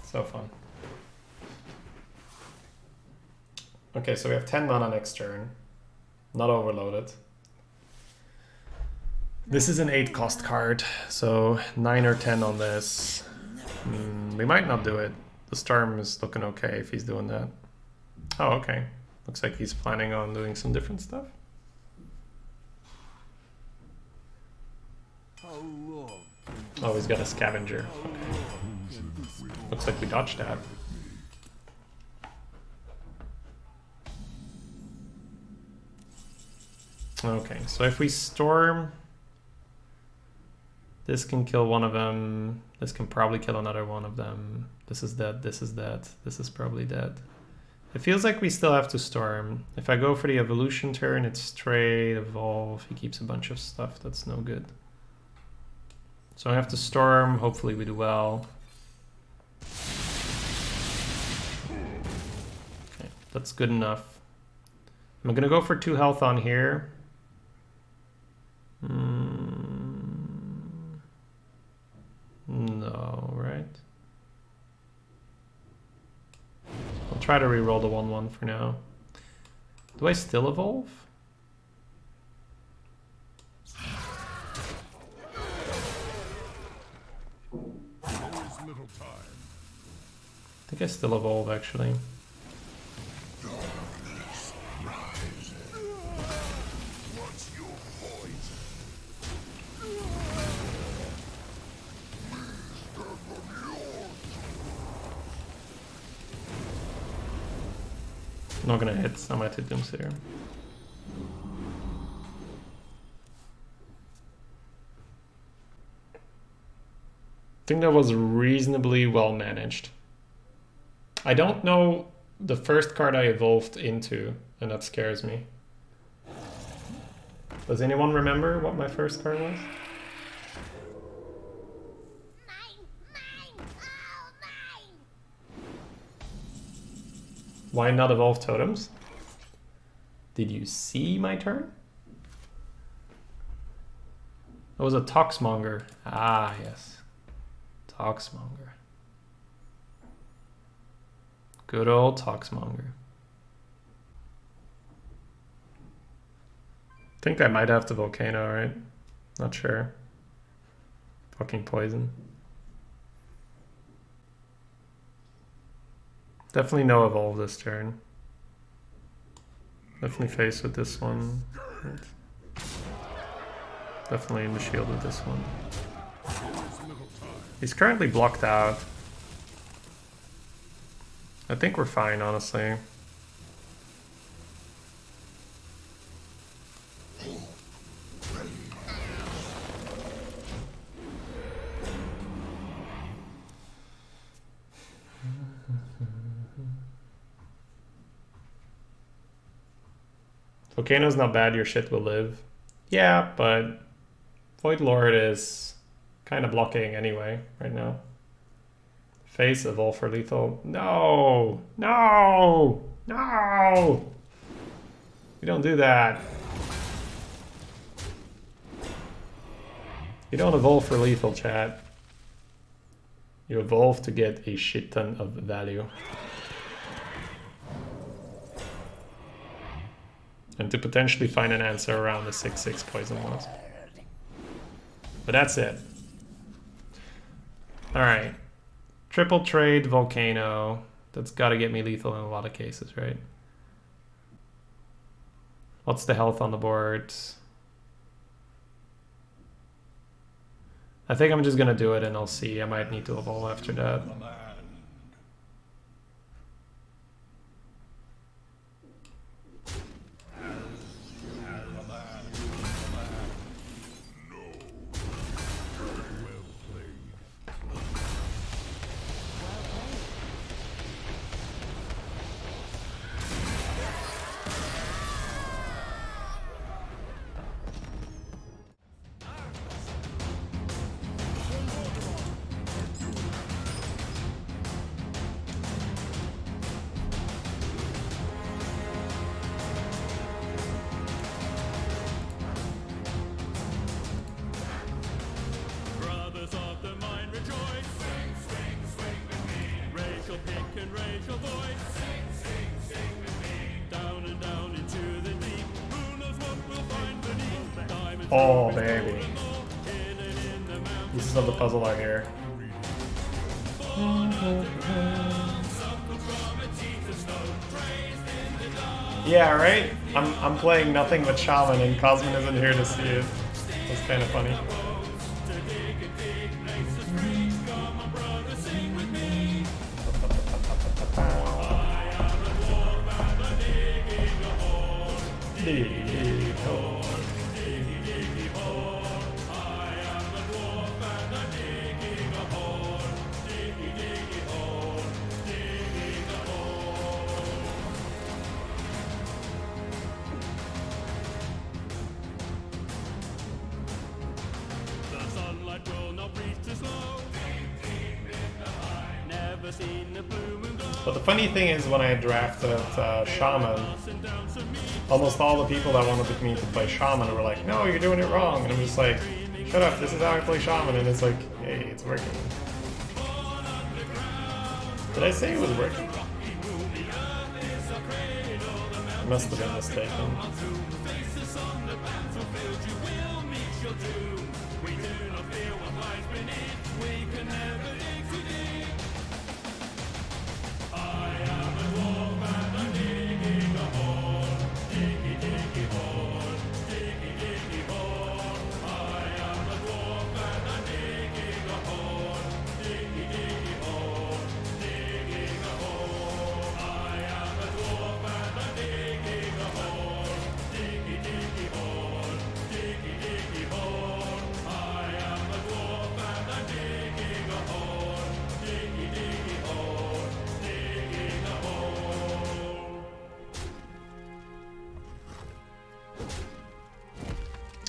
So fun. Okay, so we have 10 mana next turn. Not overloaded. This is an 8 cost card, so 9 or 10 on this. We might not do it. The Storm is looking okay if he's doing that. Oh, okay. Looks like he's planning on doing some different stuff. Oh, he's got a Scavenger. Okay. Looks like we dodged that. Okay, so if we Storm, this can kill one of them. This can probably kill another one of them. This is dead, this is dead, this is probably dead. It feels like we still have to Storm. If I go for the evolution turn, it's straight evolve. He keeps a bunch of stuff, that's no good. So I have to Storm, hopefully we do well. Okay, that's good enough. I'm gonna go for 2 health on here. No, right? I'll try to reroll the 1/1 for now. Do I still evolve? Little time. I think I still evolve actually. What's your poison? Not gonna hit, I might hit Doomsayer. I think that was reasonably well managed. I don't know the first card I evolved into, and that scares me. Does anyone remember what my first card was? Mine! Mine! Oh, mine! Why not evolve totems? Did you see my turn? It was a Toxmonger. Ah, yes. Toxmonger. Good old Toxmonger. I think I might have the Volcano, right? Not sure. Fucking poison. Definitely no evolve this turn. Definitely face with this one. Definitely in the shield with this one. He's currently blocked out. I think we're fine, honestly. Volcano's not bad, your shit will live. Yeah, but Void Lord is kind of blocking anyway right now. Face evolve for lethal. No! No! No! You don't do that. You don't evolve for lethal, chat. You evolve to get a shit ton of value. And to potentially find an answer around the 6/6 poison loss. But that's it. Alright. Triple trade Volcano. That's gotta get me lethal in a lot of cases, right? What's the health on the board? I think I'm just gonna do it and I'll see. I might need to evolve after that. Oh, baby. Pieces of the puzzle are here. Yeah, right? I'm playing nothing but Shaman and Cosmin isn't here to see it. That's kind of funny. But the funny thing is, when I drafted Shaman, almost all the people that wanted me to play Shaman were like, no, you're doing it wrong. And I'm just like, shut up, this is how I play Shaman. And it's like, hey, it's working. Did I say it was working? I must have been mistaken.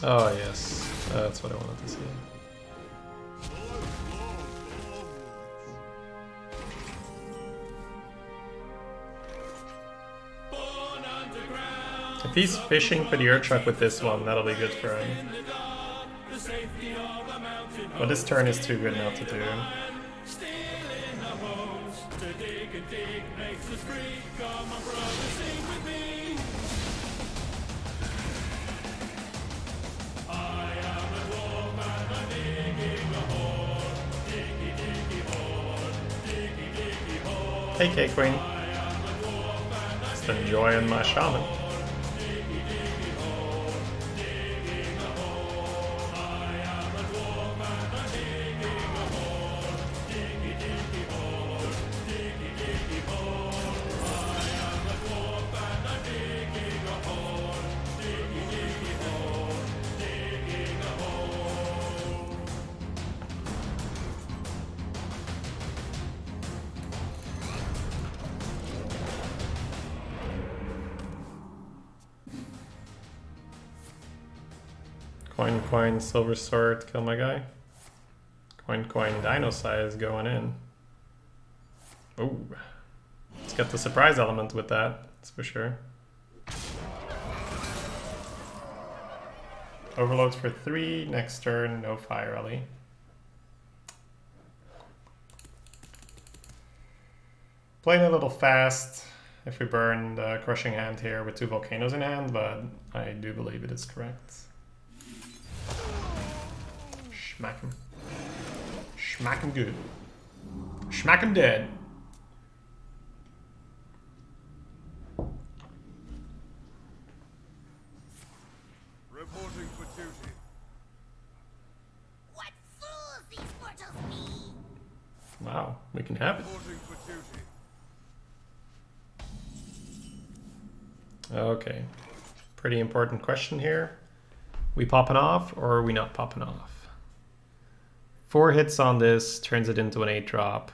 Oh yes, that's what I wanted to see. If he's fishing for the earth truck with this one, that'll be good for him. But this turn is too good not to do. Hey K-Queen. Just enjoying my Shaman. Coin, coin, silver sword, kill my guy. Coin, coin, dino size going in. Ooh. Let's get the surprise element with that, that's for sure. Overloads for 3, next turn, no fire rally. Playing a little fast if we burn the crushing hand here with 2 volcanoes in hand, but I do believe it is correct. Smack him. Smack him good. Smack him dead. Reporting for duty. What fools these mortals be! Wow, we can have it. Reporting for duty. Okay. Pretty important question here. We popping off or are we not popping off? 4 hits on this turns it into an 8 drop.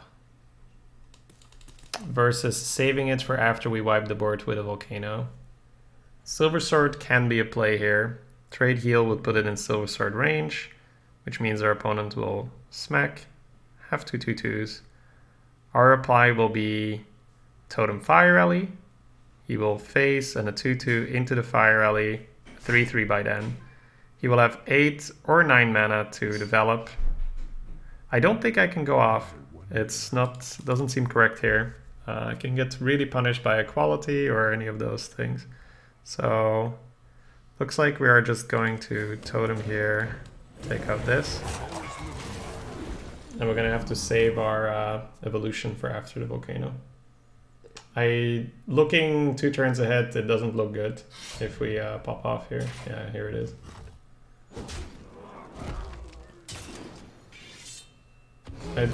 Versus saving it for after we wipe the board with a volcano. Silver Sword can be a play here. Trade heal would put it in Silver Sword range, which means our opponent will smack, have 2 2/2s. Our reply will be Totem Fire Rally. He will face and a 2/2 into the Fire Rally, 3/3 by then. He will have 8 or 9 mana to develop. I don't think I can go off. It's not, doesn't seem correct here. I can get really punished by equality or any of those things. So Looks like we are just going to totem here, take out this. And we're gonna have to save our evolution for after the volcano. Looking 2 turns ahead, it doesn't look good if we pop off here. Yeah, here it is. I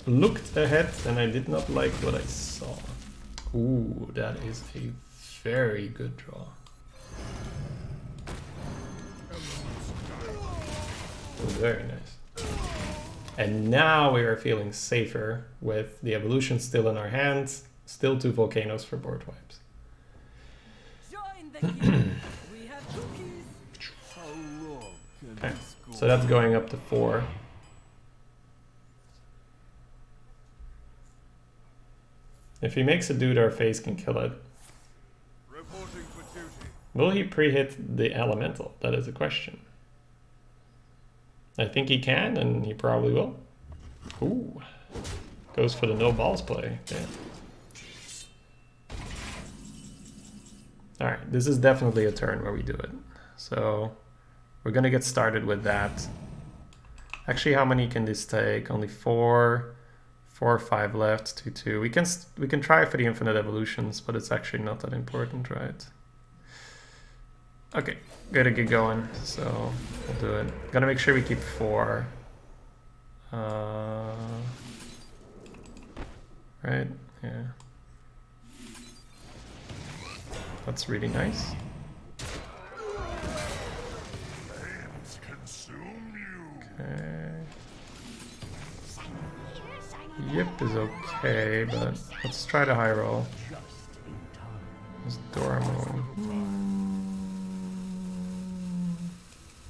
looked ahead and I did not like what I saw. Ooh, that is a very good draw. Very nice. And now we are feeling safer with the evolution still in our hands. Still 2 volcanoes for board wipes. Join the queue. We have cookies. Okay, so that's going up to 4. If he makes a dude, our face can kill it. Reporting for duty. Will he pre-hit the elemental? That is a question. I think he can, and he probably will. Ooh. Goes for the no balls play. Damn. Alright, this is definitely a turn where we do it. So we're gonna get started with that. Actually, how many can this take? Only 4. 4 or 5 left, 2-2. We can try for the infinite evolutions, but it's actually not that important, right? Okay, gotta get going, so we'll do it. Gotta make sure we keep 4. Right, yeah. That's really nice. Flames consume you. Okay. Yip is okay, but let's try the high roll. This Dormo.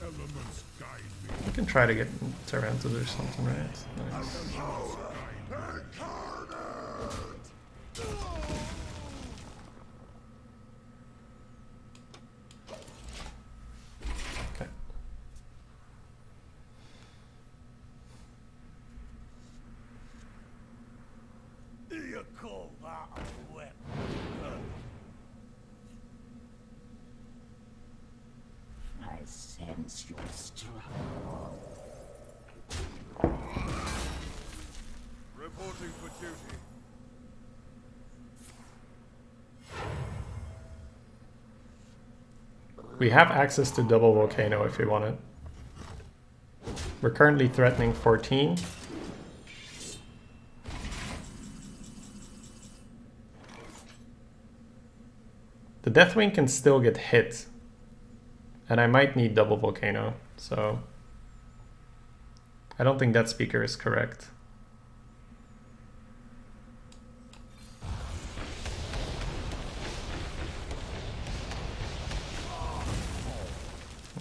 Elements guide me. We can try to get Tarantus or something, right? Nice. Okay. You call that a weapon? I sense your struggle. Reporting for duty. We have access to double volcano if we want it. We're currently threatening 14. The Deathwing can still get hit. And I might need double volcano, so I don't think that speaker is correct.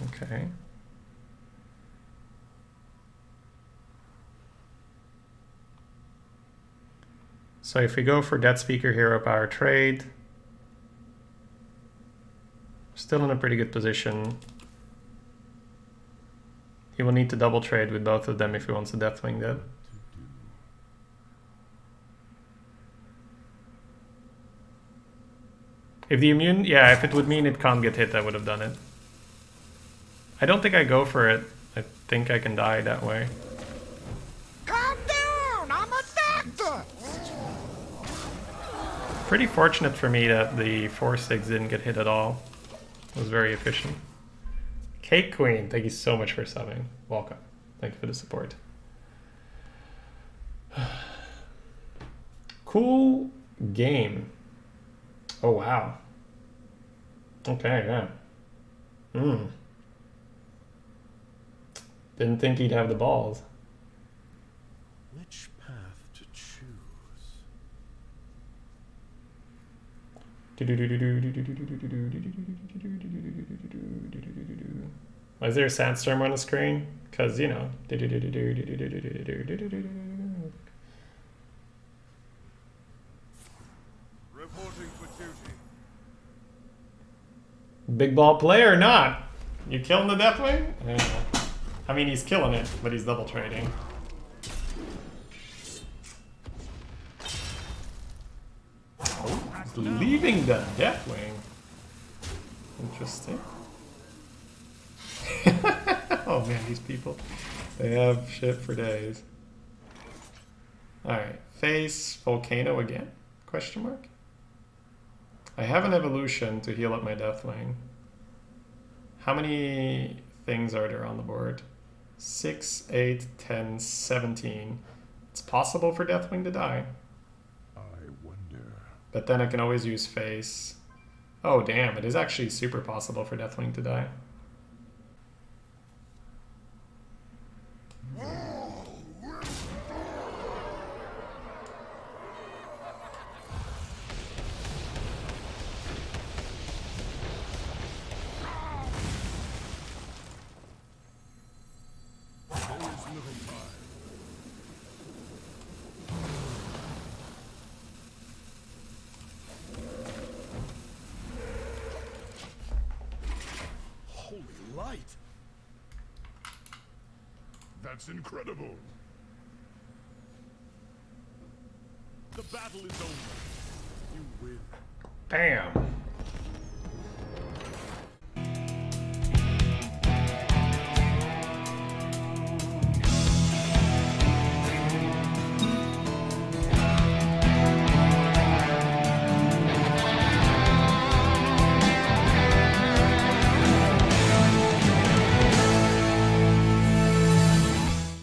Okay. So if we go for Death Speaker Hero Power trade, still in a pretty good position. He will need to double trade with both of them if he wants a Deathwing that. If the immune, yeah, if it would mean it can't get hit, I would have done it. I don't think I go for it. I think I can die that way. Calm down! I'm a doctor! Pretty fortunate for me that the 4-6 didn't get hit at all. It was very efficient. Cake Queen, thank you so much for subbing. Welcome. Thank you for the support. Cool game. Oh, wow. Okay, yeah. Didn't think he'd have the balls. Which path to choose? Why is there a sandstorm on the screen? Because, you know. Reporting for duty. Big ball play or not? You killing the Deathwing? Yeah. I mean, he's killing it, but he's double trading. Oh, he's leaving the Deathwing. Interesting. Oh man, these people. They have shit for days. Alright, face volcano again? Question mark? I have an evolution to heal up my Deathwing. How many things are there on the board? 6, 8, 10, 17. It's possible for Deathwing to die. I wonder. But then I can always use face. Oh damn, it is actually super possible for Deathwing to die. Holy light! That's incredible. The battle is over. You win. Bam!